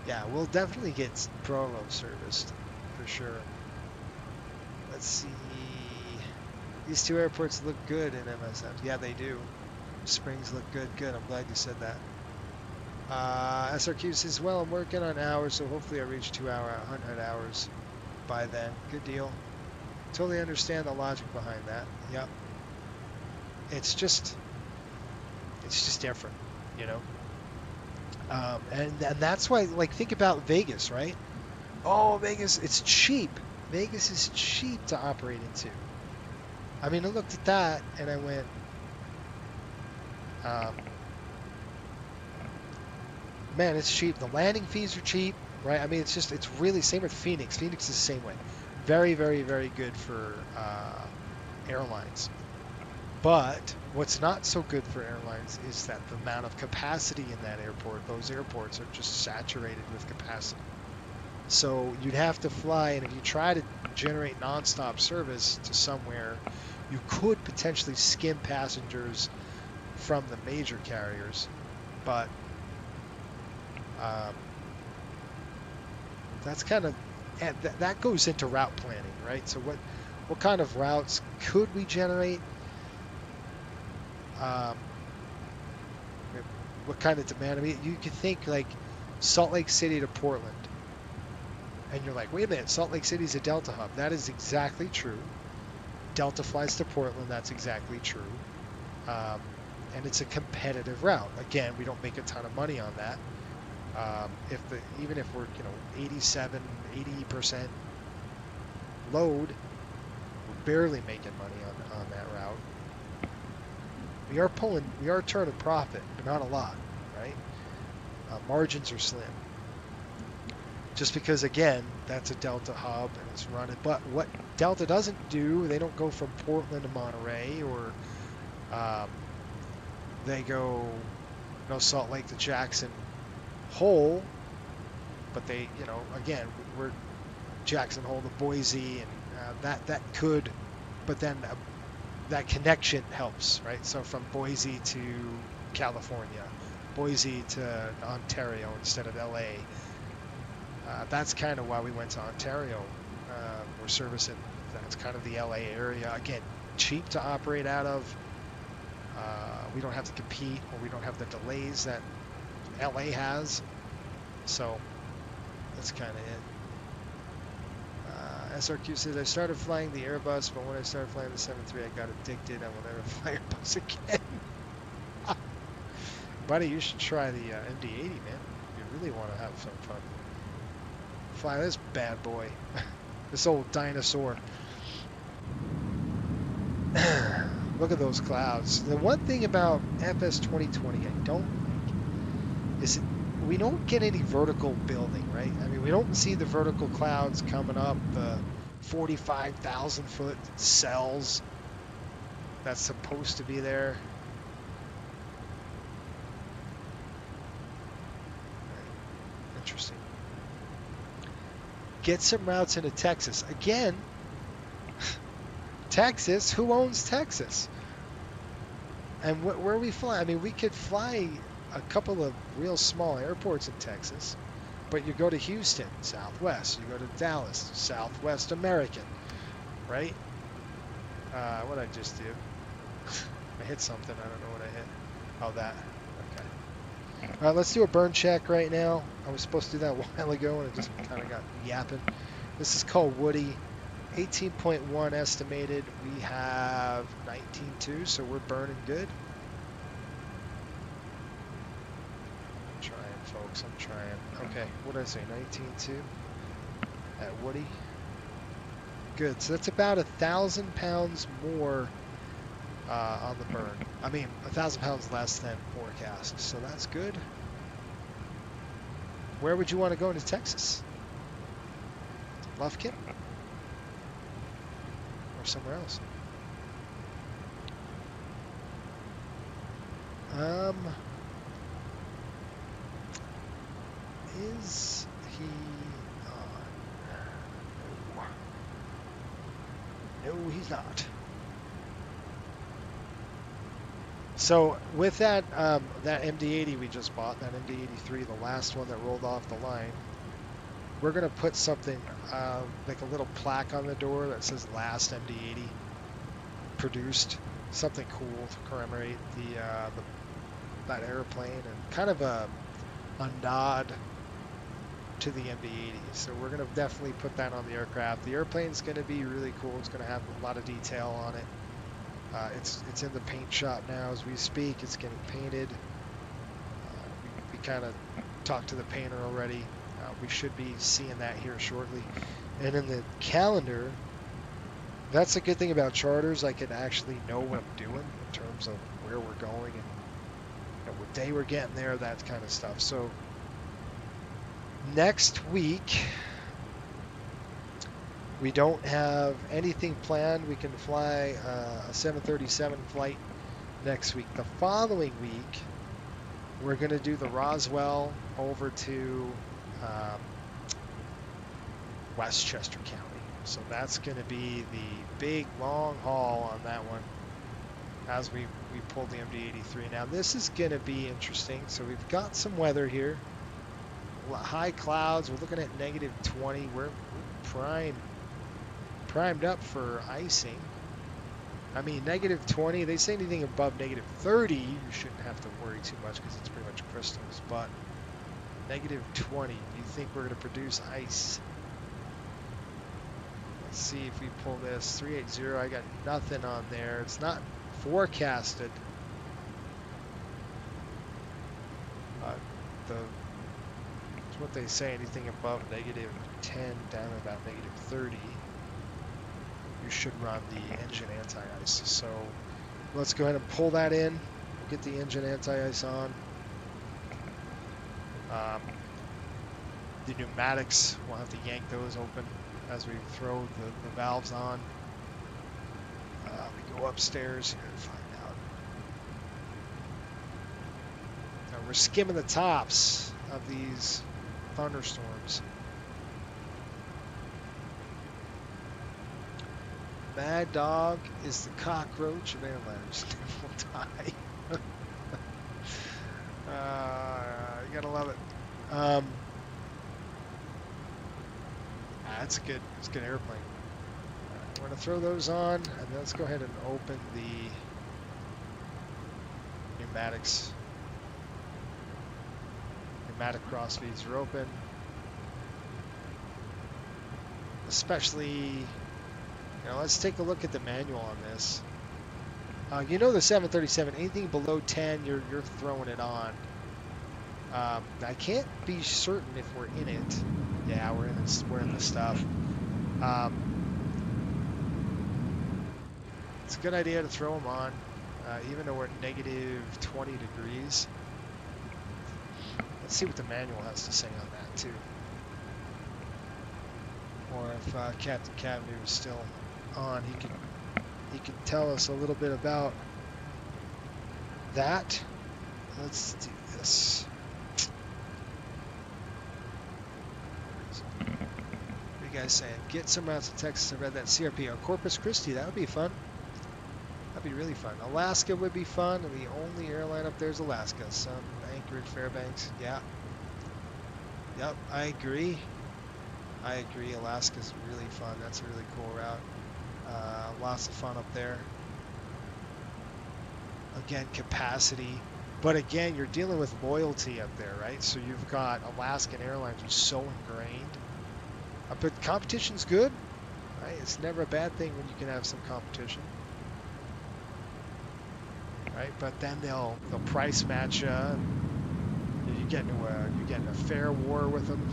Yeah, we'll definitely get Provo serviced for sure. Let's see. These two airports look good in MSF. Yeah, they do. Springs look good. Good. I'm glad you said that. SRQ says, well, I'm working on hours, so hopefully I reach 100 hours by then. Good deal. Totally understand the logic behind that. Yep. It's just different, and that's why, like, think about Vegas, right? Oh, Vegas, it's cheap. Vegas is cheap to operate into. I mean, I looked at that and I went, man, it's cheap. The landing fees are cheap, right? I mean, it's really, same with Phoenix. Phoenix is the same way. Very, very, very good for airlines. But what's not so good for airlines is that the amount of capacity in that airport, those airports are just saturated with capacity. So you'd have to fly, and if you try to generate nonstop service to somewhere, you could potentially skim passengers from the major carriers. But that's kind of, that goes into route planning, right? So what kind of routes could we generate? What kind of demand? I mean, you could think like Salt Lake City to Portland. And you're like, wait a minute, Salt Lake City's a Delta hub. That is exactly true. Delta flies to Portland. That's exactly true. And it's a competitive route. Again, we don't make a ton of money on that. Even if we're 80% load, we're barely making money on that route. We are turning profit, but not a lot, right? Margins are slim. Just because, again, that's a Delta hub and it's running. But what Delta doesn't do, they don't go from Portland to Monterey, or they go Salt Lake to Jackson Hole. But they, again, we're Jackson Hole to Boise, and that could, but then that connection helps, right? So from Boise to California, Boise to Ontario instead of LA. That's kind of why we went to Ontario. We're servicing, that's kind of the LA area. Again, cheap to operate out of. We don't have to compete, or we don't have the delays that LA has. So that's kind of it. SRQ says, I started flying the Airbus, but when I started flying the 7.3, I got addicted. I will never fly Airbus again. Buddy, you should try the MD-80, man. You really want to have some fun. Fly this bad boy. This old dinosaur. Look at those clouds. The one thing about FS 2020 I don't like is we don't get any vertical building, right? I mean, we don't see the vertical clouds coming up, the 45,000 foot cells that's supposed to be there. Interesting. Get some routes into Texas. Again, Texas, who owns Texas? And where are we flying? I mean, we could fly a couple of real small airports in Texas, but you go to Houston, Southwest. You go to Dallas, Southwest American, right? What did I just do? I hit something. I don't know what I hit. Oh, that. Okay. All right, let's do a burn check right now. I was supposed to do that a while ago, and it just kind of got yapping. This is called Woody. 18.1 estimated. We have 19.2, so we're burning good. I'm trying, folks. I'm trying. Okay, what did I say? 19.2 at Woody. Good. So that's about 1,000 pounds more on the burn. I mean, 1,000 pounds less than forecast. So that's good. Where would you want to go into Texas? Lufkin? Or somewhere else? Is he on? No, he's not. So with that that MD-80 we just bought, that MD-83, the last one that rolled off the line, we're going to put something like a little plaque on the door that says last MD-80 produced, something cool to commemorate that airplane, and kind of a nod to the MD-80. So we're going to definitely put that on the aircraft. The airplane's going to be really cool. It's going to have a lot of detail on it. It's in the paint shop now as we speak. It's getting painted. We kind of talked to the painter already. We should be seeing that here shortly. And in the calendar, that's a good thing about charters. I can actually know what I'm doing in terms of where we're going and what day we're getting there, that kind of stuff. So next week, we don't have anything planned. We can fly a 737 flight next week. The following week, we're going to do the Roswell over to Westchester County. So that's going to be the big long haul on that one as we pull the MD-83. Now this is going to be interesting. So we've got some weather here. High clouds. We're looking at -20. We're primed up for icing. I mean, -20. They say anything above -30, you shouldn't have to worry too much because it's pretty much crystals. But -20, you think we're going to produce ice? Let's see if we pull this 380. I got nothing on there. It's not forecasted. It's what they say. Anything above -10 down to about -30. You should run the engine anti-ice. So let's go ahead and pull that in. We'll get the engine anti-ice on. The pneumatics, we'll have to yank those open as we throw the valves on. We go upstairs here to find out. Now we're skimming the tops of these thunderstorms. Maddog is the cockroach of airliners. Will die. You gotta love it. It's a good airplane. We're gonna throw those on, and let's go ahead and open the pneumatics. Pneumatic crossfeeds are open. especially, let's take a look at the manual on this. The 737, anything below 10, you're throwing it on. I can't be certain if we're in it. Yeah, we're in the stuff. It's a good idea to throw them on, even though we're at negative 20 degrees. Let's see what the manual has to say on that too. Or if Captain Cavney was still on, he could tell us a little bit about that. Let's do this. What are you guys saying? Get some routes to Texas. I read that CRP. Corpus Christi, that would be fun. That'd be really fun. Alaska would be fun, and the only airline up there is Alaska. Some Anchorage, Fairbanks. Yeah. Yep, I agree. Alaska's really fun. That's a really cool route. Lots of fun up there. Again, capacity. But again, you're dealing with loyalty up there, right? So you've got Alaskan Airlines, which is so ingrained. But competition's good, right? It's never a bad thing when you can have some competition. Right? But then they'll price match you. You get into a fair war with them.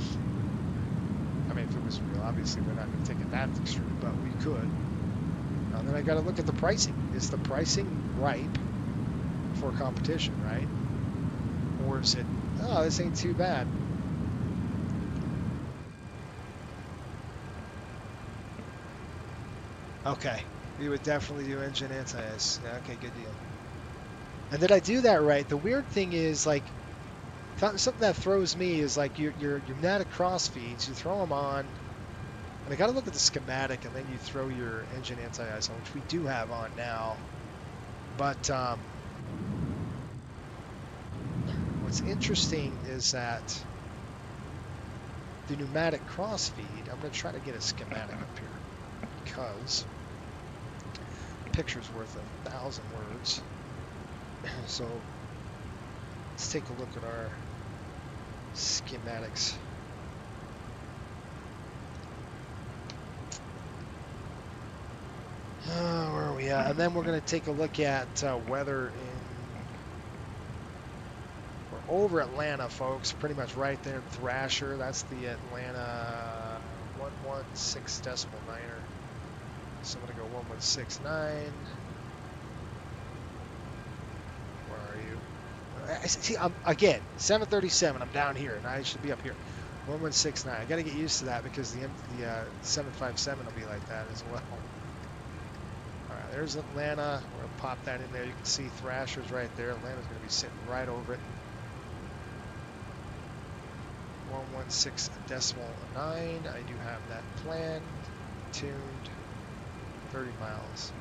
I mean, if it was real, obviously we're not going to take it that extreme, but we could. Then I got to look at the pricing. Is the pricing ripe for competition, right? Or is it, oh, this ain't too bad? Okay, we would definitely do engine anti-ice. Yeah, okay, good deal. And did I do that right? The weird thing is, like, something that throws me is like your pneumatic cross feeds, you throw them on, and I got to look at the schematic, and then you throw your engine anti-ice on, which we do have on now. But what's interesting is that the pneumatic cross feed, I'm going to try to get a schematic up here because a picture's worth 1,000 words. So let's take a look at our schematics. Where are we at? And then we're going to take a look at weather we're over Atlanta, folks, pretty much right there in Thrasher. That's the Atlanta 116.9er. So I'm going to go 116.9. See, again, 737, I'm down here, and I should be up here. 1169. I got to get used to that because the 757 will be like that as well. All right, there's Atlanta. We're going to pop that in there. You can see Thrasher's right there. Atlanta's going to be sitting right over it. 116.9. I do have that planned, tuned, 30 miles.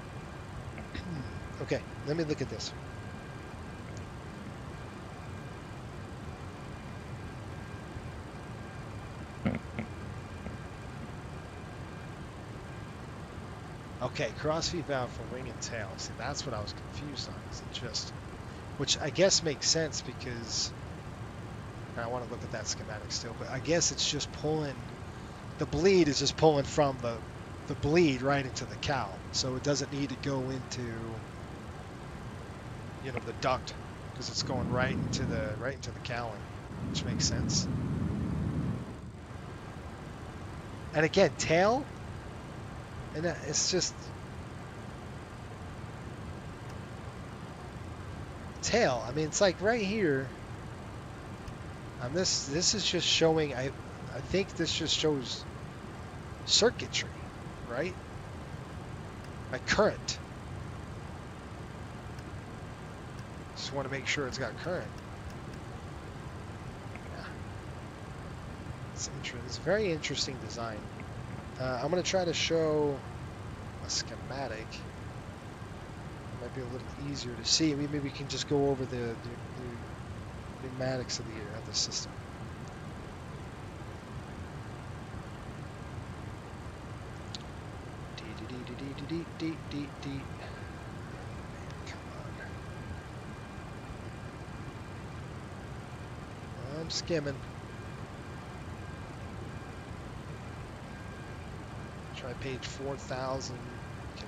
Okay, let me look at this. Okay, crossfeed valve for wing and tail. See, that's what I was confused on. Is it just, which I guess makes sense because I want to look at that schematic still, but I guess it's just pulling, the bleed is just pulling from the bleed right into the cowl. So it doesn't need to go into, the duct because it's going right into the cowling, which makes sense. And again, tail, and it's just tail. I mean, it's like right here. This is just showing. I think this just shows circuitry, right? Like current. Just want to make sure it's got current. Yeah. It's interesting. It's a very interesting design. I'm going to try to show a schematic. It might be a little easier to see. Maybe we can just go over the pneumatics of the system. Come on. I'm skimming. Try page 4000. Okay.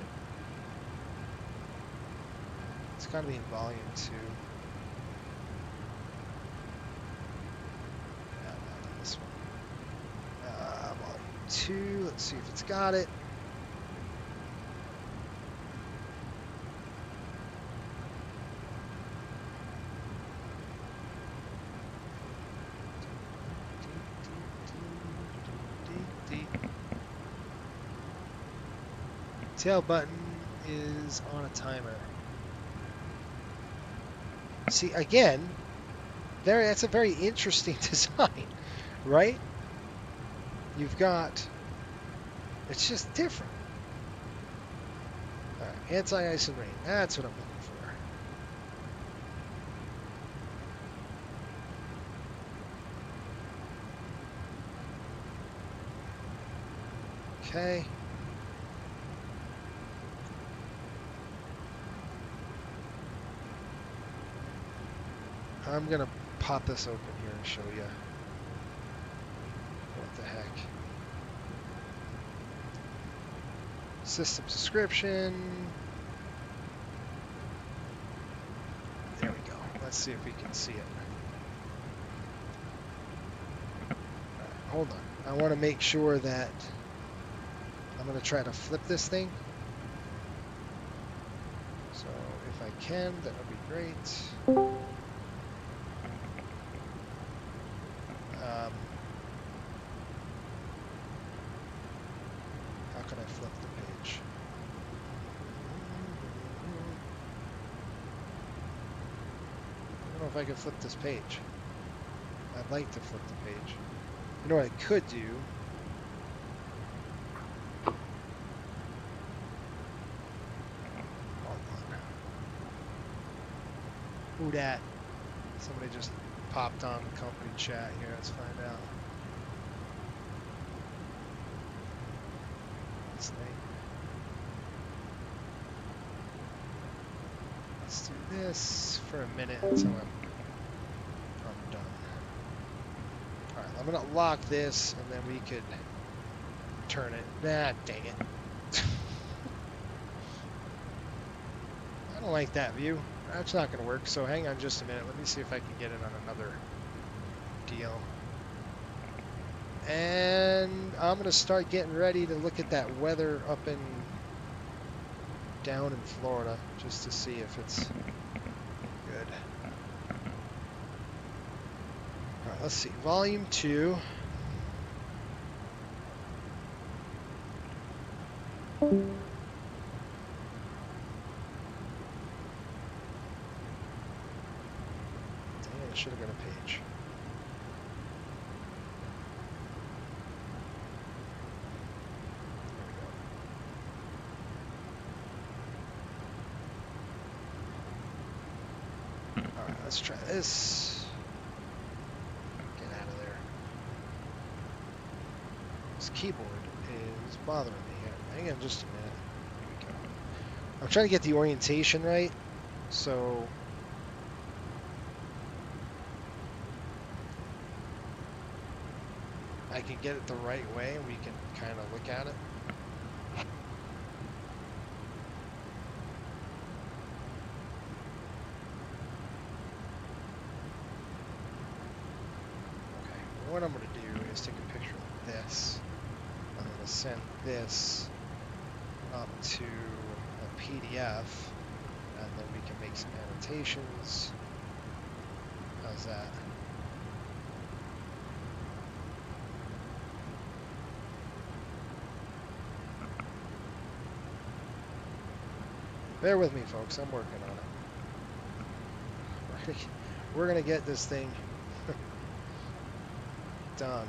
It's got to be in volume 2. No, not this one. Volume 2. Let's see if it's got it. Tail button is on a timer. See, again, that's a very interesting design, right? You've got, it's just different. All right, anti-ice and rain, that's what I'm looking for. Okay. I'm going to pop this open here and show you what the heck. System description. There we go. Let's see if we can see it. Right, hold on. I want to make sure that I'm going to try to flip this thing. So if I can, that would be great. How can I flip the page? I don't know if I can flip this page. I'd like to flip the page. You know what I could do? Hold on. Who dat? Somebody just popped on the company chat here. Let's find out. This thing. Let's do this for a minute until I'm done. Alright, I'm gonna lock this and then we could turn it. Ah, dang it. I don't like that view. That's not gonna work, so hang on just a minute. Let me see if I can get it on another deal. And I'm going to start getting ready to look at that weather up in down in Florida just to see if it's good. All right, let's see. Volume 2. Dang it, I should have got a page. Let's try this. Get out of there. This keyboard is bothering me here. Hang on just a minute. Here we go. I'm trying to get the orientation right, so I can get it the right way and we can kind of look at it. What I'm going to do is take a picture of this. I'm going to send this up to a PDF, and then we can make some annotations. How's that? Bear with me, folks. I'm working on it. We're going to get this thing done.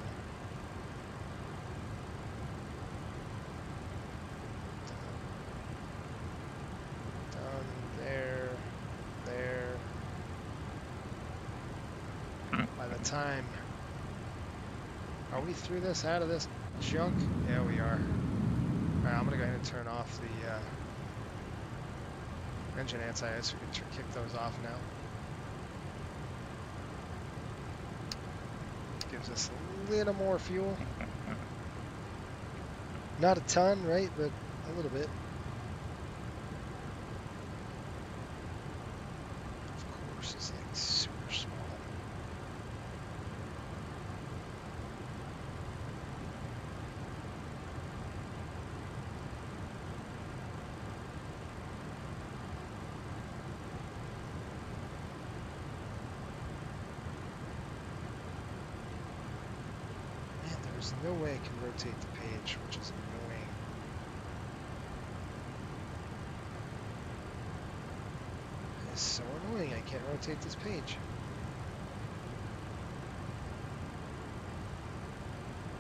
Done. There. By the time, are we through this, out of this junk? Yeah, we are. Alright, I'm gonna go ahead and turn off the engine anti-ice. We can kick those off now. Gives us a little more fuel. Not a ton, right? But a little bit. Of course, it's like super small. There's no way I can rotate the page, which is annoying. It's so annoying, I can't rotate this page.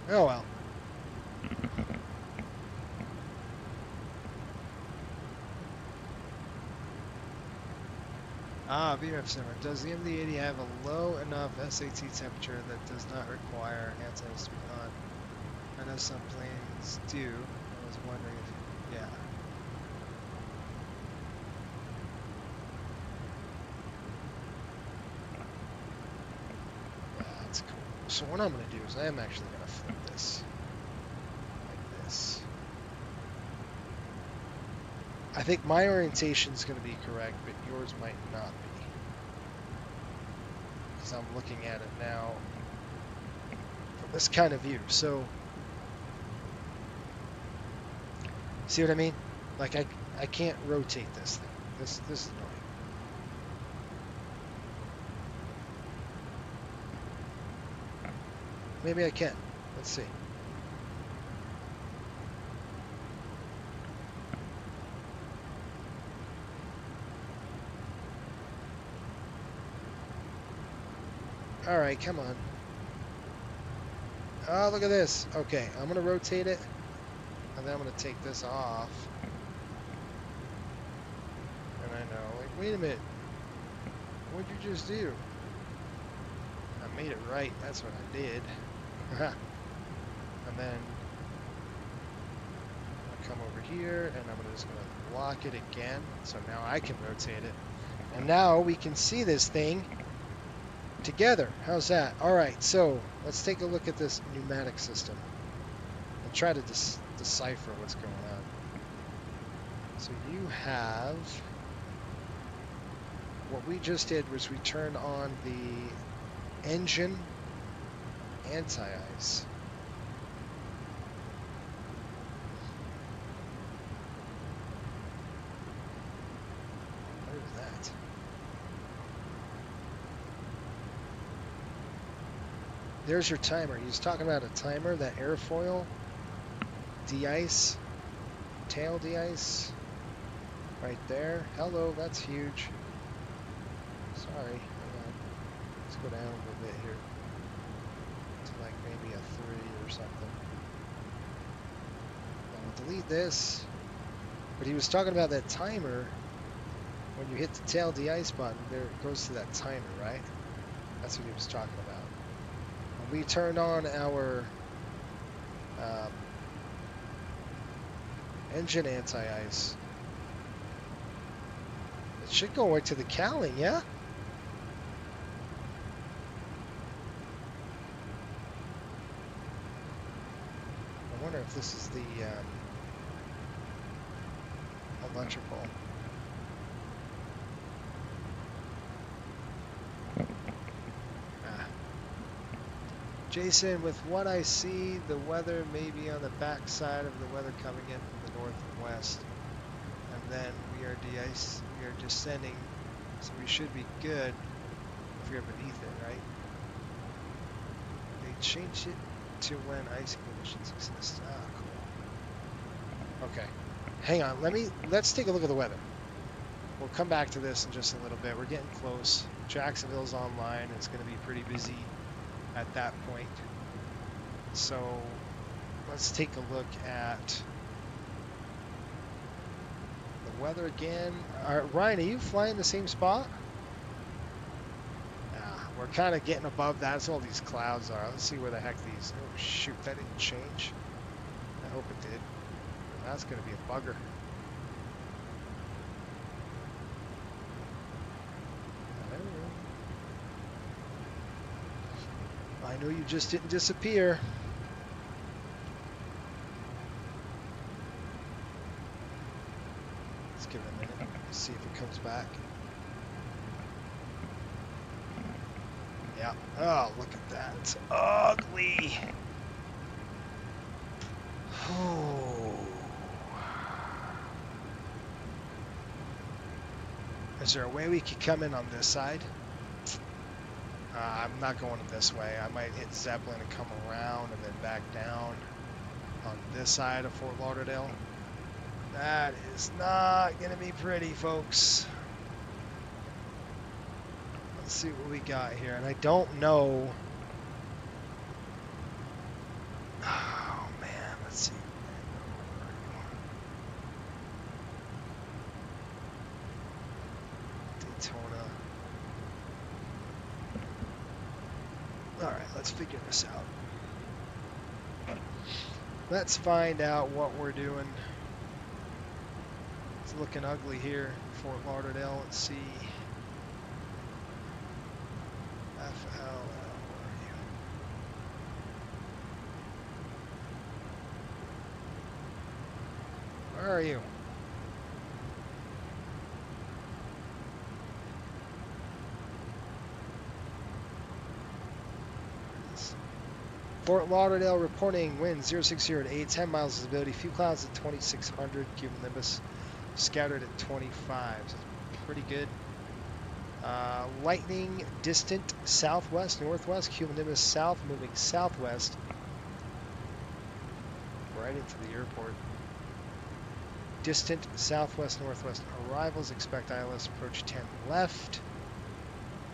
Oh well. VRF Simmer. Does the MD-80 have a low enough SAT temperature that does not require antennas to be on? I know some planes do. I was wondering if, yeah. Yeah, that's cool. So what I'm going to do is I am actually going to flip this. Like this. I think my orientation is going to be correct, but yours might not be. Because I'm looking at it now from this kind of view. So, see what I mean? Like I can't rotate this thing. This is annoying. Maybe I can. Let's see. All right, come on. Oh, look at this. Okay, I'm gonna rotate it, and then I'm gonna take this off. And I know, like, wait a minute. What'd you just do? I made it right. That's what I did. And then I'm gonna come over here, and I'm just gonna lock it again. So now I can rotate it, and now we can see this thing together. How's that? All right, so let's take a look at this pneumatic system and try to decipher what's going on. So you have, what we just did was we turned on the engine anti-ice. What is that? There's your timer. He was talking about a timer, that airfoil, de-ice, tail de-ice, right there. Hello, that's huge. Sorry, hang on. Let's go down a little bit here to like maybe a 3 or something. I'll delete this. But he was talking about that timer. When you hit the tail de-ice button, there it goes to that timer, right? That's what he was talking about. We turned on our engine anti-ice. It should go right to the cowling, yeah? I wonder if this is the electrical. Jason, with what I see, the weather may be on the back side of the weather coming in from the north and west. And then we are descending, so we should be good if you're beneath it, right? They changed it to when icing conditions exist. Ah, cool. Okay. Hang on, let's take a look at the weather. We'll come back to this in just a little bit. We're getting close. Jacksonville's online. It's going to be pretty busy at that point. So let's take a look at the weather again. All right, Ryan, are you flying the same spot? We're kind of getting above that. That's all these clouds are. Let's see where the heck these... Oh, shoot, that didn't change. I hope it did. That's going to be a bugger. I know you just didn't disappear. Yeah. Oh, look at that. It's ugly. Oh. Is there a way we could come in on this side? I'm not going this way. I might hit Zeppelin and come around and then back down on this side of Fort Lauderdale. That is not going to be pretty, folks. Let's see what we got here. And I don't know. Oh, man. Let's see. Daytona. All right, let's figure this out. Let's find out what we're doing. It's looking ugly here, Fort Lauderdale. Let's see. FL, where are you? Fort Lauderdale reporting wind 060 at 8, 10 miles visibility, few clouds at 2600, cumulonimbus scattered at 25. So it's pretty good. Lightning distant southwest, northwest, cumulonimbus south, moving southwest, right into the airport. Distant southwest, northwest arrivals, expect ILS approach 10 left.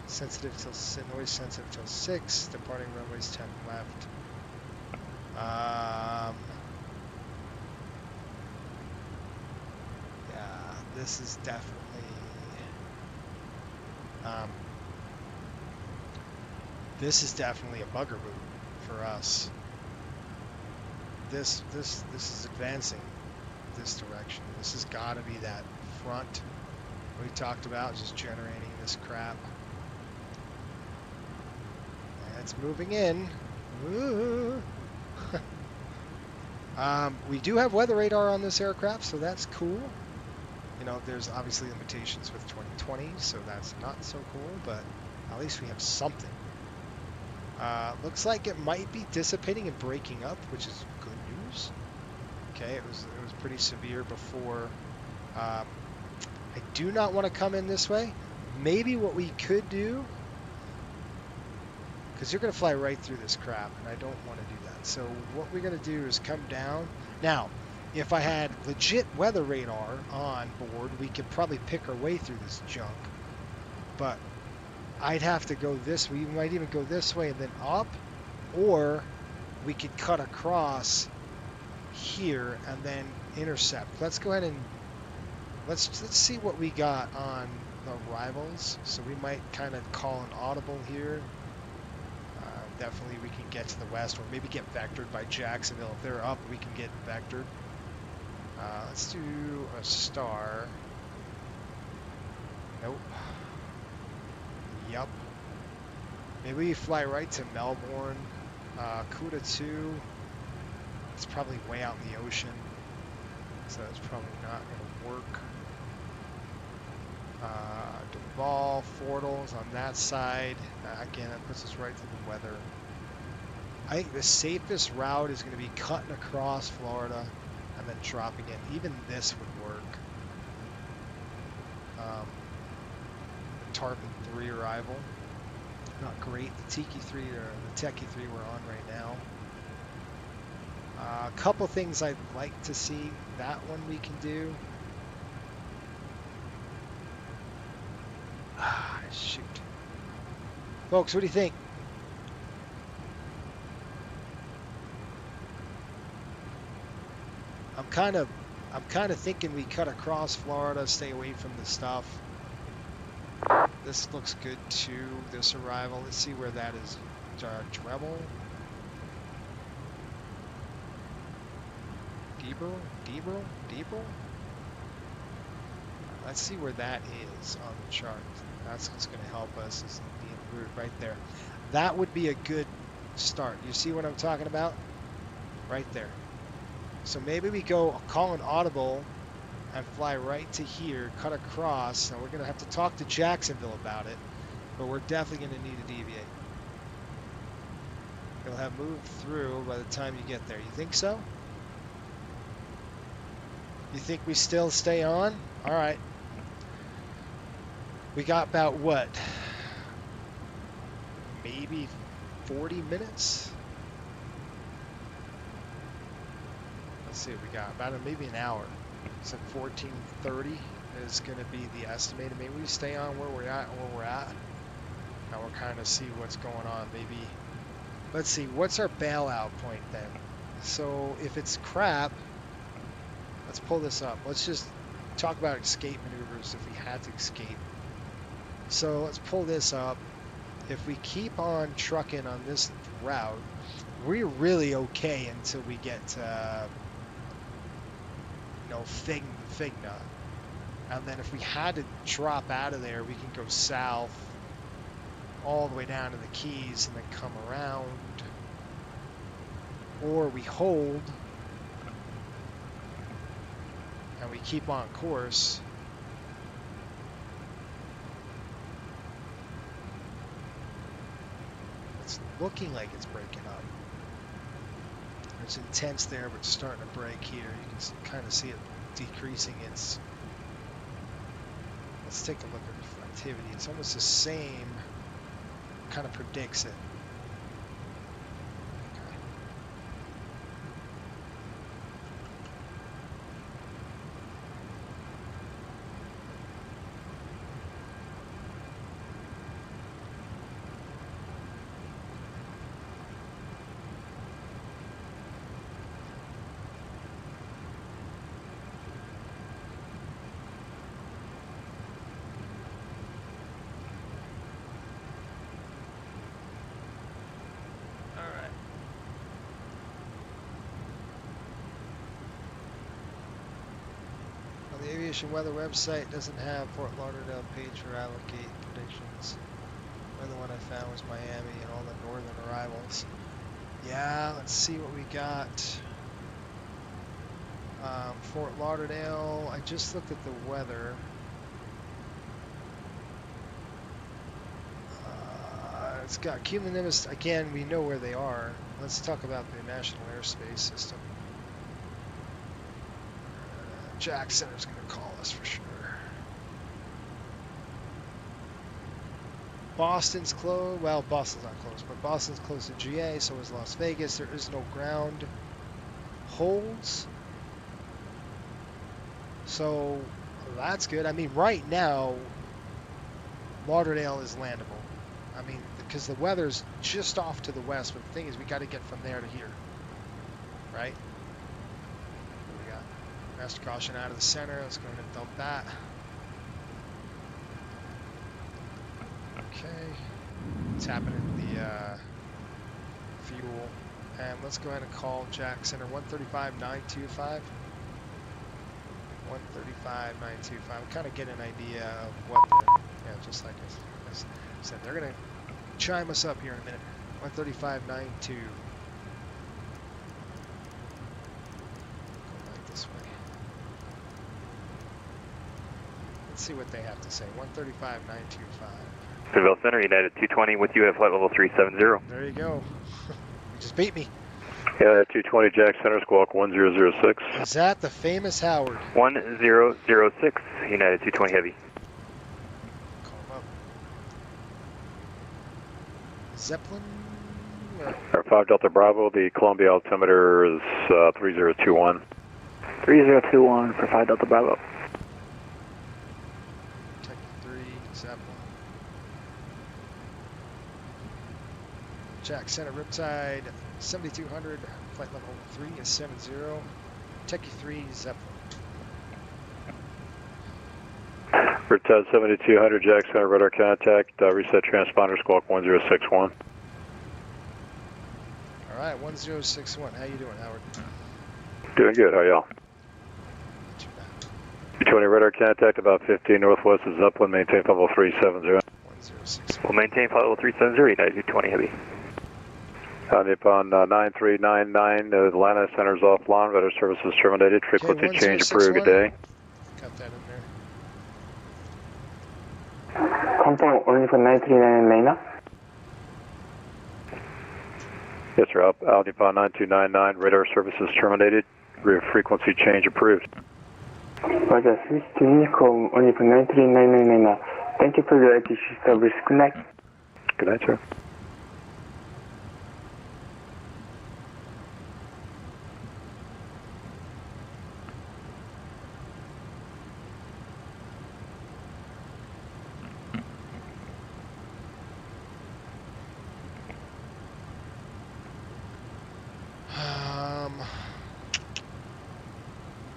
Sensitive till noise sensitive till 6. Departing runways 10 left. Yeah, this is definitely a bugaboo for us. This is advancing this direction. This has got to be that front we talked about, just generating this crap. It's moving in. Ooh. We do have weather radar on this aircraft, so that's cool. You know, there's obviously limitations with 2020, so that's not so cool, but at least we have something. Looks like it might be dissipating and breaking up, which is good news. Okay, it was pretty severe before. I do not want to come in this way. Maybe what we could do, because you're going to fly right through this crap, and I don't want to do that. So what we're going to do is come down. Now, if I had legit weather radar on board, we could probably pick our way through this junk. But I'd have to go this way. We might even go this way and then up, or we could cut across here and then intercept. Let's go ahead and let's see what we got on the arrivals. So we might kind of call an audible here. Definitely we can get to the west, or maybe get vectored by Jacksonville. If they're up, we can get vectored. Let's do a star. Nope. Yup. Maybe we fly right to Melbourne. Kuta 2. It's probably way out in the ocean, so that's probably not going to work. Duval, Fortals on that side. Again, that puts us right to the weather. I think the safest route is going to be cutting across Florida and then dropping in. Even this would work. Tarpon 3 arrival. Not great. The Tiki 3 or the Techie 3 we're on right now. A couple things I'd like to see. That one we can do. Shoot. Folks, what do you think? I'm kind of thinking we cut across Florida, stay away from the stuff. This looks good too, this arrival. Let's see where that is. Treble? Deeble? Let's see where that is on the chart. That's what's going to help us, is the route right there. That would be a good start. You see what I'm talking about? Right there. So maybe we go call an audible and fly right to here, cut across. Now we're going to have to talk to Jacksonville about it, but we're definitely going to need to deviate. It'll have moved through by the time you get there. You think so? You think we still stay on? All right. We got about what? Maybe 40 minutes? Let's see what we got. About maybe an hour. So 14:30 is going to be the estimated. Maybe we stay on where we're at. Now we'll kind of see what's going on. Maybe, let's see, what's our bailout point then? So if it's crap, let's pull this up. Let's just talk about escape maneuvers if we had to escape. So let's pull this up. If we keep on trucking on this route, we're really okay until we get to, Figna. And then if we had to drop out of there, we can go south all the way down to the Keys and then come around. Or we hold and we keep on course. It's looking like it's breaking up. It's intense there, but it's starting to break here. You can kind of see it decreasing its. Let's take a look at reflectivity. It's almost the same. Kind of predicts it. Okay. The aviation weather website doesn't have Fort Lauderdale page for allocate predictions. The other one I found was Miami and all the northern arrivals. Yeah, let's see what we got. Fort Lauderdale, I just looked at the weather. It's got cumulonimbus, again, we know where they are. Let's talk about the National Airspace System. Jack Center's going to call us for sure. Boston's closed. Well, Boston's not closed, but Boston's close to GA, so is Las Vegas. There is no ground holds. So that's good. I mean, right now, Lauderdale is landable. I mean, because the weather's just off to the west, but the thing is, we got to get from there to here, right? Master caution out of the center. Let's go ahead and dump that. Okay. Tap it into the fuel. And let's go ahead and call Jack Center 135.925. 135.925. Kind of get an idea of what the, yeah, just like I said, they're going to chime us up here in a minute. 135.92. See what they have to say. 135.925. Seville Center, United 220 with you at flight level 370. There you go. You just beat me. Yeah, 220 Jack Center, squawk 1006. Is that the famous Howard? 1006, United 220 Heavy. Call him up. Zeppelin? Our 5 Delta Bravo, the Columbia altimeter is 3021. 3021 for 5 Delta Bravo. Zeppelin. Jack Center, Riptide 7200, flight level 3 is 70. Techie 3, Zeppelin. Riptide 7200, Jack Center, radar contact, reset transponder, squawk 1061. All right, 1061. How you doing, Howard? Doing good, how y'all? 220 radar contact, about 15 northwest of Zeppelin, maintain flight level 370. 106. We'll maintain flight level 370, United 220 Heavy. Nippon 9399, Atlanta Center's offline, radar services terminated, frequency change approved, good day. Got that in there. Compound only for 939 Atlanta. Yes, sir. Alpha 9299, radar services terminated. Frequency change approved. Roger, switch to Unicom, Uniform 93999. Thank you for your ATC service. Good night. Good night, sir.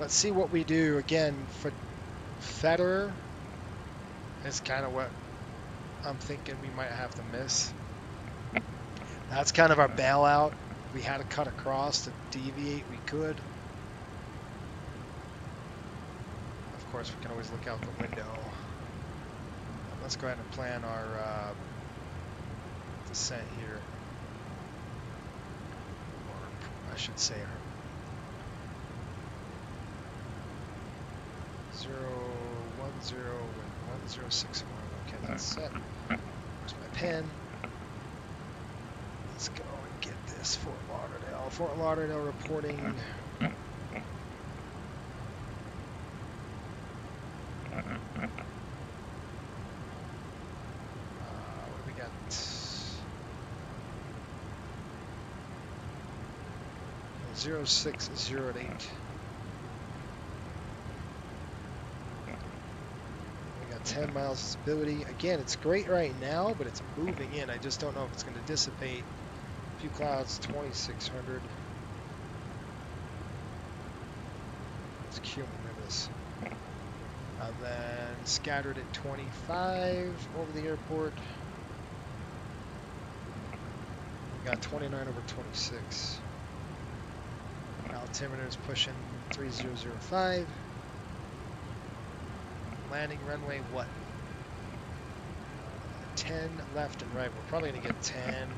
Let's see what we do. Again, for Federer is kind of what I'm thinking we might have to miss. That's kind of our bailout. If we had to cut across to deviate, we could. Of course, we can always look out the window. Let's go ahead and plan our descent here. Or I should say our 010 and 1061. Okay, that's set. Where's my pen? Let's go and get this. Fort Lauderdale. Fort Lauderdale reporting. What do we got? 0608. We got 10 miles visibility. Again, it's great right now, but it's moving in. I just don't know if it's going to dissipate. A few clouds, 2600. It's cumulonimbus. And then scattered at 25 over the airport. We got 29 over 26. Altimeter is pushing 3005. Landing runway what? 10 left and right. We're probably going to get 10.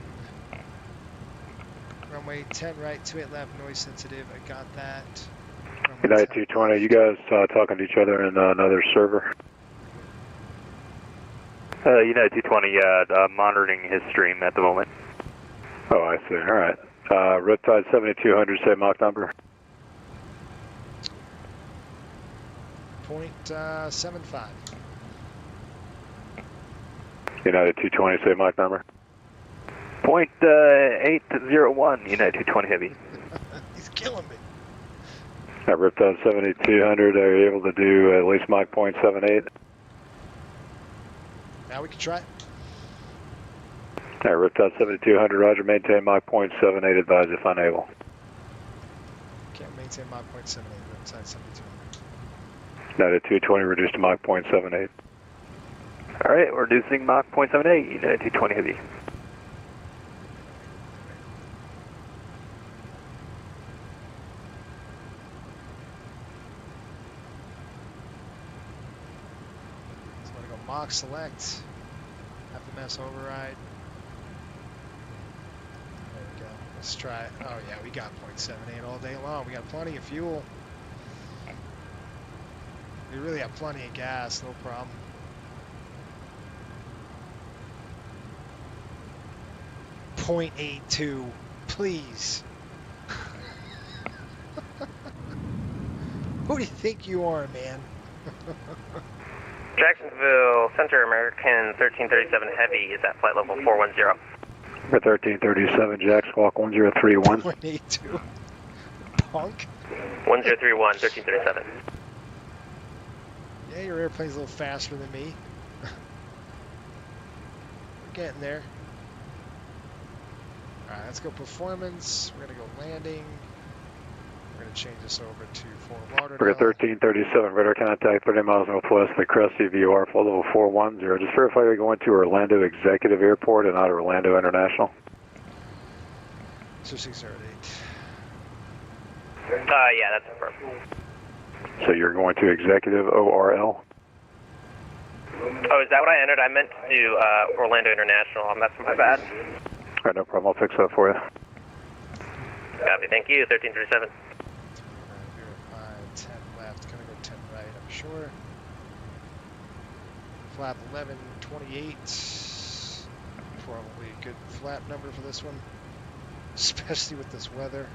Runway 10 right, 28 left, noise sensitive. I got that. United 220, you guys talking to each other in another server? United 220, monitoring his stream at the moment. Oh, I see. All right. Riptide 7200, say Mach number. 0.75. United 220, say Mach number. 0.801, United 220 Heavy. He's killing me. Riptide 7200, are you able to do at least Mach 0.78? Now we can try it. Riptide 7200, roger, maintain Mach 0.78, advise if unable. Can't maintain Mach 0.78, Riptide 7200. United 220, reduced to Mach 0.78. All right, we're reducing Mach 0.78, United 220 Heavy. So I'm going to go Mach select, FMS override. There we go. Let's try it. Oh yeah, we got 0.78 all day long. We got plenty of fuel. We really have plenty of gas, no problem. .82, please. Who do you think you are, man? Jacksonville Center, American 1337 Heavy is at flight level 410. 1337, Jack, squawk 1031. 0.82. Punk. 1031, 1337. Yeah, your airplane's a little faster than me. We're getting there. Alright, let's go performance. We're going to go landing. We're going to change this over to Fort Lauderdale. We're at 1337, radar contact 30 miles northwest of the Cruse, VOR, flight level 410. Just verify you're going to Orlando Executive Airport and not Orlando International. 2608. Yeah, that's confirmed. So you're going to Executive ORL? Oh, is that what I entered? I meant to do Orlando International. That's my bad. All right, no problem. I'll fix that for you. Copy. Thank you. 1337. 10 left. Gonna go 10 right, I'm sure. Flap 1128. Probably a good flap number for this one. especially with this weather.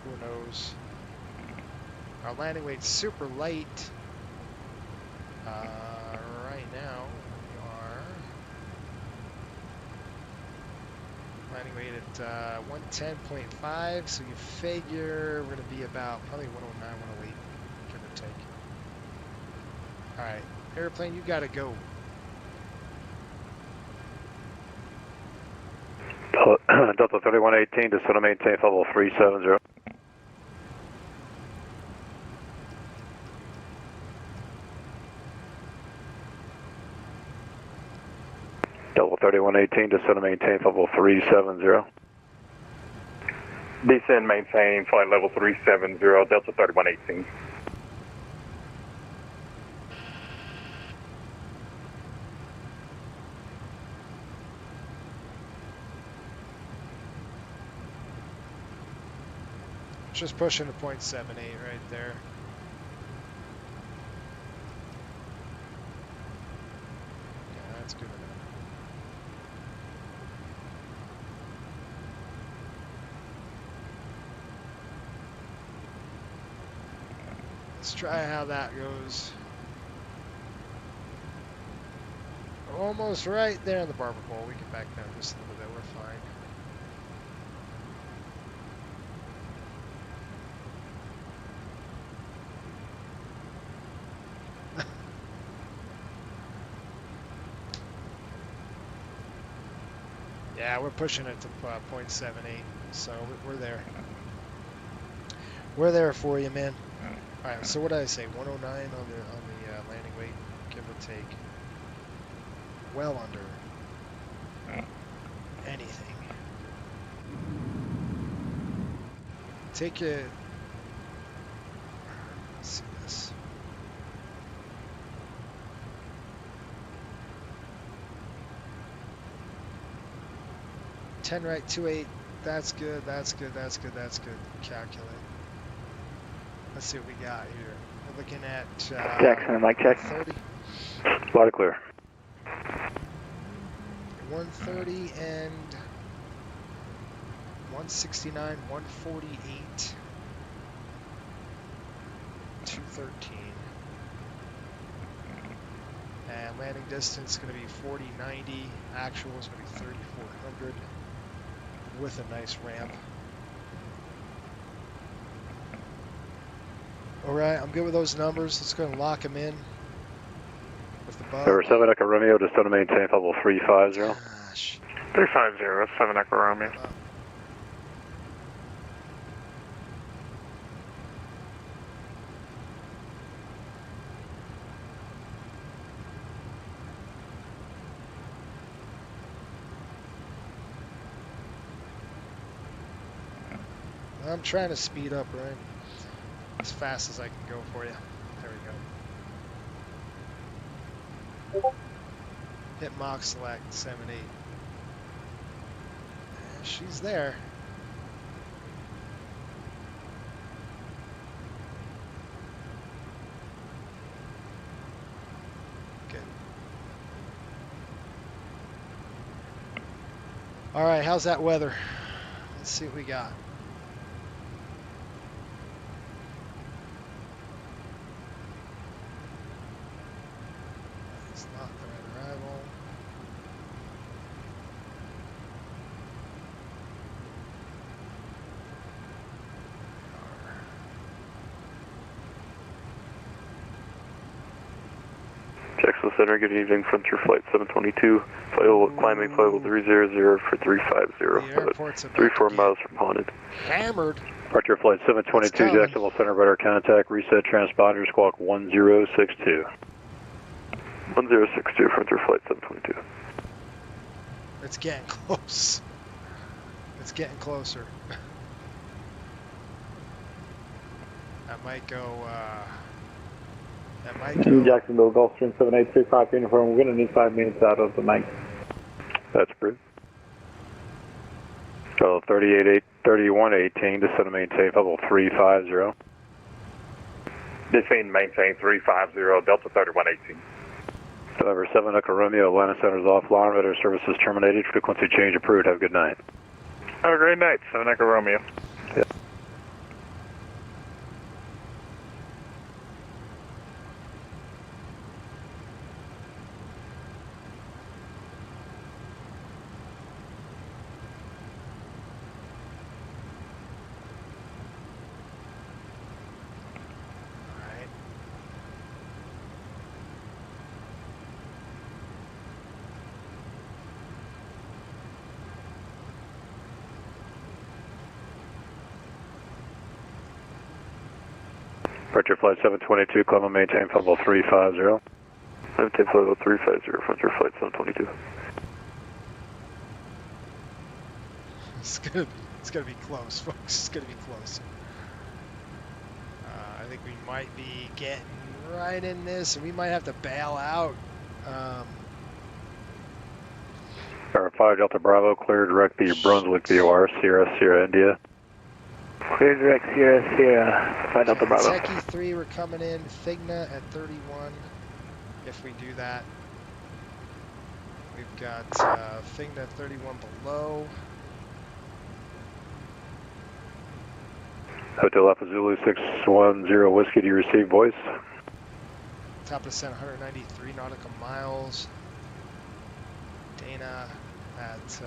Who knows? Our landing weight's super light. Right now, we are landing weight at 110.5, so you figure we're going to be about probably 109, 108, give or take. All right, airplane, you got to go. Delta 3118, descend and maintain level 370. Delta 3118, descend and maintain level 370. Descend, maintain flight level 370, Delta 3118. Just pushing to 0.78 right there. Yeah, that's good enough. Let's try how that goes. Almost right there on the barber pole. We can back down just a little bit. We're fine. Yeah, we're pushing it to 0.78, so we're there. We're there for you, man. All right, so what did I say? 109 on the landing weight, give or take. Well under anything. Take it. Let's see this. Ten right, 28. That's good. That's good. That's good. That's good. Calculate. Let's see what we got here. We're looking at Jackson, mic check. 30. Loud and clear. 130 and 169, 148, 213. And landing distance is going to be 4090. Actual is going to be 3400 with a nice ramp. All right, I'm good with those numbers. Let's go and lock them in with the bug. Number 7 Echo Romeo, descend and maintain level 350. Gosh. 350, that's 7 Echo Romeo. I'm trying to speed up, right? As fast as I can go for you. There we go. Hit Mach select 7-8. She's there. Good. All right, how's that weather? Let's see what we got. Jackson Center, good evening, Frontier Flight 722, climbing flight level 300 for 350, 34 miles from Haunted. Hammered. Departure Flight 722, Jacksonville Center, radar contact, reset transponder, squawk 1062. 1062, Frontier Flight 722. It's getting close. It's getting closer. That might go, Jacksonville Gulfstream 7835 uniform, we're going to need 5 minutes out of the mic. That's approved. So 3118, descend and maintain level 350. Descend, maintain 350, Delta 3118. Number 7 Echo Romeo, Atlanta Center's offline, radar services terminated, frequency change approved. Have a good night. Have a great night. 7 Echo Romeo. Yeah. Departure flight 722, climb and maintain flight level 350. Maintain flight level 350, frontier flight 722. It's gonna be close, folks. It's gonna be close. I think we might be getting right in this, and we might have to bail out. Star 5 Delta Bravo, clear direct the Brunswick VOR, Sierra Sierra India. Clear direct Sierra Sierra, 5 Delta Bravo. Techie 3, we're coming in. Figna at 31. If we do that, we've got Figna at 31 below. Hotel Alpha Zulu 610 Whiskey, do you receive voice? Top of descent 193 nautical miles. Dana at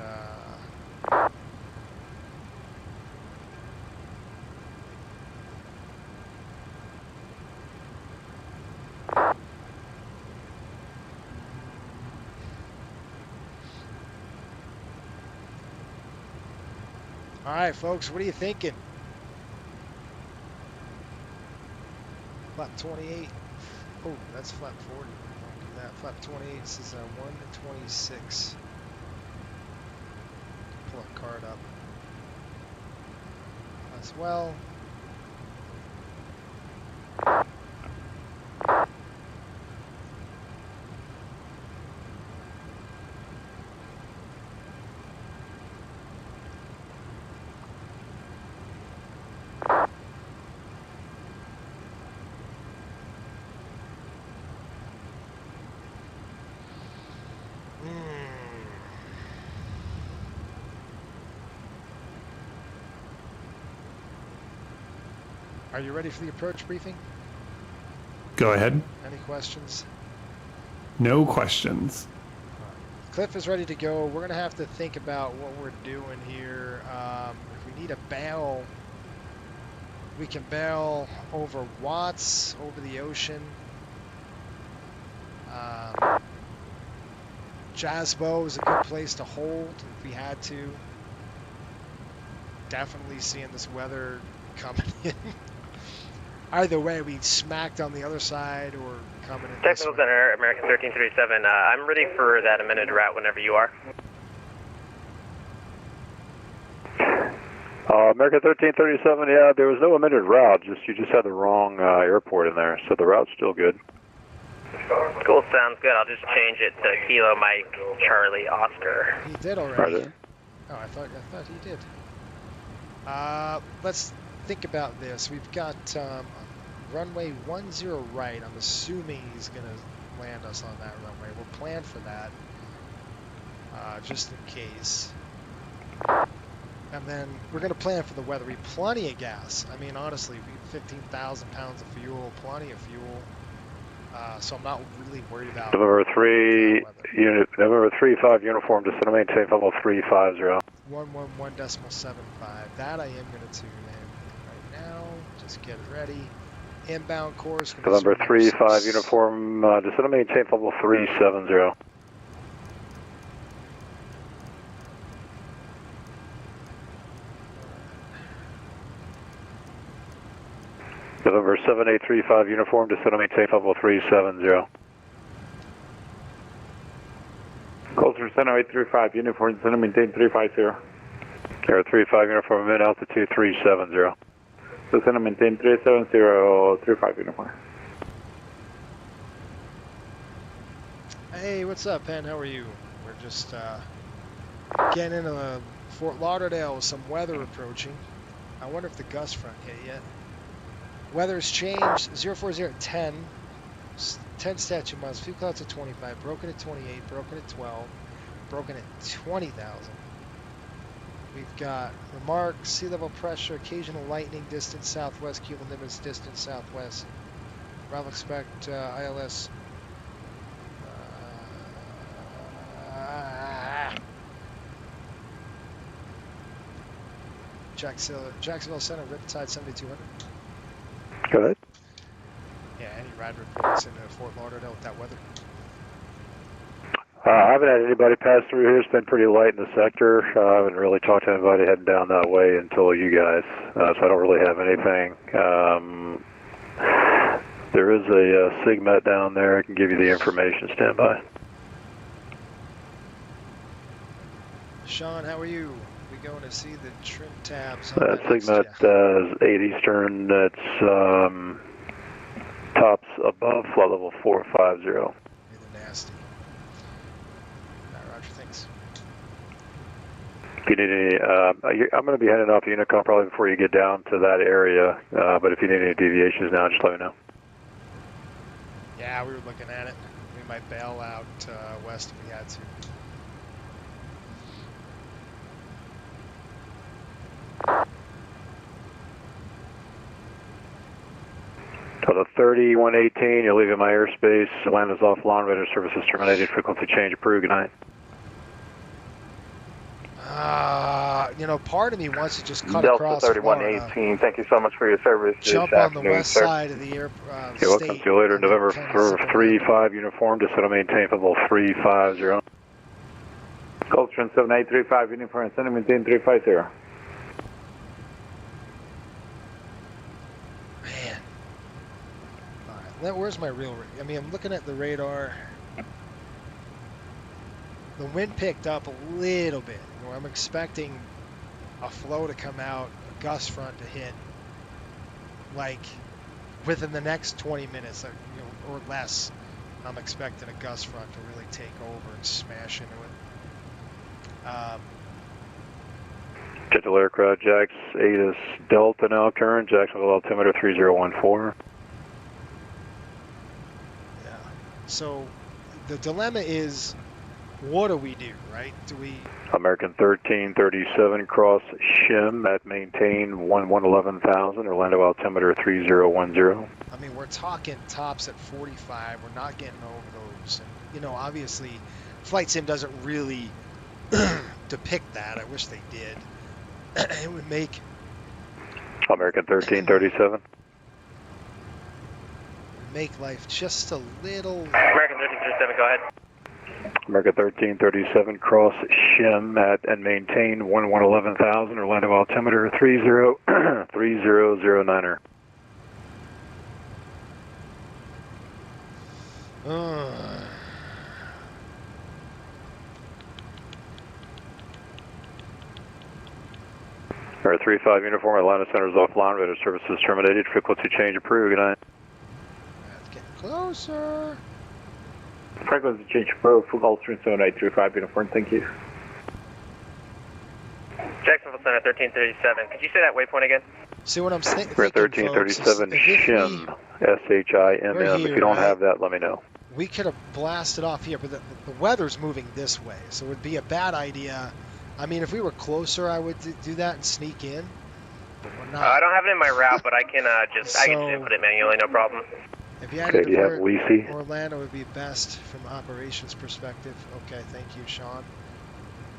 all right, folks, what are you thinking? Flap 28. Oh, that's flap 40. Don't do that. Flap 28. This is 1 to 26. Pull a card up as well. Are you ready for the approach briefing? Go ahead. Any questions? No questions. Cliff is ready to go. We're going to have to think about what we're doing here. If we need a bail, we can bail over Watts, over the ocean. Jasbo is a good place to hold if we had to. Definitely seeing this weather coming in. Either way, we smacked on the other side or coming in. Technical Center, American 1337. I'm ready for that amended route whenever you are. American 1337, yeah, there was no amended route, you just had the wrong airport in there, so the route's still good. Cool, sounds good. I'll just change it to Kilo Mike Charlie Oscar. He did already. Oh, I thought he did. Let's think about this. We've got runway 10 right. I'm assuming he's going to land us on that runway. We'll plan for that, just in case. And then we're going to plan for the weather. We have plenty of gas. I mean, honestly, we have 15,000 pounds of fuel, plenty of fuel. So I'm not really worried about November 3-5 uniform, descend and maintain level 350. 111.75. That I am going to tune in right now. Just get it ready. Inbound course. November 3-5 uniform, descend and maintain level 370. November 7835 uniform, descend and maintain level 370. Coastal 7835 uniform, descend and maintain 350. Air 35 uniform, mid altitude 370. Descend and maintain 370, 35 uniform. Hey, what's up, Penn? How are you? We're just getting into Fort Lauderdale with some weather approaching. I wonder if the gust front hit yet. Weather's changed. 040 at 10. 10 statute miles. Few clouds at 25. Broken at 28. Broken at 12. Broken at 20,000. We've got remarks, sea level pressure, occasional lightning, distance southwest, cumulonimbus, distance southwest. Arrival expect ILS. Jacksonville Center, Riptide 7200. Go ahead. Yeah, any ride reports in Fort Lauderdale with that weather? I haven't had anybody pass through here. It's been pretty light in the sector. I haven't really talked to anybody heading down that way until you guys, so I don't really have anything. There is a SIGMET down there. I can give you the information. Stand by. Sean, how are you? We going to see the trim tabs. SIGMET is 8 Eastern. That's tops above flight level 450. You're nasty. Roger, thanks. If you need any, I'm going to be heading off the Unicom probably before you get down to that area, but if you need any deviations now, just let me know. Yeah, we were looking at it. We might bail out west if we had to. So the 3118, you're leaving my airspace. Land is offline. Radar services terminated. Frequency change approved. Good night. You know, part of me wants to just cut Delta across 3118, thank you so much for your service. Jump on the west side of the air. You're welcome. See you later. November 35 uniform. Just to maintain level 350. Gulfstream 7835 uniform. Center maintain 350. Where's my real? I mean, I'm looking at the radar. The wind picked up a little bit. You know, I'm expecting a flow to come out, a gust front to hit, like within the next 20 minutes, or less. I'm expecting a gust front to really take over and smash into it. Gentle aircraft, Jax 8 is Delta now current. Jacksonville altimeter 3014. So the dilemma is, what do we do, right? Do we... American 1337 cross Shim at maintain 11,000, Orlando altimeter 3010. I mean, we're talking tops at 45. We're not getting over those. And, you know, obviously, Flight Sim doesn't really depict that. I wish they did. It would make... American 1337. Make life just a little... American 1337, go ahead. American 1337, cross Shim at and maintain 11,000, Orlando altimeter 3009er. Air 35 uniform, Atlanta Center is offline, radar services terminated, frequency change approved. Good night. Closer. Frequency change approved. Full Gulfstream 7835 uniform. Thank you. Jacksonville Center 1337. Could you say that waypoint again? See what I'm saying? We're at 1337 Shim, SHIMM. If you don't have that, let me know. We could have blasted off here, but the weather's moving this way, so it would be a bad idea. I mean, if we were closer, I would do that and sneak in. But we're not. I don't have it in my route, but I can I can just input it manually, no problem. If you had okay, to do you have Lisi? Orlando would be best from operations perspective. Okay, thank you, Sean.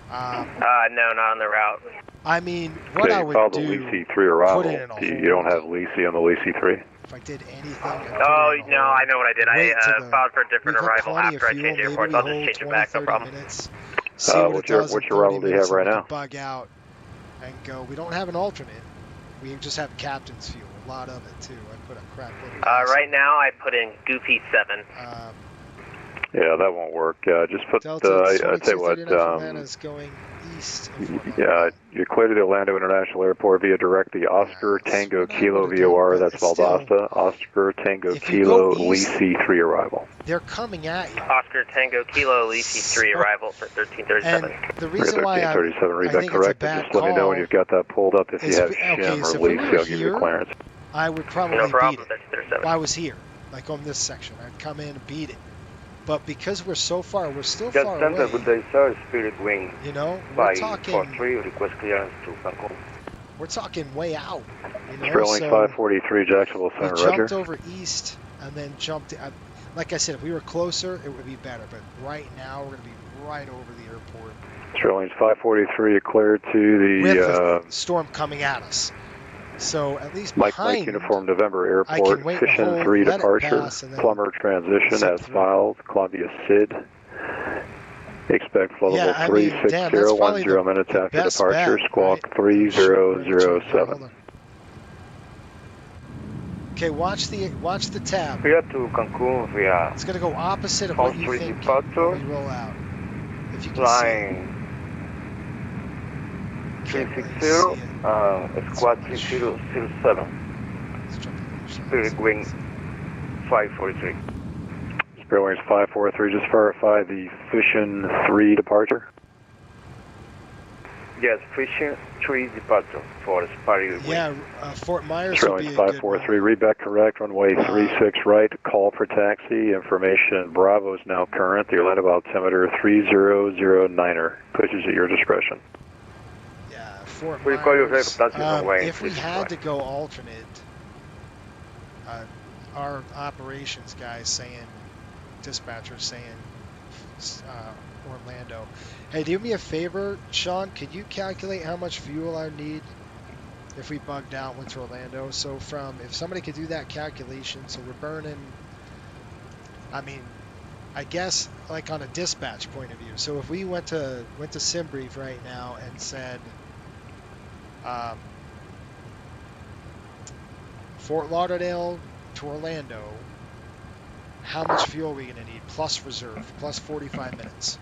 No, not on the route. I mean, what I would do... do... the Lisi 3 arrival. Put it in a you don't have Lisi on the Lisi 3? If I did anything... Oh, no, I know what I did. I filed for a different arrival after I changed airports. I'll just change it back, no problem. Which arrival do you have right now? Bug out and go. We don't have an alternate. We just have captain's fuel. A lot of it, too. I put a crap load of right now, I put in Goofy 7. Yeah, that won't work. Just put, I tell you what, Atlanta's going east. Yeah, you clear to the Orlando International Airport via direct the Oscar Tango Kilo VOR, that's Valdosta, Oscar Tango Kilo Lisi 3 arrival. They're coming at you. Oscar Tango Kilo Lisi 3 arrival for 1337. And the reason why I think correct. It's a bad just let me know when you've got that pulled up. If you have Shim or Lisi, I'll give you clearance. I would probably beat it. If I was here, like on this section, I'd come in and beat it. But because we're so far, we're still Just far Center, away. good day, sir. Spirit Wing. You know, we're talking. 543, request clearance to Cancun. We're talking way out. You know, Sterling so 543, Jacksonville we Center, jumped roger. over east and then jumped. Like I said, if we were closer, it would be better. But right now, we're going to be right over the airport. Sterling's 543, cleared to the With the storm coming at us. So at least Mike behind, Uniform November I can Airport, wait and Fission hold, 3 let it departure, pass, and then plumber transition zip as through. filed, Columbia SID. Expect flight level 360, 10 minutes after best departure, bet, squawk right? 3007. Okay, watch the tab. Via to Cancun via. It's going to go opposite of what you think departure. when we roll out. If you can Line 360, squad 3007. Spirit Wing 543. Spirit Wings 543, just verify the Fission 3 departure. Yes, Fission 3 departure for Spirit Wing. Yeah, Fort Myers Spirit will be Wings a good 543, read back correct, runway 36 right, call for taxi, information Bravo is now current, the Orlando altimeter 3009er, pushes at your discretion. Yeah, Fort We call you Myers. if we had to go alternate, our operations guys saying, dispatcher saying Orlando. Hey, do me a favor, Sean, could you calculate how much fuel I need if we bugged out, went to Orlando? So if somebody could do that calculation, so we're burning, I mean, I guess like on a dispatch point of view. So if we went to SimBrief right now and said Fort Lauderdale to Orlando, how much fuel are we going to need plus reserve, plus 45 minutes?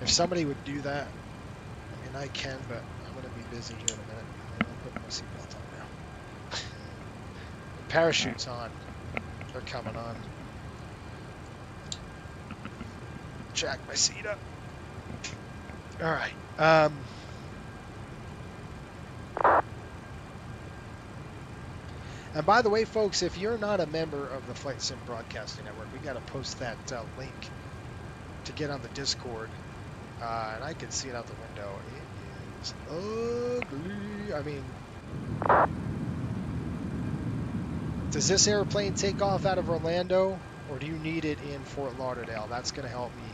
If somebody would do that, I mean, I can, but I'm going to be busy here in a minute. I'm putting my seatbelt on now. The parachute's on. They're coming on. Jack my seat up. All right. And by the way, folks, if you're not a member of the Flight Sim Broadcasting Network, we got to post that link to get on the Discord. And I can see it out the window. It is ugly. I mean, does this airplane take off out of Orlando, or do you need it in Fort Lauderdale? That's going to help me.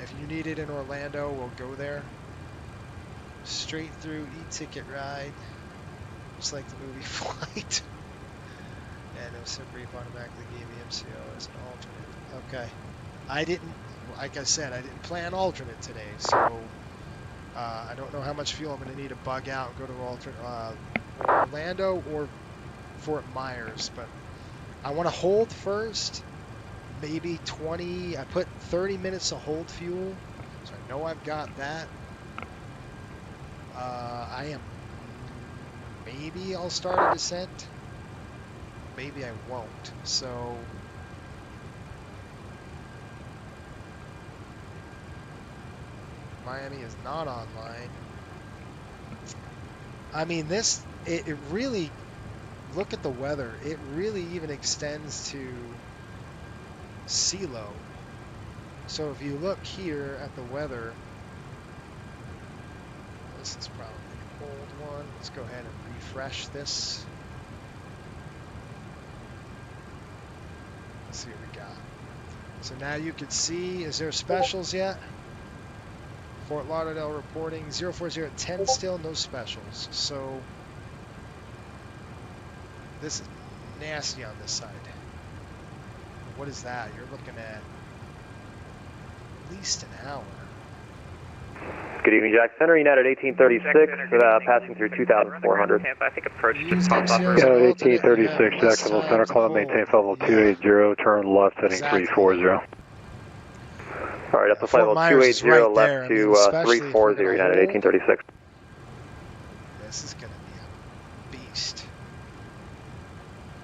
If you need it in Orlando, we'll go there. Straight through e-ticket ride. Just like the movie Flight. And no SimBrief automatically gave me MCO as an alternate. Okay. Like I said, I didn't plan alternate today, so I don't know how much fuel I'm going to need to bug out and go to Orlando or Fort Myers, but I want to hold first, maybe 20, I put 30 minutes to hold fuel, so I know I've got that. Maybe I'll start a descent, maybe I won't, so Miami is not online. I mean, it really, look at the weather. It really even extends to CeeLo. So if you look here at the weather, this is probably an old one. Let's go ahead and refresh this. Let's see what we got. So now you can see, is there specials yet? Fort Lauderdale reporting 040 at 10 still, no specials. So this is nasty on this side. What is that? You're looking at least an hour. Good evening, Jack Center, United 1836, passing through 2,400. I think approach just popped off. United 1836, Jacksonville Center, Club, maintain flight level 280, turn left, heading 340. All right, up to flight level 280, right left there. to 340, United 1836. This is going to be a beast.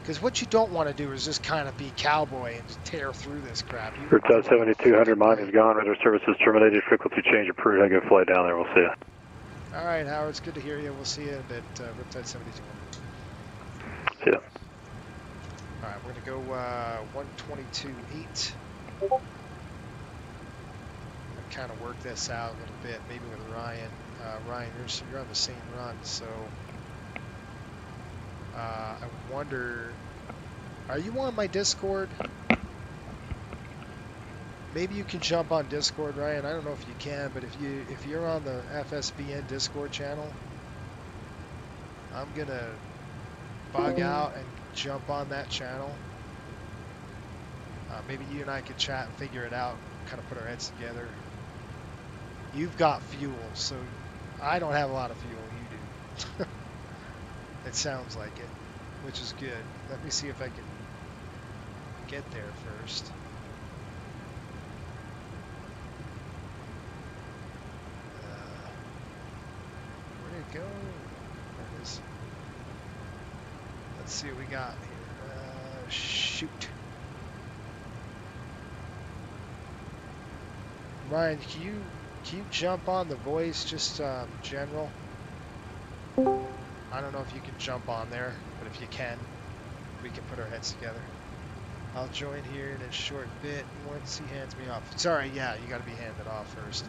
Because what you don't want to do is just kind of be cowboy and just tear through this crap. Riptide 7200, mine is gone, radar services terminated, frequency change approved, I go fly down there, we'll see you. All right, Howard, it's good to hear you. We'll see you at Riptide 7200. See ya. All right, we're going to go 122.8. Kind of work this out a little bit, maybe with Ryan. Ryan, you're on the same run, so I wonder, are you on my Discord? Maybe you can jump on Discord, Ryan. I don't know if you can, but if you're on the FSBN Discord channel, I'm gonna bug out and jump on that channel. Maybe you and I could chat and figure it out, kind of put our heads together. You've got fuel, so I don't have a lot of fuel. You do. It sounds like it, which is good. Let me see if I can get there first. Where'd it go? There it is. Let's see what we got here. Shoot. Ryan, can you jump on the voice, just general? I don't know if you can jump on there, but if you can, we can put our heads together. I'll join here in a short bit once he hands me off. Sorry, yeah, you got to be handed off first.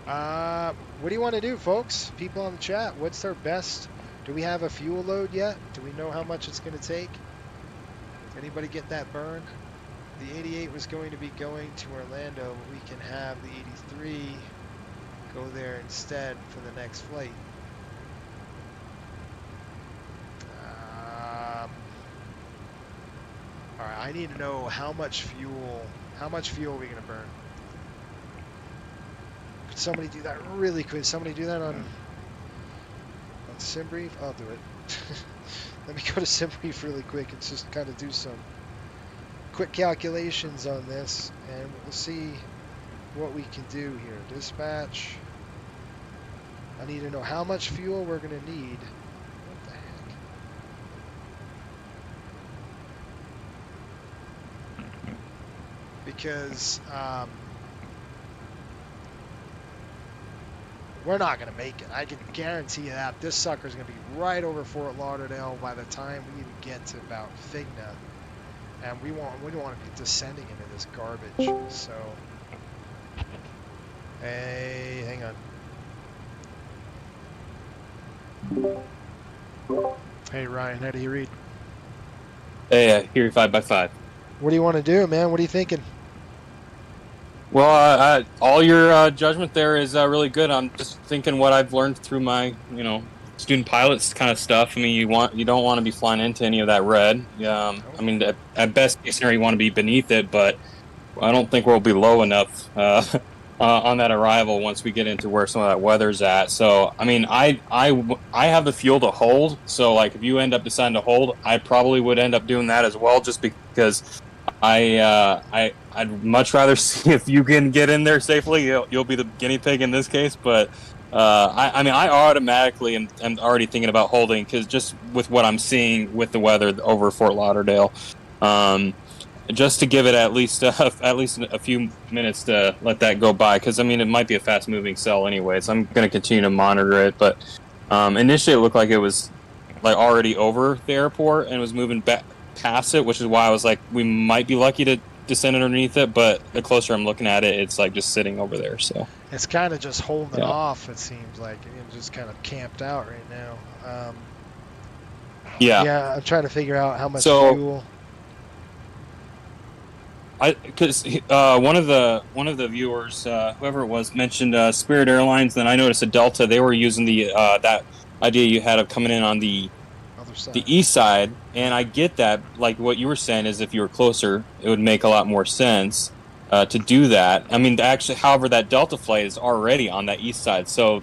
What do you want to do, folks? People on the chat, what's their best? Do we have a fuel load yet? Do we know how much it's going to take? Did anybody get that burn? The 88 was going to be going to Orlando, but we can have the 83 go there instead for the next flight. Alright, I need to know how much fuel are we going to burn? Could somebody do that really quick? Somebody do that on SimBrief? I'll do it. Let me go to SimBrief really quick and just kind of do some quick calculations on this, and we'll see what we can do here. Dispatch. I need to know how much fuel we're going to need. What the heck? Because we're not going to make it. I can guarantee you that. This sucker's going to be right over Fort Lauderdale by the time we even get to about Figna. And we don't want to be descending into this garbage. So, hey, hang on. Hey Ryan, how do you read? Hey, I hear you 5x5. What do you want to do, man? What are you thinking? Well, all your judgment there is really good. I'm just thinking what I've learned through my, student pilots kind of stuff. I mean, you don't want to be flying into any of that red. I mean, at best case scenario, you want to be beneath it, but I don't think we'll be low enough on that arrival once we get into where some of that weather's at. So, I mean, I have the fuel to hold. So, like, if you end up deciding to hold, I probably would end up doing that as well, just because I'd much rather see if you can get in there safely. You'll be the guinea pig in this case, but. I mean, I automatically am already thinking about holding, because just with what I'm seeing with the weather over Fort Lauderdale, just to give it at least a few minutes to let that go by, because I mean it might be a fast moving cell anyway, so I'm going to continue to monitor it. But initially it looked like it was like already over the airport and was moving back past it, which is why I was like, we might be lucky to descend underneath it, but the closer I'm looking at it, it's like just sitting over there. So it's kind of just holding off, it seems like. It's just kind of camped out right now. Yeah, I'm trying to figure out how much fuel. Because one of the viewers, whoever it was, mentioned Spirit Airlines. Then I noticed a Delta. They were using the that idea you had of coming in on the east side, and I get that. Like what you were saying is, if you were closer, it would make a lot more sense to do that. I mean, actually, however, that Delta flight is already on that east side, so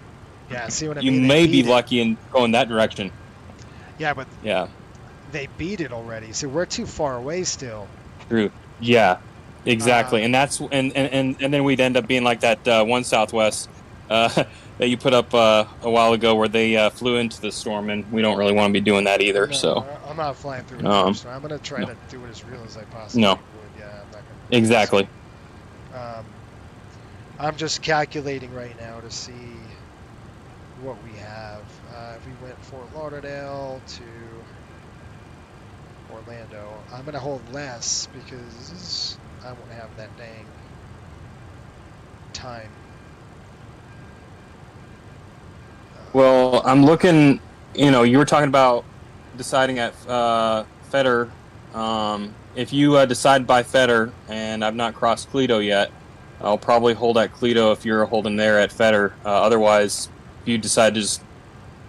yeah, see what I mean? You may be lucky in going that direction. Yeah, but they beat it already, so we're too far away still. True. Yeah, exactly, and that's and then we'd end up being like that one Southwest that you put up a while ago, where they flew into the storm, and we don't really want to be doing that either. No, so I'm not flying through the storm. I'm going to try to do it as real as I possibly would. Yeah, I'm not going to. Exactly. I'm just calculating right now to see what we have. If we went Fort Lauderdale to Orlando, I'm going to hold less because I won't have that dang time. Well, I'm looking, you know, you were talking about deciding at Fetter. If you decide by Fetter, and I've not crossed Cleto yet, I'll probably hold at Cleto if you're holding there at Fetter. Otherwise, if you decide to just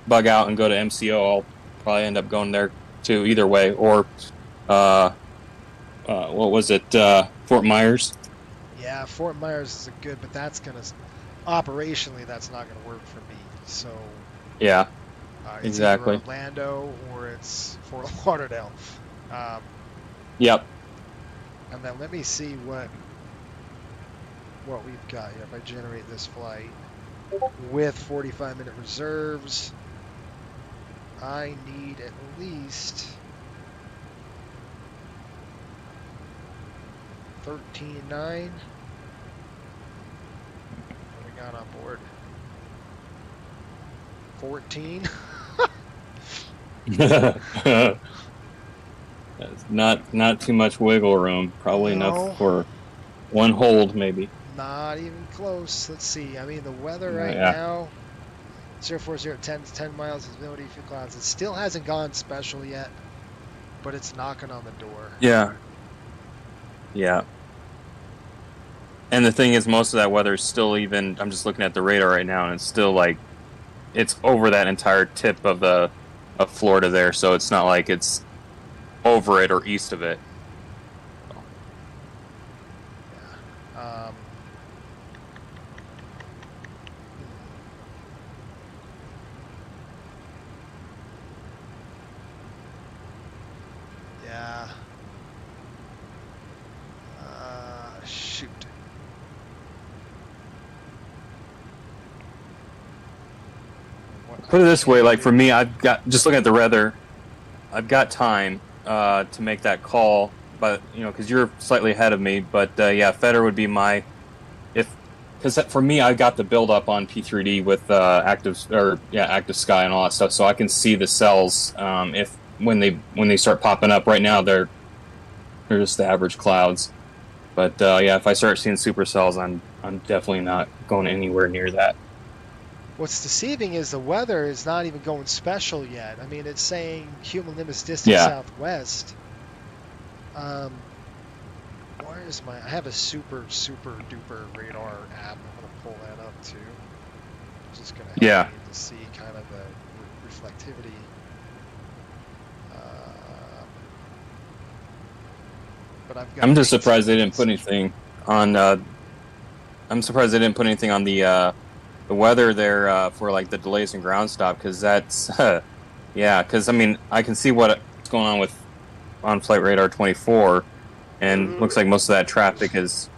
bug out and go to MCO, I'll probably end up going there too, either way. Or, what was it, Fort Myers? Yeah, Fort Myers is good, but that's going to, operationally, that's not going to work for me. So, yeah, it's exactly. either Orlando or it's Fort Lauderdale. Yep. And then let me see what we've got here. If I generate this flight with 45-minute reserves, I need at least 13.9. What we got on board? 14. That's not too much wiggle room. Probably enough for one hold, maybe. Not even close. Let's see. I mean, the weather right now, 040 at 10 miles visibility, few clouds. It still hasn't gone special yet, but it's knocking on the door. Yeah. Yeah. And the thing is, most of that weather is still even, I'm just looking at the radar right now, and it's still like, it's over that entire tip of Florida there, so it's not like it's over it or east of it. Yeah. Shoot. Put it this way, like for me, I've got, just looking at the weather, I've got time to make that call, but you know, because you're slightly ahead of me. But yeah, Fetter would be my, because for me, I got the build up on P3D with active sky and all that stuff, so I can see the cells if when they start popping up. Right now, they're just the average clouds. But yeah, if I start seeing supercells, I'm definitely not going anywhere near that. What's deceiving is the weather is not even going special yet. I mean, it's saying cumulonimbus distance southwest. Where is my? I have a super duper radar app. I'm gonna pull that up too. It's just gonna help me to see kind of the reflectivity. But I'm just surprised they didn't put anything on. I'm surprised they didn't put anything on the weather there for like the delays and ground stop, because that's yeah. Because I mean, I can see what's going on with on flight radar 24, and looks like most of that traffic is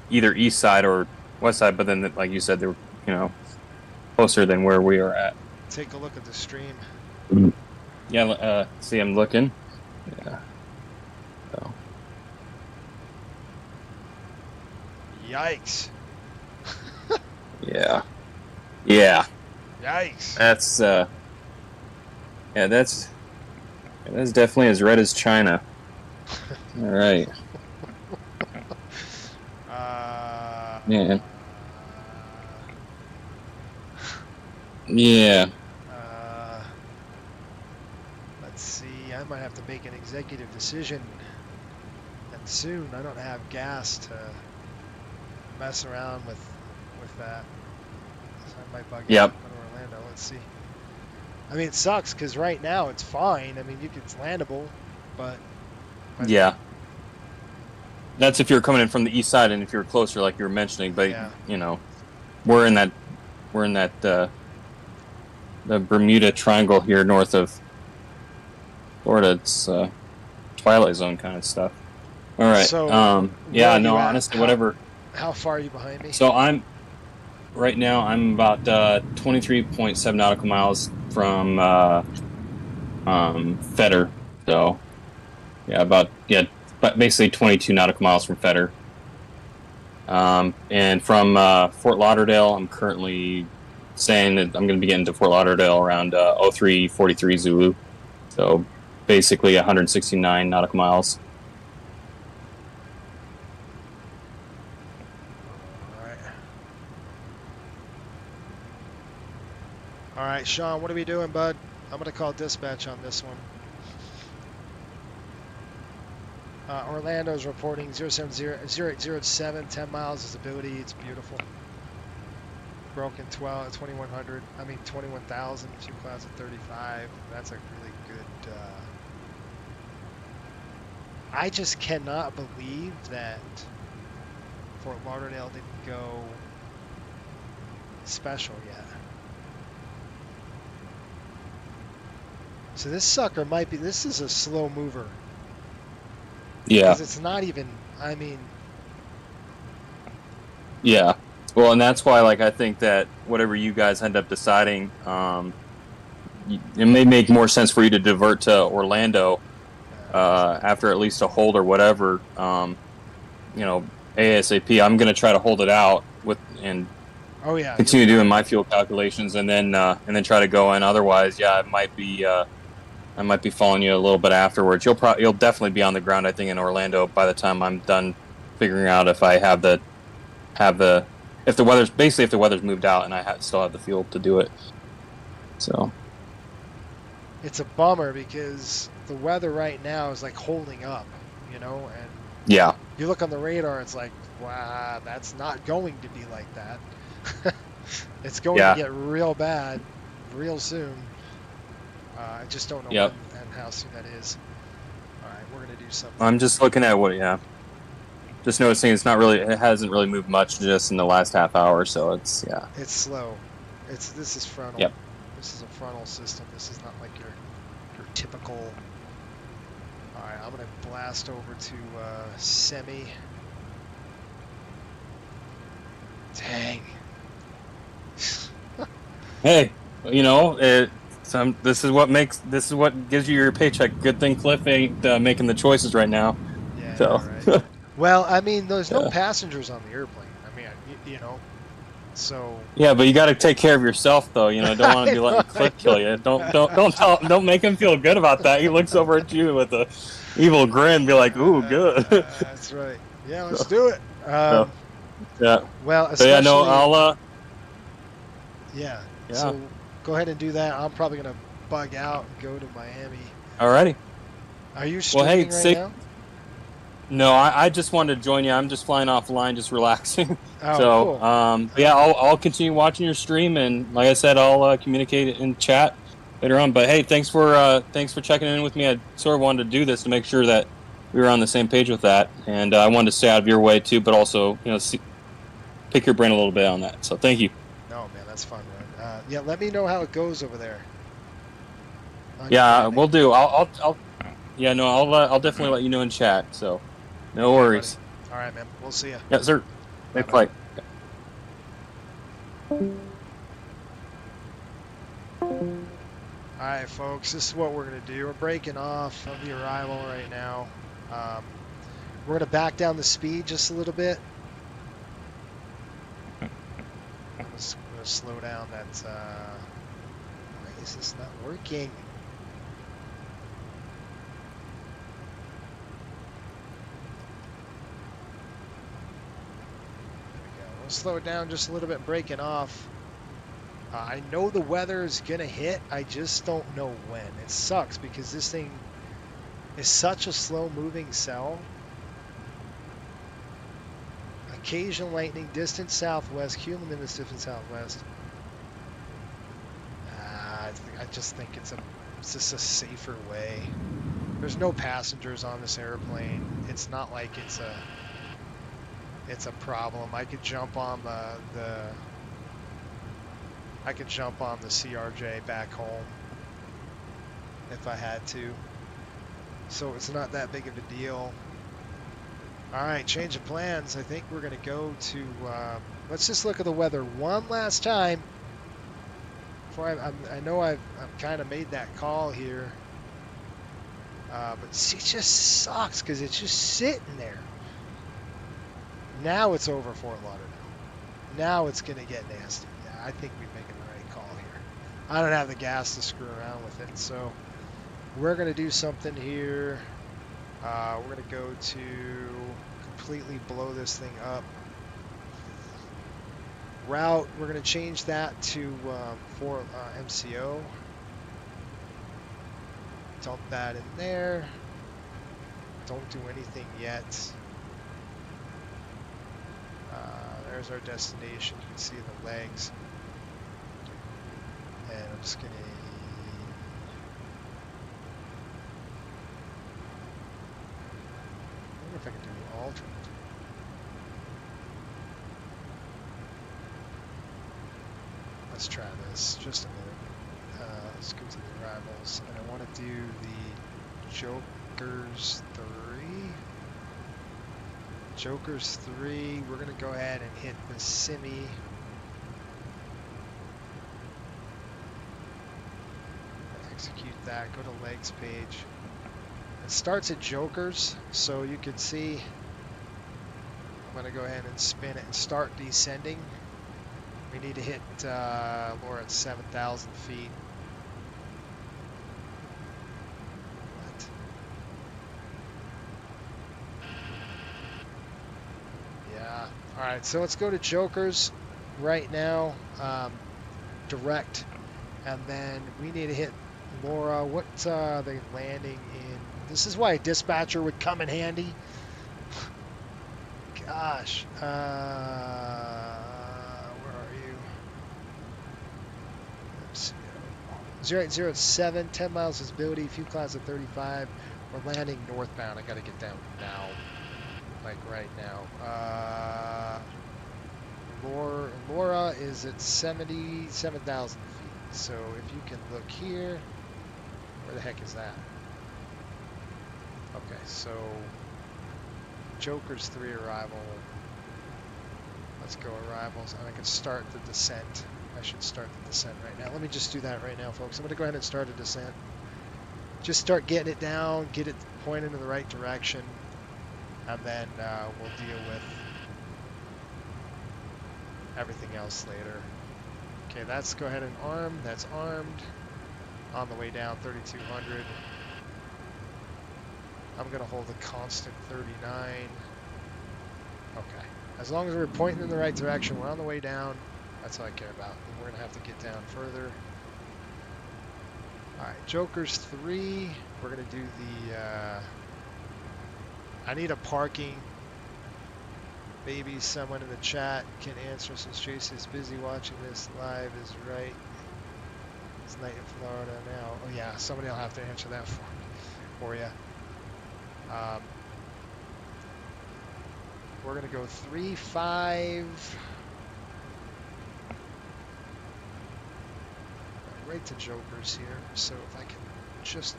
either east side or west side. But then, like you said, they're closer than where we are at. Take a look at the stream. Yeah. See, I'm looking. Yeah. So. Yikes. Yeah. Yeah. Yikes. That's that's definitely as red as China. All right. Man. Yeah. Let's see. I might have to make an executive decision, and soon. I don't have gas to mess around with that. So I might bug out go to Orlando. Let's see. I mean, it sucks because right now it's fine. I mean, it's landable, but yeah. That's if you're coming in from the east side and if you're closer, like you were mentioning. But you know, we're in that the Bermuda Triangle here north of Florida. It's Twilight Zone kind of stuff. All right. So, yeah. No. Honestly, whatever. How far are you behind me? So right now I'm about 23.7 nautical miles from Fetter. So but basically 22 nautical miles from Fetter. And from Fort Lauderdale, I'm currently saying that I'm going to be getting to Fort Lauderdale around 03:43 Zulu. So basically 169 nautical miles. All right, Sean, what are we doing, bud? I'm going to call dispatch on this one. Orlando's reporting 0807, 10 miles visibility. It's beautiful. Broken 2100. I mean 21,000. 2 clouds at 35. That's a really good. I just cannot believe that Fort Lauderdale didn't go special yet. So this sucker might be. This is a slow mover. Yeah. Because it's not even. I mean. Yeah. Well, and that's why, like, I think that whatever you guys end up deciding, it may make more sense for you to divert to Orlando after at least a hold or whatever. You know, ASAP. I'm going to try to hold it out and continue doing my fuel calculations, and then try to go in. Otherwise, yeah, I might be following you a little bit afterwards. You'll definitely be on the ground, I think, in Orlando by the time I'm done figuring out if I have the if the weather's moved out and I still have the fuel to do it. So it's a bummer because the weather right now is like holding up, you know, and yeah, you look on the radar, it's like, wow, that's not going to be like that. It's going to get real bad real soon. I just don't know when and how soon that is. All right, we're going to do something. I'm just looking at just noticing it hasn't really moved much just in the last half hour, so it's slow. This is frontal. Yep. This is a frontal system. This is not like your typical. All right, I'm gonna blast over to semi. Dang. Hey, you know, this is what gives you your paycheck. Good thing Cliff ain't making the choices right now. Yeah. So. Right. Well, I mean, there's no passengers on the airplane. I mean, you know, so. Yeah, but you got to take care of yourself, though. You know, don't want to be letting Cliff kill you. Don't make him feel good about that. He looks over at you with a evil grin, be like, "Ooh, good." That's right. Yeah, let's do it. Yeah. Well, especially. So I'll. Yeah. So go ahead and do that. I'm probably gonna bug out and go to Miami. Alrighty. Are you streaming right now? No, I just wanted to join you. I'm just flying offline, just relaxing. Oh, so, cool. Yeah, I'll continue watching your stream, and like I said, I'll communicate in chat later on. But hey, thanks for checking in with me. I sort of wanted to do this to make sure that we were on the same page with that, and I wanted to stay out of your way too, but also pick your brain a little bit on that. So thank you. No, man, that's fun, man. Yeah, let me know how it goes over there. Yeah, we'll do. I'll definitely let you know in chat. So. No worries. All right, man. We'll see you. Yes, sir. Safe flight. All right, folks. This is what we're going to do. We're breaking off of the arrival right now. We're going to back down the speed just a little bit. I'm going to slow down that. Why is this not working? Slow it down just a little bit, breaking off. I know the weather is gonna hit, I just don't know when. It sucks because this thing is such a slow moving cell. Occasional lightning, distant southwest, cumulonimbus distant southwest. I just think it's just a safer way. There's no passengers on this airplane. It's not like it's a problem. I could jump on the CRJ back home if I had to. So it's not that big of a deal. All right, change of plans. I think we're going to go to, let's just look at the weather one last time. Before I know I've kind of made that call here. But see, it just sucks because it's just sitting there. Now it's over Fort Lauderdale. Now it's going to get nasty. Yeah, I think we're making the right call here. I don't have the gas to screw around with it, so we're going to do something here. We're going to go to completely blow this thing up. route, we're going to change that to for MCO. Dump that in there. Don't do anything yet. There's our destination. You can see the legs. And I'm just going to... I wonder if I can do the alternate. Let's try this. Just a minute. Let's go to the arrivals. And I want to do the Jokers 3. Jokers 3. We're going to go ahead and hit the Simi. Execute that. Go to legs page. It starts at Jokers, so you can see I'm going to go ahead and spin it and start descending. We need to hit Laura at 7,000 feet. What? Yeah. All right, so let's go to Jokers right now. Direct. And then we need to hit Laura. What are they landing in? This is why a dispatcher would come in handy. Gosh. Where are you? 0807, 10 miles visibility, fuel clouds at 35. We're landing northbound. I got to get down now. Like right now. Laura is at 77,000 feet. So if you can look here, where the heck is that? Okay, so Joker's 3 arrival. Let's go arrivals, and I can start the descent. I should start the descent right now. Let me just do that right now, folks. I'm going to go ahead and start a descent. Just start getting it down, get it pointed in the right direction, and then we'll deal with everything else later. Okay, let's go ahead and arm. That's armed. On the way down, 3,200. I'm going to hold a constant 39. Okay. As long as we're pointing in the right direction, we're on the way down. That's all I care about. And we're going to have to get down further. All right, Jokers 3. We're going to do the... I need a parking. Maybe someone in the chat can answer since Jason is busy watching this live is right. It's night in Florida now. Oh yeah, somebody will have to answer that for you. We're going to go 3-5. Right to Jokers here. So if I can just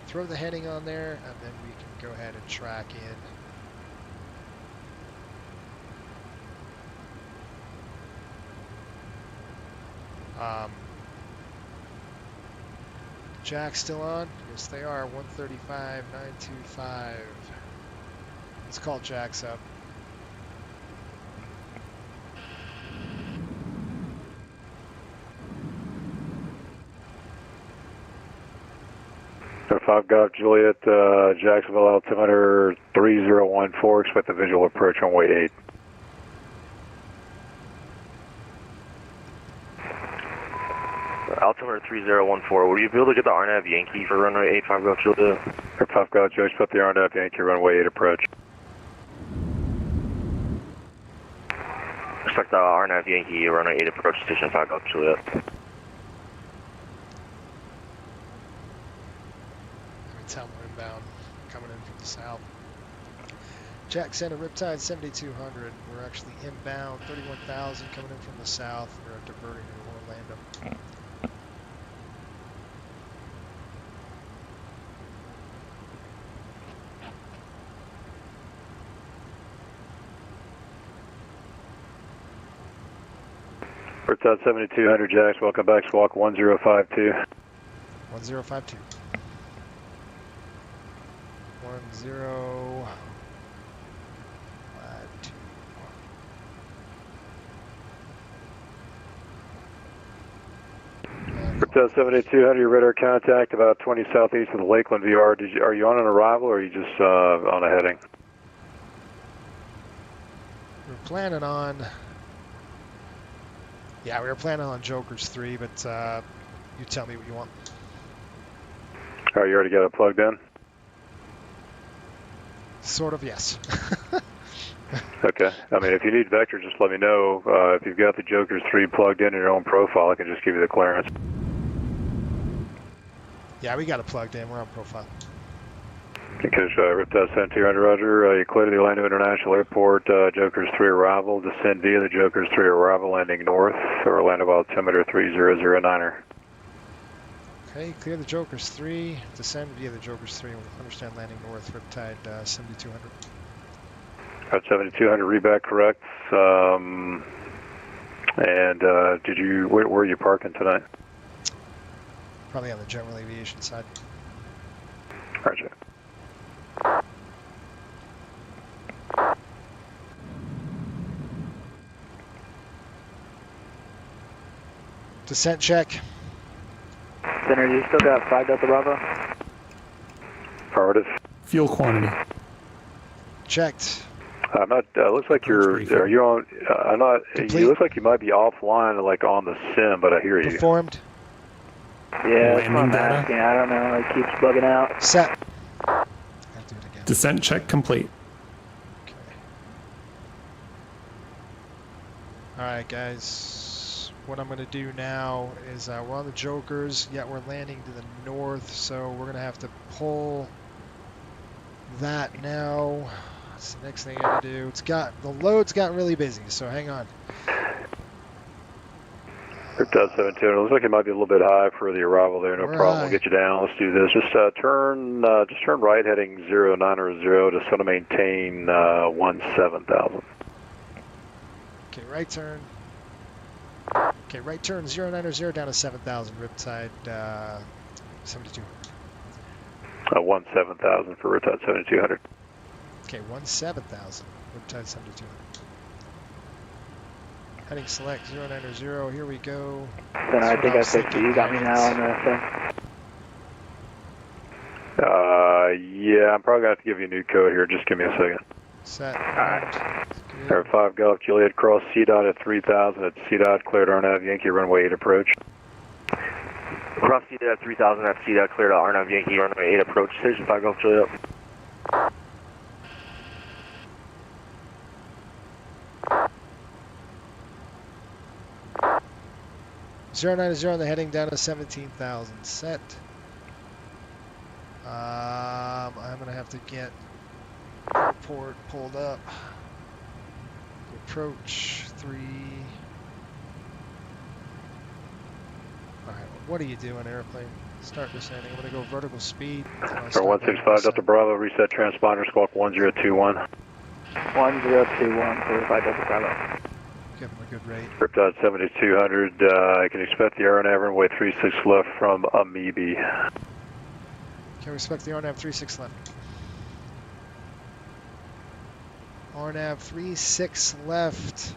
throw the heading on there, and then we can go ahead and track in. Jack's still on? Yes, they are. 135, 925. Let's call Jack's up. So 5 Golf Juliet, Jacksonville altimeter 3014. Expect the visual approach on way 8. Altimeter 3014, will you be able to get the RNAV Yankee for runway 85 Golf Juliet? Air 5 Golf Juliet, put the RNAV Yankee runway 8 approach. Expect the RNAV Yankee runway 8 approach station 5 Golf Juliet. Every time we're inbound, coming in from the south. Jack Center, Riptide 7200. We're actually inbound, 31,000 coming in from the south. We're diverting to Orlando. Riptide 7200, Jacks, welcome back, squawk 1052. 1052. 1052. Riptide 7200, your radar contact about 20 southeast of the Lakeland VR. Are you on an arrival or are you just on a heading? We're planning on Yeah, we were planning on Jokers 3, but you tell me what you want. All right, you already got it plugged in? Sort of, yes. Okay. I mean, if you need vector, just let me know. If you've got the Jokers 3 plugged in your own profile, I can just give you the clearance. Yeah, we got it plugged in. We're on profile. Because Riptide 7200, roger. You clear the Orlando International Airport, Jokers 3 arrival. Descend via the Jokers 3 arrival, landing north, Orlando altimeter 3009er. Okay, clear the Jokers 3. Descend via the Jokers 3. Understand landing north, Riptide 7200. At 7200, reback correct. And where are you parking tonight? Probably on the general aviation side. Roger. Descent check. Center, you still got 5 Delta Bravo? Affirmative. Fuel quantity. Checked. I'm not. Looks like you're. Are you on? I'm not. Complete. You look like you might be offline, like on the sim, but I hear you. Performed. Yeah, that's what I'm asking. I don't know. It keeps bugging out. Set. Descent check complete. Alright, guys. What I'm going to do now is we're on the Jokers, yet we're landing to the north, so we're going to have to pull that now. That's the next thing I got to do. The load's gotten really busy, so hang on. Riptide 7200. Looks like it might be a little bit high for the arrival there. No problem. We'll get you down. Let's do this. Just turn right, heading 090. Just want to maintain 17,000. Okay, right turn. Okay, right turn 090 down to 7,000. Riptide 7200. 17,000 for Riptide 7200. Okay, 17,000. Riptide 7200. Heading select 090. Here we go. Then I think I fixed it. You got me now on the thing. Yeah, I'm probably going to have to give you a new code here. Just give me a second. Set. Alright. Air 5 Golf Juliet, cross CDOT at 3000 at CDOT, cleared RNAV Yankee runway 8 approach. Cross CDOT at 3000 at CDOT, cleared RNAV Yankee runway 8 approach, station 5 Golf Juliet. 090, they're heading down to 17,000. Set. I'm going to have to get airport pulled up. Approach 3. Alright, what are you doing, airplane? Start descending. I'm going to go vertical speed. 165 Delta Bravo, reset transponder, squawk 1021. 1021 for 5 Delta Bravo. Give them a good rate. Riptide 7200, I can expect the RNAV runway 36 left from Amoebi. Can we expect the RNAV 36 left? RNAV 36 left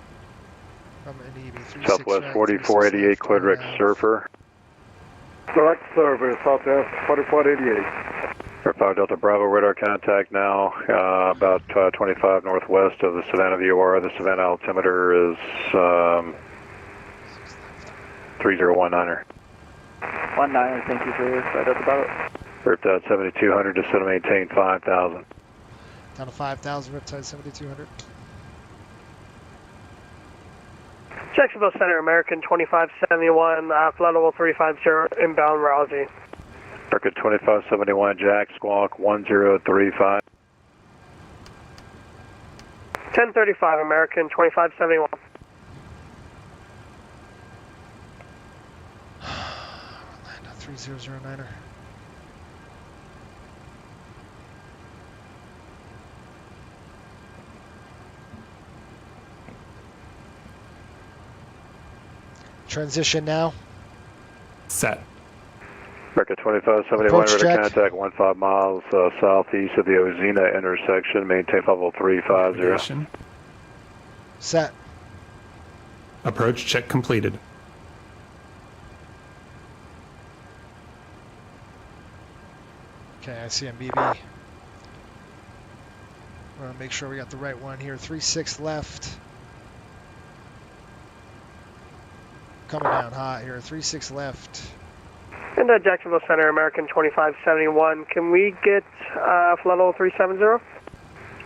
from Amoebi. Southwest 4488, clear direct Surfer. Direct Surfer, Southwest 4488. Air 5 Delta Bravo, radar contact now, about 25 northwest of the Savannah VOR. The Savannah altimeter is 3019er. 19er, thank you for 5 Delta Bravo. Riptide 7200, just to maintain 5,000. Down to 5,000, Riptide 7200. Jacksonville Center, American 2571, flight level 350, inbound Rousey. American 2571, Jack, squawk 1035. 1035, American 2571. Orlando 3009er. Transition now. Set. American 2571, radar contact 15 miles southeast of the Ozina intersection. Maintain level 350. Set. Approach check completed. Okay, I see MBB. We're going to make sure we got the right one here. 36 left. coming down hot here. 36 left. And Jacksonville Center, American 2571. Can we get flight level 370?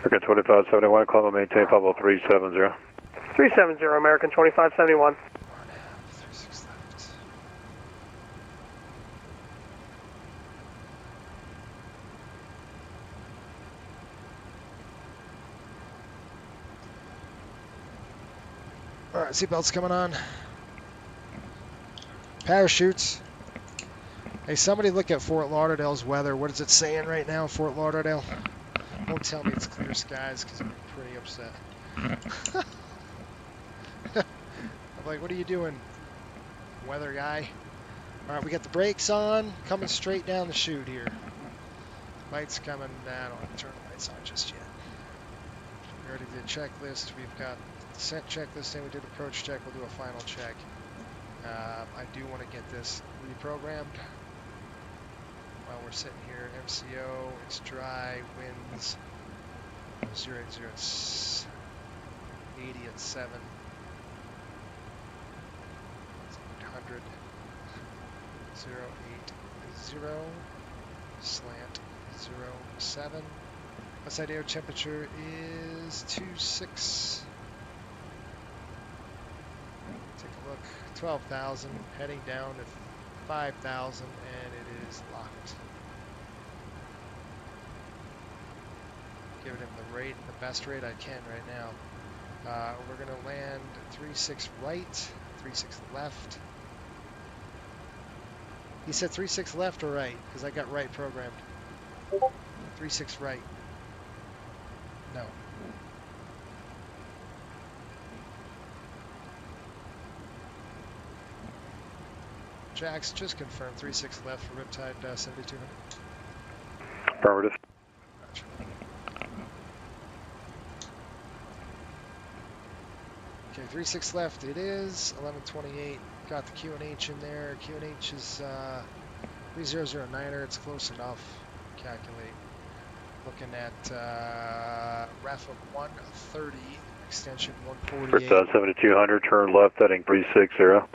Okay, 2571, climb and maintain flight level 370. 370, American 2571. All right, seatbelts coming on. Parachutes. Hey, somebody look at Fort Lauderdale's weather. What is it saying right now, Fort Lauderdale? Don't tell me it's clear skies, because I'm pretty upset. I'm like, what are you doing, weather guy? All right, we got the brakes on, coming straight down the chute here. Lights coming down. I don't have to turn the lights on just yet. We already did checklist. We've got descent checklist, and we did approach check. We'll do a final check. I do want to get this reprogrammed while we're sitting here. MCO, it's dry, winds 080, it's 80 at 7, 100, 080, slant 07. Outside air temperature is 26. Take a look, 12,000, heading down to 5,000, and it is locked. Giving him the rate, the best rate I can right now. We're going to land 36 right, 36 left. He said 36 left or right, because I got right programmed. 36 right. No. Jax, just confirm 36 left for Riptide 7200. Affirmative. Gotcha. Okay, 36 left it is, 1128. Got the QNH in there. QNH is 3009er, it's close enough. Calculate. Looking at ref of 130, extension 148. Riptide 7200, turn left heading 360.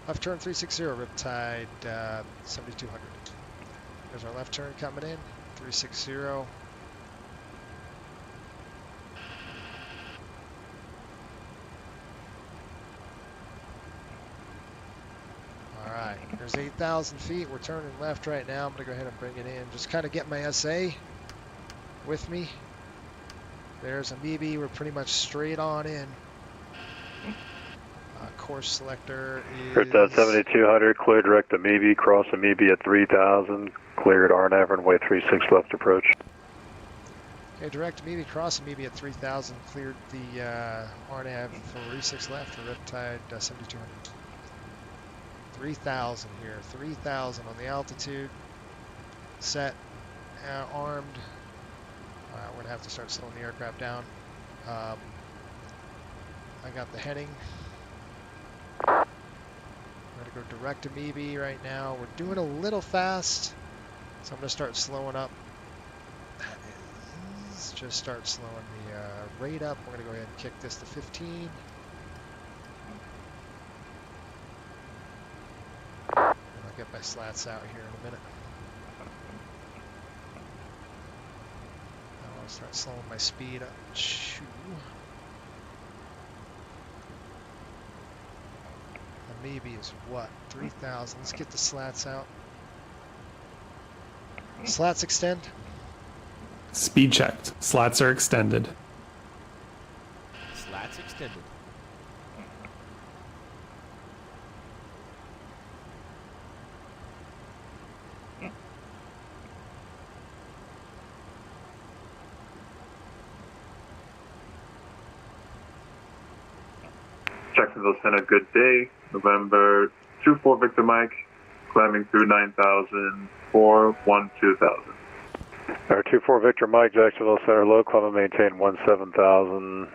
Left turn 360, Riptide 7200. There's our left turn coming in, 360. Alright, there's 8,000 feet. We're turning left right now. I'm going to go ahead and bring it in. Just kind of get my SA with me. There's a Amoeba. We're pretty much straight on in. Course selector is... Riptide 7200, clear direct Amoeba, cross Amoeba at 3,000, cleared RNAV runway 36 left approach. Okay, direct Amoeba, cross Amoeba at 3,000, cleared the RNAV for 36 left for Riptide 7200. 3,000 here, 3,000 on the altitude, set, armed. We're going to have to start slowing the aircraft down. I got the heading. We're going to go direct to Amoeba right now. We're doing a little fast, so I'm going to start slowing up. That is, just start slowing the rate up. We're going to go ahead and kick this to 15. I'll get my slats out here in a minute. I want to start slowing my speed up. Shoo. Maybe is what? 3,000. Let's get the slats out. Slats extend. Speed checked. Slats are extended. Slats extended. Jacksonville Center, good day. November 24 Victor Mike, climbing through 9,000 for 12,000. Our 24 Victor Mike, Jacksonville Center, low, climb and maintain 17,000.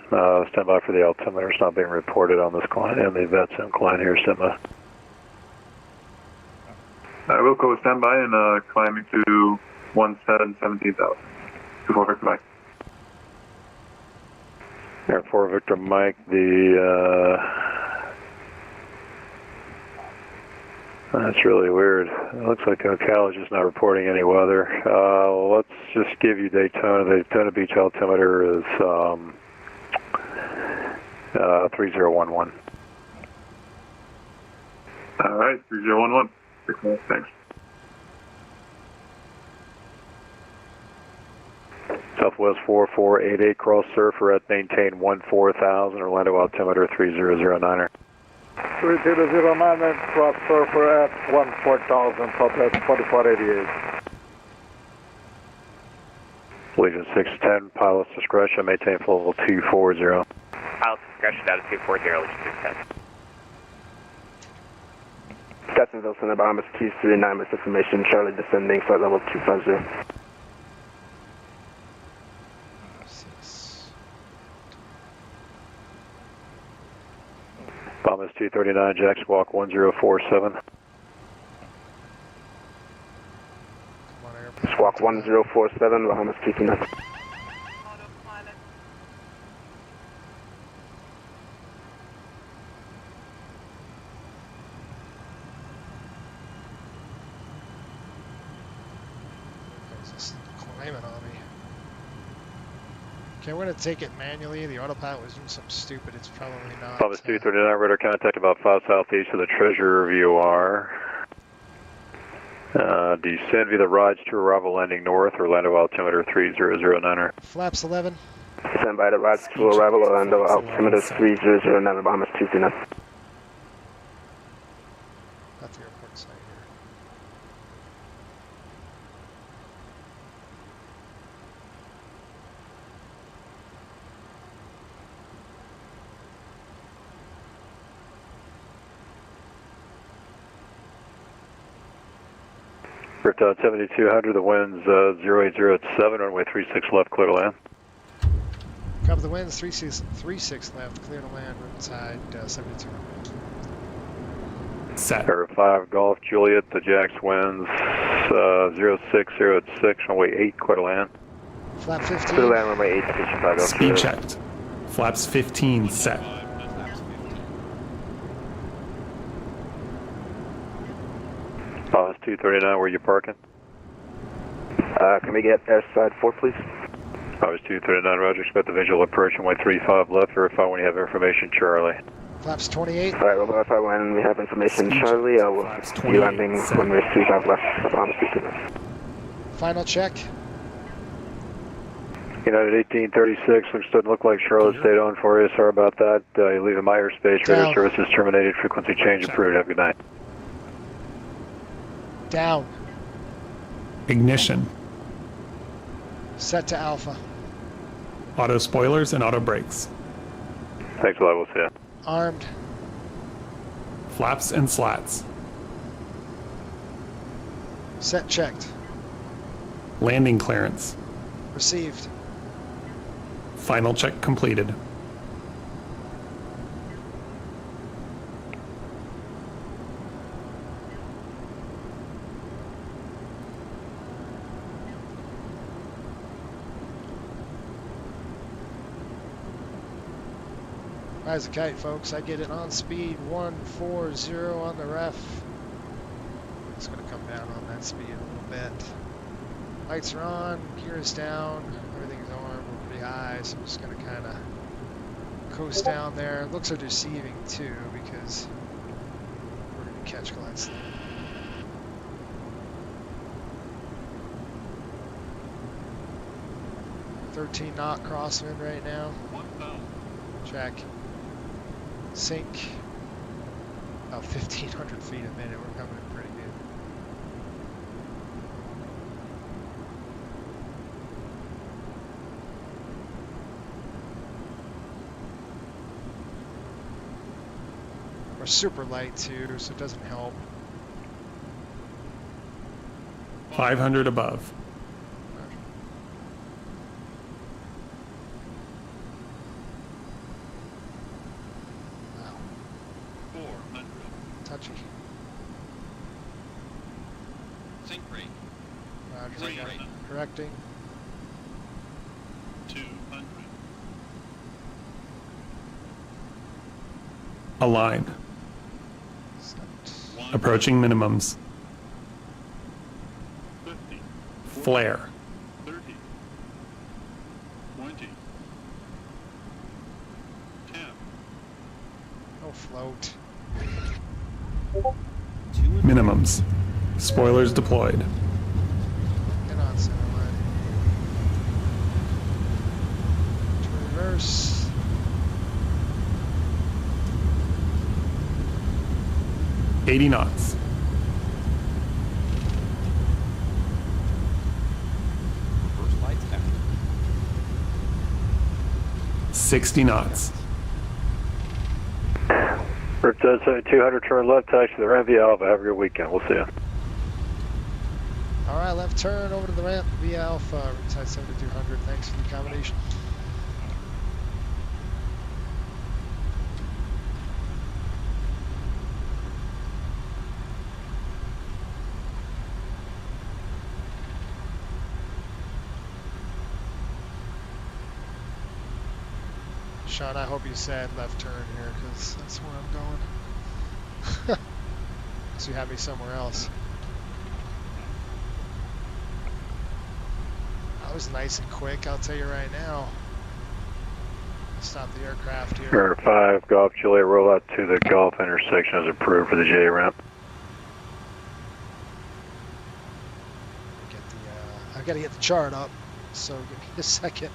Stand by for the altimeter. It's not being reported on this climb, and the VET's incline here, stand by. I will go standby and climbing to 17,000. 24 Victor Mike. Air 4 Victor Mike, the That's really weird. It looks like Ocala is just not reporting any weather. Let's just give you Daytona. The Daytona Beach altimeter is 3011. All right, 3011. Thanks. Southwest 4488, cross surfer at maintain 14,000, Orlando altimeter 3009er. 3009, cross surfer at 14,000, Southwest 4488. Legion 610, pilot's discretion, maintain full level 240. Pilot's discretion out of 240, Legion 610. Jacksonville Center, Bahamas 239, with information, Charlie descending, flight level 250. Bahamas 239, Jack Squawk 1047. Squawk 1047, Bahamas 229. Climbing on me. Okay, we're going to take it manually. The autopilot was doing something stupid. It's probably not. Bahamas 239, radar contact about 5 southeast of the Treasure VOR. Descend via the Rods to arrival landing north, Orlando altimeter 3009er. Flaps 11. Descend by the Rods to arrival, Orlando altimeter 3009, Bahamas 229. Got the airport site here. Riptide 7200, the wind's 0807, runway 36 left, clear to land. Copy the winds, 36 left, clear to land, Riptide 7200. Set. Air 5 Golf Juliet, the Jax winds 0606, runway 8, clear to land. Flap 15. Clear to land, runway 8, to Chicago. Speed checked. Flaps 15 set. Bahamas 239, where you parking? Can we get airside 4, please? Bahamas 239, roger. Expect the visual approach, runway 35 left. Verify when you have information, Charlie. Flaps 28. Alright, we'll verify when we have information, Charlie. I will be landing when we're 35 left, Bahamas 229. Final check. United 1836, which doesn't look like Charlotte stayed on for you. Sorry about that. You're leaving my airspace. Radar services terminated. Frequency change approved. Have a good night. Down. Ignition. Set to Alpha. Auto spoilers and auto brakes. Thanks a lot. We'll see you. Armed. Flaps and slats. Set checked. Landing clearance. Received. Final check completed. Rise a kite, folks. I get it on speed 140 on the ref. It's going to come down on that speed a little bit. Lights are on, gear is down, everything's on. We're pretty high, so I'm just going to kind of coast down there. Looks are deceiving too because we're going to catch glide slope. $13 knot crosswind right now. Check. Sink about 1,500 feet a minute. We're coming in pretty good. We're super light too, so it doesn't help. 500 above. Touchy. Sink rate. Roger, Sink I got rate. it. Correcting. 200. Align. Set. Approaching minimums. 50, Flare. 30, 20, 10. Oh, float. Minimums. Spoilers deployed. Get on, center line. To reverse. $80 knots. Reverse lights out. 60 knots. Riptide 200, turn left, taxi to the ramp via Alpha. Have a good weekend. We'll see you. All right, left turn over to the ramp via Alpha. Riptide 7200. Thanks for the accommodation. Sean, I hope you said left turn here, because that's where I'm going. So you have me somewhere else. That was nice and quick, I'll tell you right now. Stop the aircraft here. Air 5, Golf Juliet, roll out to the Golf intersection as approved for the J ramp. I've got to get the chart up, so give me a second.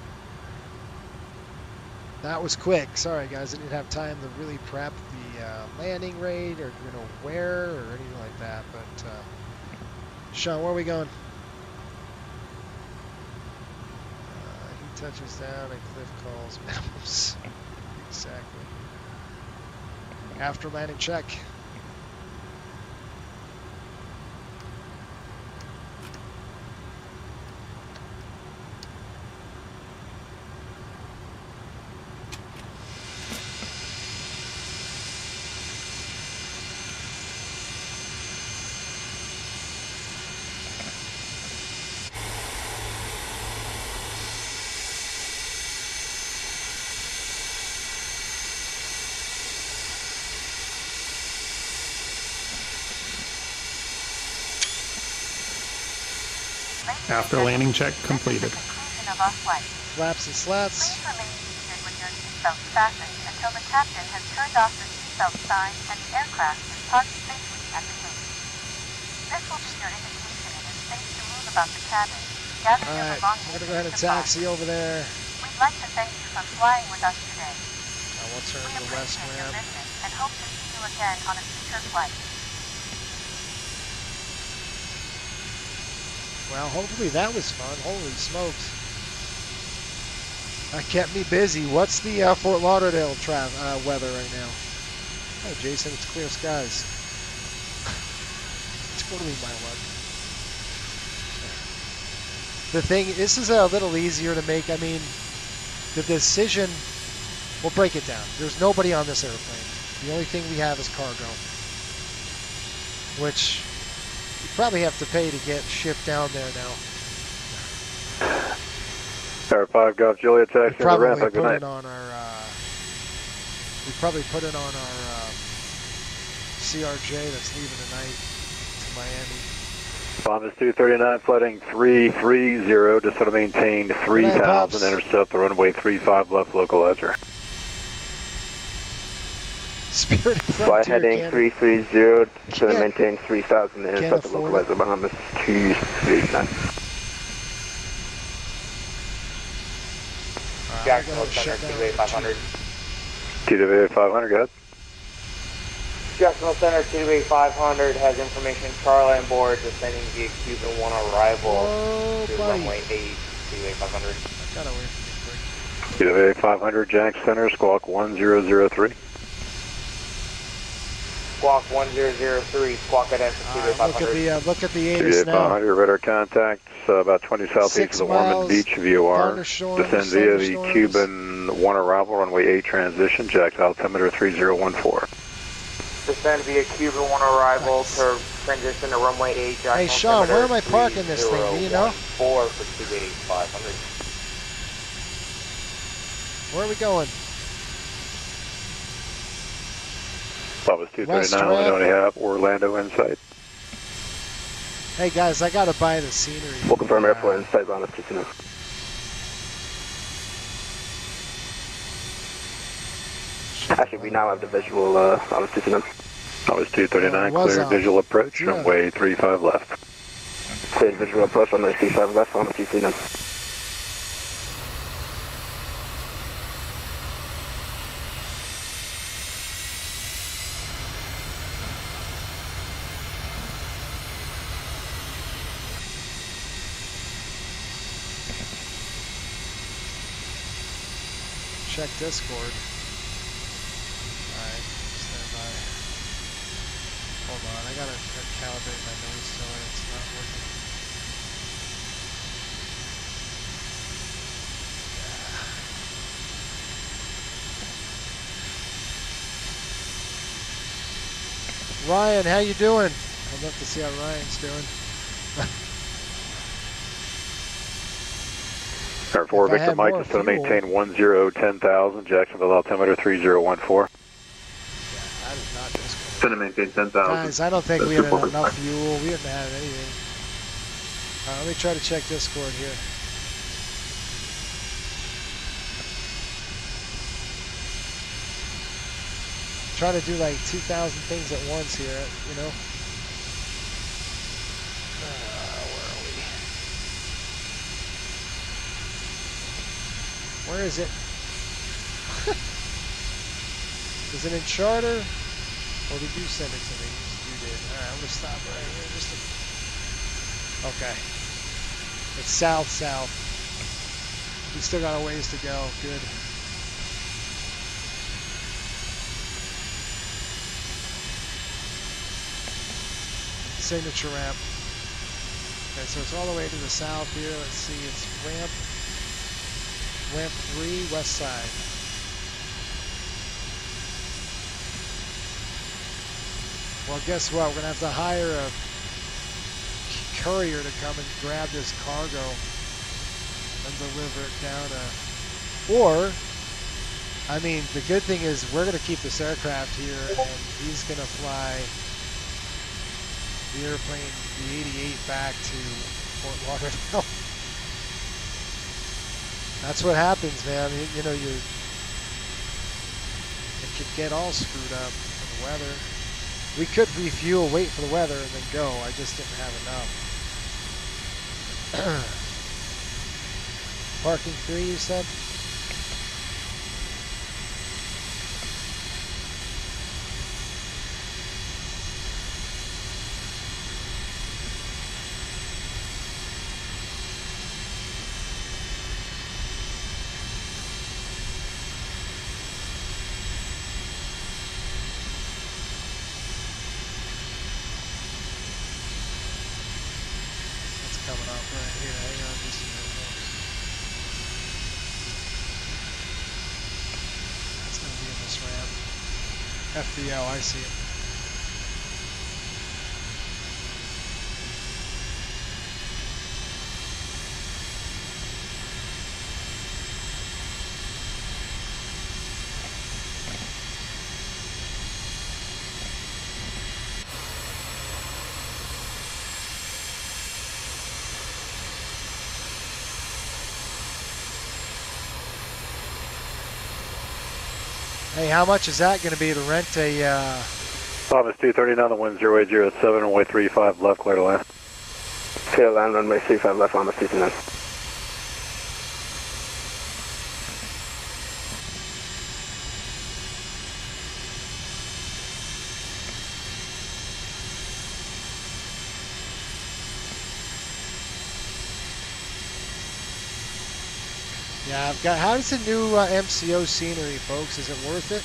That was quick. Sorry, guys. I didn't have time to really prep the landing rate or where or anything like that. But Sean, where are we going? He touches down and Cliff calls minimums. Exactly. After landing check. After landing check completed. Conclusion of our flight. Flaps and slats. Please remain seated with your seatbelt fastened until the captain has turned off the seatbelt sign and the aircraft is parked safely at the gate. This will be your indication it is safe to move about the cabin. Gather your Alright, belongings we're going to go ahead and taxi over there. We'd like to thank you for flying with us today. Now we'll turn to the west Appreciate your ramp. business and hope to see you again on a future flight. Well, hopefully that was fun. Holy smokes. That kept me busy. What's the Fort Lauderdale weather right now? Oh, Jason, it's clear skies. Totally my luck. The thing, this is a little easier to make. I mean, the decision, we'll break it down. There's nobody on this airplane. The only thing we have is cargo, which you probably have to pay to get shipped down there now. Air 5, Golf Juliet, taxi to the ramp. Good night. We probably put it on our CRJ that's leaving tonight to Miami. Bombas 239, flooding 330, just to maintain 3000, intercept the runway 35 left localizer. Spirit Fly heading 330, to maintain 3000, intercept the localizer Bahamas 239. Jacksonville Center, TWA 500. TWA 500, go ahead. Jacksonville Center, TWA 500 has information Charlie on board, descending via Cuban 1 arrival to runway 8, TWA 500. Got away from me quick. TWA 500, Jack Center, squawk 1003. Squawk 1003, squawk at TWA 500. Look at the ATIS TWA now. 500, radar contact, about 20 southeast of the Ormond Beach VOR. Descend via the Cuban 1 arrival, runway 8 transition, Jack altimeter 3014. Descend via Cuban 1 arrival to transition to runway 8. Hey Sean, where am I parking this thing? Do you know? 4 for TWA 500. Where are we going? Bombas 239, we only have Orlando in sight. Hey guys, I gotta buy the scenery. We'll confirm airport in sight on the 229. Actually, we now have the visual on the 229. That was 239, clear visual approach, runway 35 left. Clear visual approach, runway 35 left on the 229. Check Discord. Alright, stand by. Hold on, I gotta calibrate my nose to it. It's not working. Ryan, how you doing? I'd love to see how Ryan's doing. Air 4, Victor Mike, just going to maintain 1010,000, Jacksonville altimeter 3014. That is not Discord. Going to maintain 10,000. Guys, I don't think we had enough fuel. We haven't had anything. Let me try to check Discord here. Trying to do like 2,000 things at once here, you know? Where is it? Is it in charter? Or did you send it to me? You did. Alright, I'm gonna stop right here just a... Okay. It's south-south. We still got a ways to go. Good. Signature ramp. Okay, so it's all the way to the south here. Let's see, it's ramp 3, west side. Well, guess what? We're gonna have to hire a courier to come and grab this cargo and deliver it down or, I mean, the good thing is we're gonna keep this aircraft here and he's gonna fly the airplane, the 88, back to Fort Lauderdale. That's what happens, man. You know, it could get all screwed up with the weather. We could refuel, wait for the weather, and then go. I just didn't have enough. Parking 3, you said? FBO, I see it. Hey, how much is that going to be to rent a... Thomas 239, the wind 0807, runway 35 left, clear to land. Clear to land, runway 35 left, Thomas 239. Yeah, I've got... How's the new MCO scenery, folks? Is it worth it?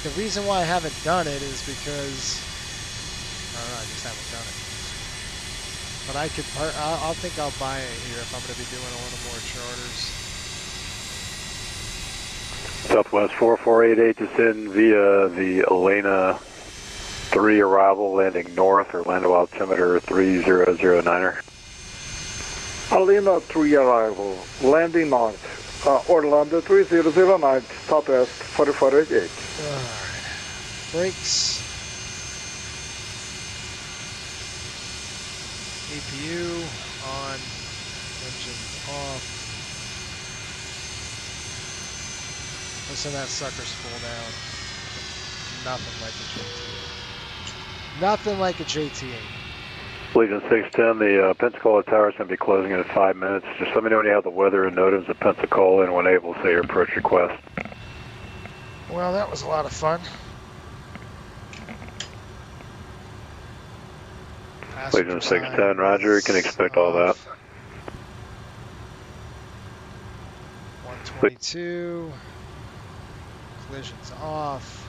The reason why I haven't done it is because... I don't know, I just haven't done it. But I could... I think I'll buy it here if I'm going to be doing one of more charters. Southwest 4488 descend via the Elena 3 arrival, landing north, Orlando altimeter 3009er. Elena 3 arrival, landing north, Orlando 3009, southwest 4488. Brakes. APU on. Engines off. Listen to that sucker spool down. Nothing like a JT8. Nothing like a JT8. Legion 610, the Pensacola Tower is going to be closing in 5 minutes. Just let me know when you have the weather and NOTAMs at Pensacola and when able, say your approach request. Well, that was a lot of fun. Legion 610, roger, you can expect all that. 122. Collisions off.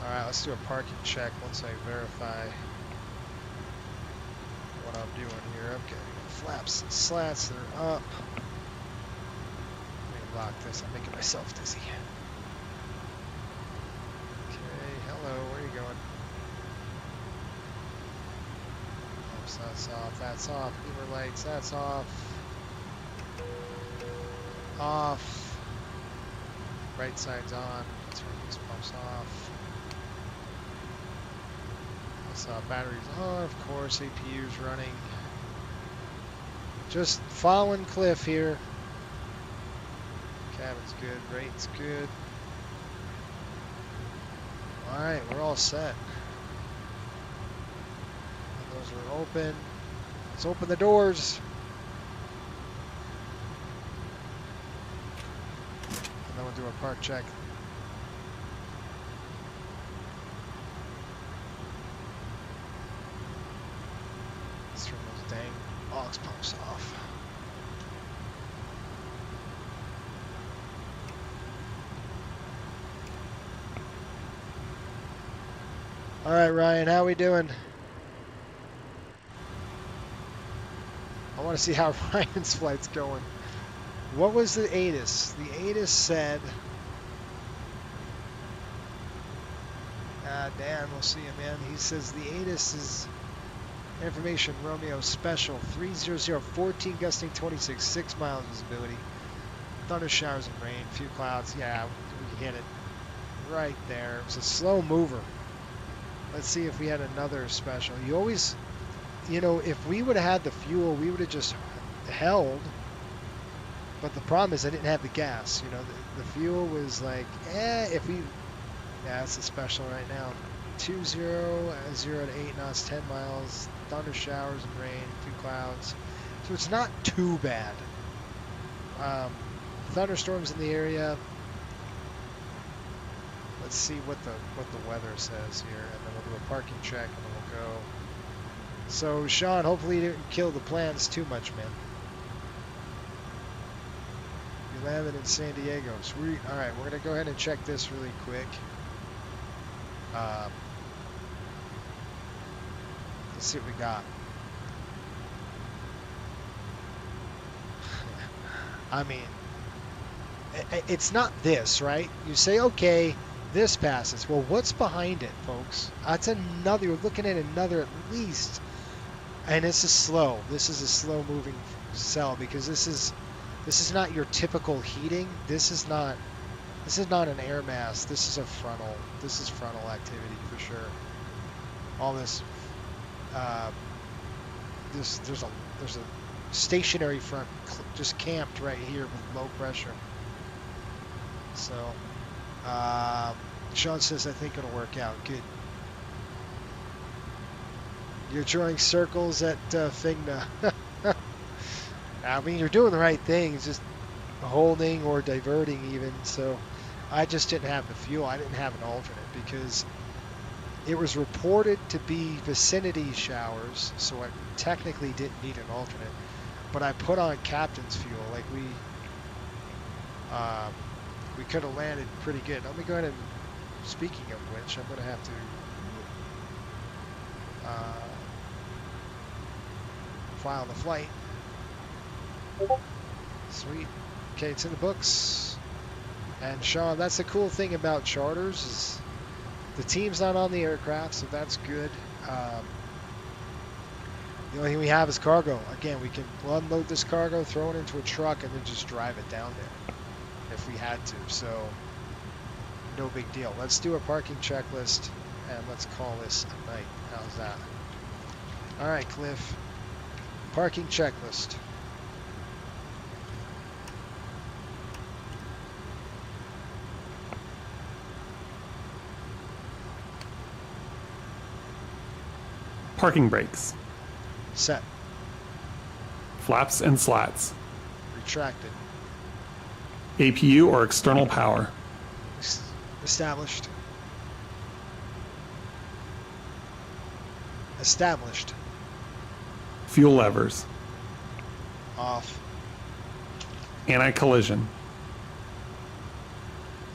Alright, let's do a parking check once I verify what I'm doing here. Okay, flaps and slats, they're up. Let me lock this, I'm making myself dizzy. Okay, hello, where are you going? Oops, that's off, that's off. Beamer lights, that's off. Off. Right side's on. Turn these pumps off. Batteries on, of course. APU's running. Just following Cliff here. Cabin's good. Rate's good. Alright, we're all set. Those are open. Let's open the doors. And then we'll do a park check. Let's turn those dang aux pumps off. All right, Ryan, how we doing? I want to see how Ryan's flight's going. What was the ATIS? The ATIS said, Dan, we'll see you, man. He says the ATIS is information Romeo special 300, 14 gusting 26, 6 miles visibility, thunder showers and rain, few clouds. Yeah, we hit it right there. It was a slow mover. Let's see if we had another special. You always, you know, if we would have had the fuel, we would have just held. But the problem is I didn't have the gas. You know, the fuel was like, if we, yeah, it's a special right now. 20, 0 to 8 knots, 10 miles, thunder showers and rain, few clouds. So it's not too bad. Thunderstorms in the area. Let's see what the weather says here, and then we'll do a parking check, and then we'll go. So, Sean, hopefully you didn't kill the plans too much, man. You landed in San Diego. Sweet. All right, we're going to go ahead and check this really quick. Let's see what we got. I mean, it's not this, right? You say, okay, this passes. Well, what's behind it, folks? That's another. You're looking at another at least, and this is slow. This is a slow-moving cell because this is not your typical heating. This is not an air mass. This is a frontal. This is frontal activity for sure. All this. There's a stationary front just camped right here with low pressure. So, Sean says, I think it'll work out. Good. You're drawing circles at Figna. I mean, you're doing the right thing. It's just holding or diverting even. So, I just didn't have the fuel. I didn't have an alternate because it was reported to be vicinity showers. So, I technically didn't need an alternate. But I put on captain's fuel. Like we could have landed pretty good. Let me go ahead and, speaking of which, I'm going to have to file the flight. Sweet. Okay, it's in the books. And Sean, that's the cool thing about charters is the team's not on the aircraft, so that's good. The only thing we have is cargo. Again, we can unload this cargo, throw it into a truck, and then just drive it down there if we had to. So no big deal. Let's do a parking checklist, and let's call this a night. How's that? All right, Cliff. Parking checklist. Parking brakes. Set. Flaps and slats. Retracted. APU or external power. Established. Established. Fuel levers. Off. Anti-collision.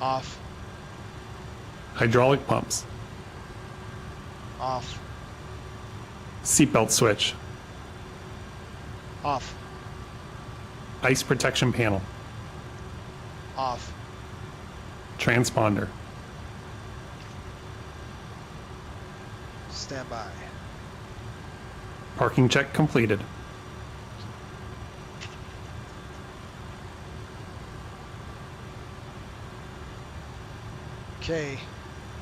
Off. Hydraulic pumps. Off. Seatbelt switch. Off. Ice protection panel. Off. Transponder. Stand by. Parking check completed. Okay,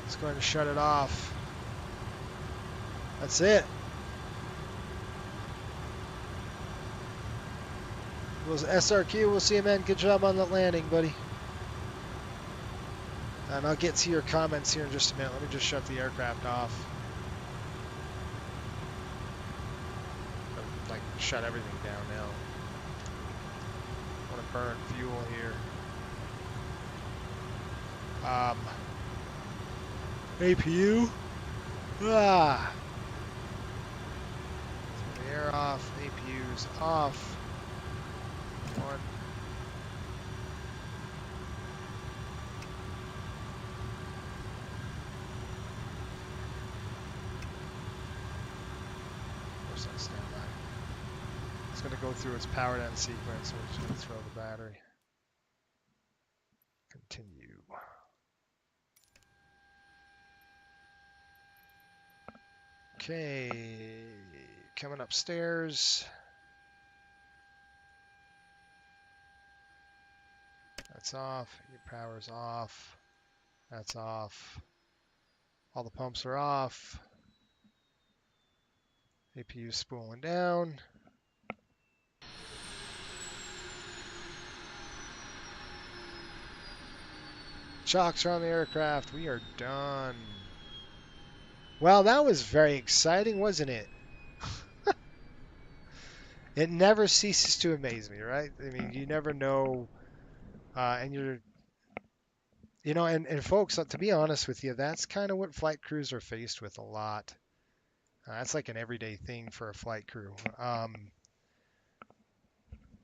let's go ahead and shut it off. That's it. It was SRQ. We'll see you, man. Good job on the landing, buddy. And I'll get to your comments here in just a minute. Let me just shut the aircraft off. Like, shut everything down now. I want to burn fuel here. APU. Ah. So the air off. APU's off. One. Where's that standby? It's going to go through its power down sequence, so it's going to throw the battery. Continue. Okay, coming upstairs. That's off. Your power's off. That's off. All the pumps are off. APU spooling down. Chocks are on the aircraft. We are done. Well, that was very exciting, wasn't it? It never ceases to amaze me, right? I mean, you never know, and you're, you know, and folks, to be honest with you, that's kind of what flight crews are faced with a lot. That's like an everyday thing for a flight crew.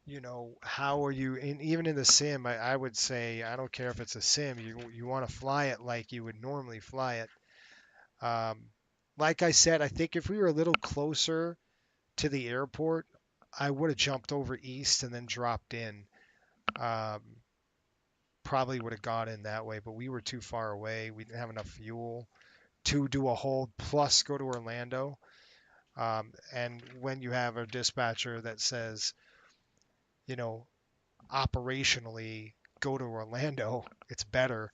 You know, how are you, even in the sim, I would say, I don't care if it's a sim, you want to fly it like you would normally fly it. Like I said, I think if we were a little closer to the airport, I would have jumped over east and then dropped in. Probably would have got in that way, but we were too far away. We didn't have enough fuel to do a hold plus go to Orlando. And when you have a dispatcher that says, you know, operationally go to Orlando, it's better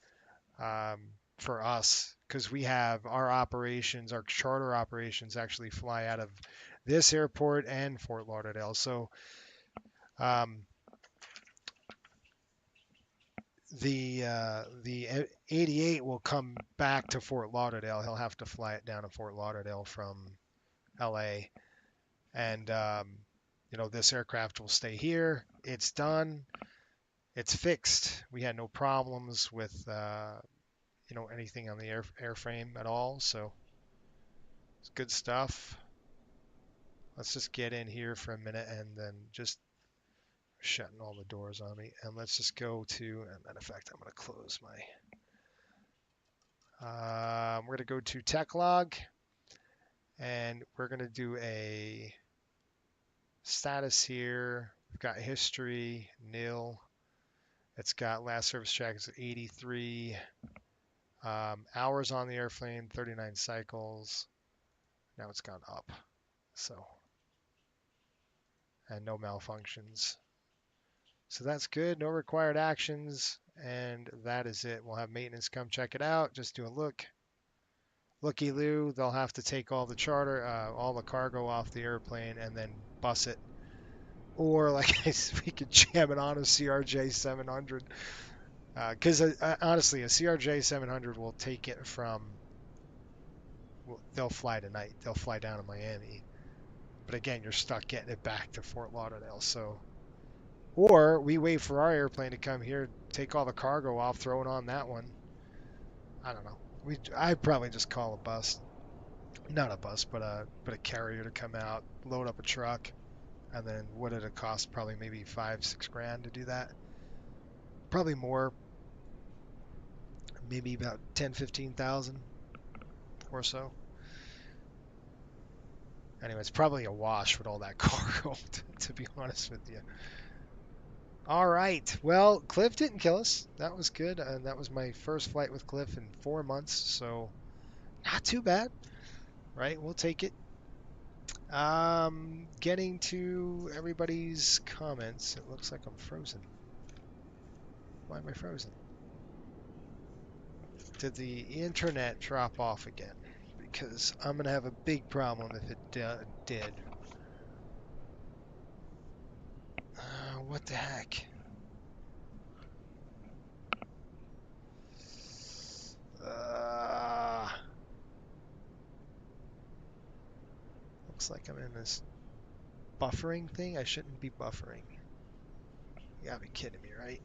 for us because we have our operations, our charter operations actually fly out of this airport and Fort Lauderdale. So the 88 will come back to Fort Lauderdale. He'll have to fly it down to Fort Lauderdale from LA. And you know, this aircraft will stay here. It's done. It's fixed. We had no problems with you know, anything on the airframe at all. So it's good stuff. Let's just get in here for a minute and then just shutting all the doors on me. And let's just go to, as a matter of fact, I'm going to close my, we're going to go to tech log and we're going to do a status here. We've got history, nil. It's got last service check is 83. Hours on the airplane, 39 cycles. Now it's gone up. So, and no malfunctions. So that's good. No required actions. And that is it. We'll have maintenance come check it out. Just do a look. Looky-loo. They'll have to take all the charter, all the cargo off the airplane and then bus it. Or like I said, we could jam it on a CRJ 700. Because honestly, a CRJ 700 will take it from. Well, they'll fly tonight. They'll fly down to Miami. But again, you're stuck getting it back to Fort Lauderdale. So, or we wait for our airplane to come here, take all the cargo off, throw it on that one. I don't know. I'd probably just call a bus, not a bus, but a carrier to come out, load up a truck, and then what did it cost? Probably maybe $5-6 grand to do that. Probably more. Maybe about 10,000-15,000 or so. Anyway, it's probably a wash with all that cargo, to be honest with you. All right. Well, Cliff didn't kill us. That was good. And that was my first flight with Cliff in 4 months. So not too bad, right? We'll take it. Getting to everybody's comments. It looks like I'm frozen. Why am I frozen? Did the internet drop off again? Because I'm going to have a big problem if it did. What the heck? Looks like I'm in this buffering thing. I shouldn't be buffering. You gotta be kidding me, right?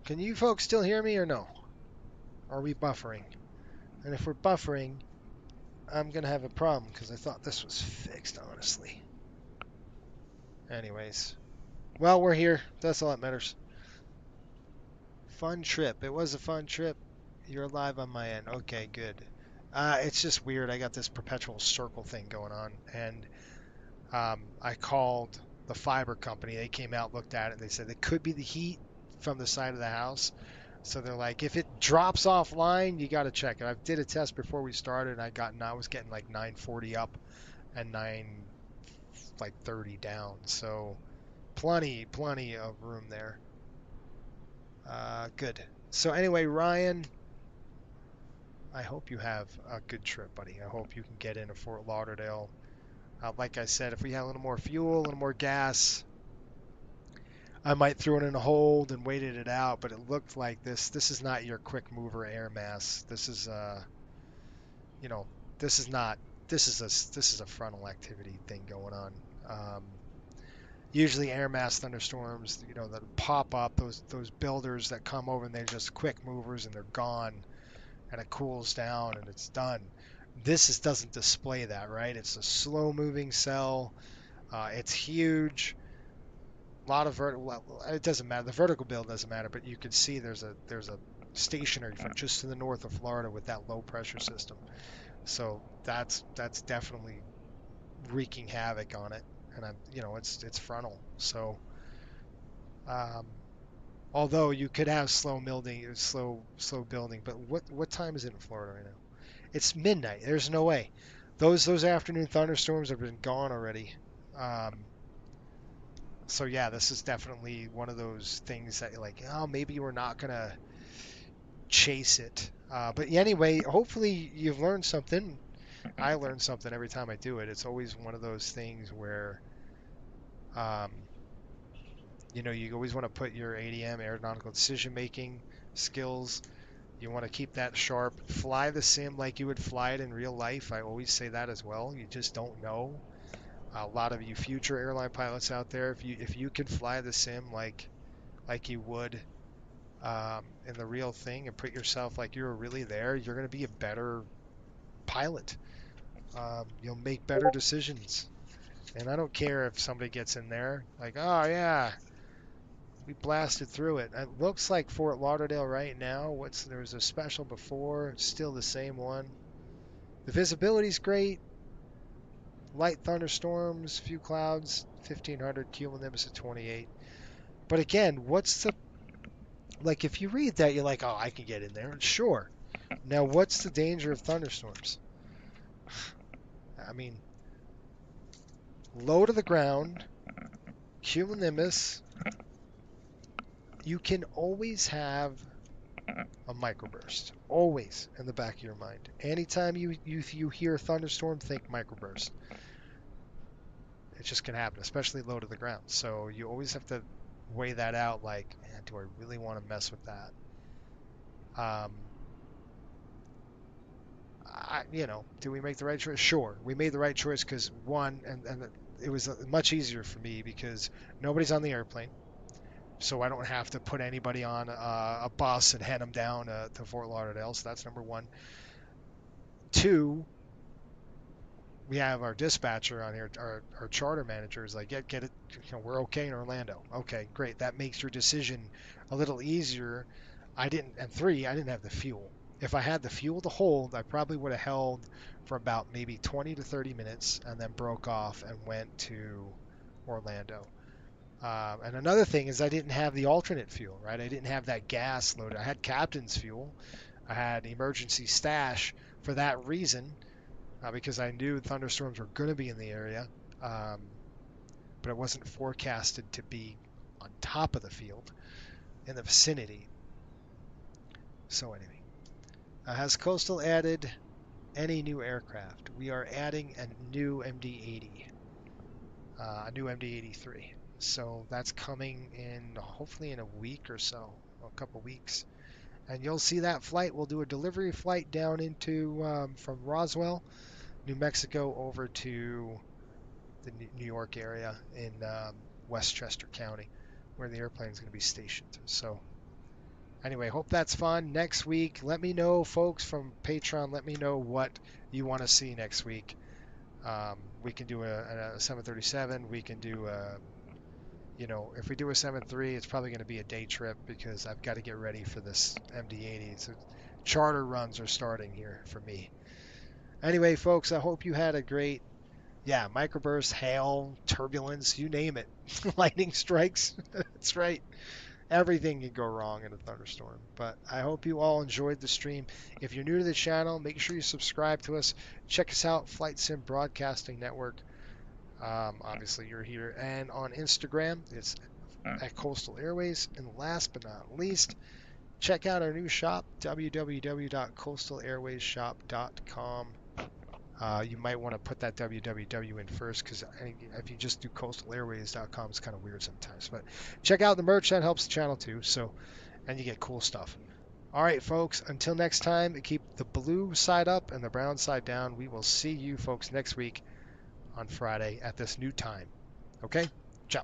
Can you folks still hear me or no? Are we buffering? And if we're buffering, I'm gonna have a problem because I thought this was fixed, honestly. Anyways. Well, we're here. That's all that matters. Fun trip. It was a fun trip. You're live on my end. Okay, good. It's just weird. I got this perpetual circle thing going on, and I called the fiber company. They came out, looked at it, and they said it could be the heat from the side of the house. So they're like, if it drops offline, you got to check it. I did a test before we started, and I was getting like 940 up and 30 down. So plenty of room there. Good. So anyway, Ryan, I hope you have a good trip, buddy. I hope you can get into Fort Lauderdale. Like I said, if we had a little more fuel, a little more gas, I might throw it in a hold and waited it out, but it looked like this is not your quick mover air mass. This is this is a frontal activity thing going on. Usually air mass thunderstorms, that pop up, those builders that come over and they're just quick movers and they're gone and it cools down and it's done. This doesn't display that, right? It's a slow moving cell. It's huge. A lot of vertical. It doesn't matter. The vertical build doesn't matter, but you can see there's a stationary front just to the north of Florida with that low pressure system. So that's definitely wreaking havoc on it, and it's frontal. So although you could have slow building, but what time is it in Florida right now? It's midnight. There's no way. Those afternoon thunderstorms have been gone already. So yeah, this is definitely one of those things that maybe we're not gonna chase it. But anyway, hopefully you've learned something. I learn something every time I do it. It's always one of those things where, you always want to put your ADM, aeronautical decision-making skills. You want to keep that sharp. Fly the sim like you would fly it in real life. I always say that as well. You just don't know. A lot of you future airline pilots out there, if you can fly the sim like you would in the real thing and put yourself like you're really there, you're going to be a better pilot. You'll make better decisions. And I don't care if somebody gets in there like, oh yeah, we blasted through it. It looks like Fort Lauderdale right now. There was a special before, still the same one. The visibility's great. Light thunderstorms, few clouds, 1500 cumulonimbus at 28. But again, what's like if you read that, you're like, oh, I can get in there. Sure. Now, what's the danger of thunderstorms? I mean, low to the ground, cumulonimbus, you can always have a microburst. Always in the back of your mind. Anytime you hear a thunderstorm, think microburst. It just can happen, especially low to the ground. So you always have to weigh that out like, man, do I really want to mess with that? Do we make the right choice? Sure. We made the right choice because, one, and it was much easier for me because nobody's on the airplane. So I don't have to put anybody on a bus and head them down to Fort Lauderdale. So that's number one. Two, we have our dispatcher on here, our charter manager is like, get it, we're okay in Orlando. Okay, great. That makes your decision a little easier. And three, I didn't have the fuel. If I had the fuel to hold, I probably would have held for about maybe 20 to 30 minutes and then broke off and went to Orlando. And another thing is I didn't have the alternate fuel, right? I didn't have that gas loaded. I had captain's fuel. I had emergency stash for that reason, because I knew thunderstorms were going to be in the area, but it wasn't forecasted to be on top of the field, in the vicinity. So anyway, has Coastal added any new aircraft? We are adding a new MD-80, a new MD-83. So that's coming in hopefully in a week or so, a couple weeks. And you'll see that flight. We'll do a delivery flight down into from Roswell, New Mexico, over to the New York area in Westchester County, where the airplane is going to be stationed. So anyway, hope that's fun. Next week, let me know, folks from Patreon, let me know what you want to see next week. We can do a 737. We can do if we do a 7.3, it's probably going to be a day trip because I've got to get ready for this MD-80. So charter runs are starting here for me. Anyway, folks, I hope you had a great, microburst, hail, turbulence, you name it. Lightning strikes. That's right. Everything can go wrong in a thunderstorm. But I hope you all enjoyed the stream. If you're new to the channel, make sure you subscribe to us. Check us out, Flight Sim Broadcasting Network. Obviously, you're here. And on Instagram, it's at Coastal Airways. And last but not least, check out our new shop, www.coastalairwaysshop.com. You might want to put that www in first because if you just do coastalairways.com, it's kind of weird sometimes. But check out the merch. That helps the channel too. And you get cool stuff. All right, folks, until next time, keep the blue side up and the brown side down. We will see you folks next week on Friday at this new time. Okay? Ciao.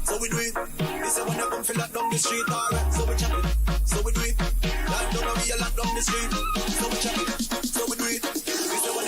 So we do it. This is when I come feel lock down the street. Alright, so we chop it. So we do it. Lock down and we lock down the street. So we chop it.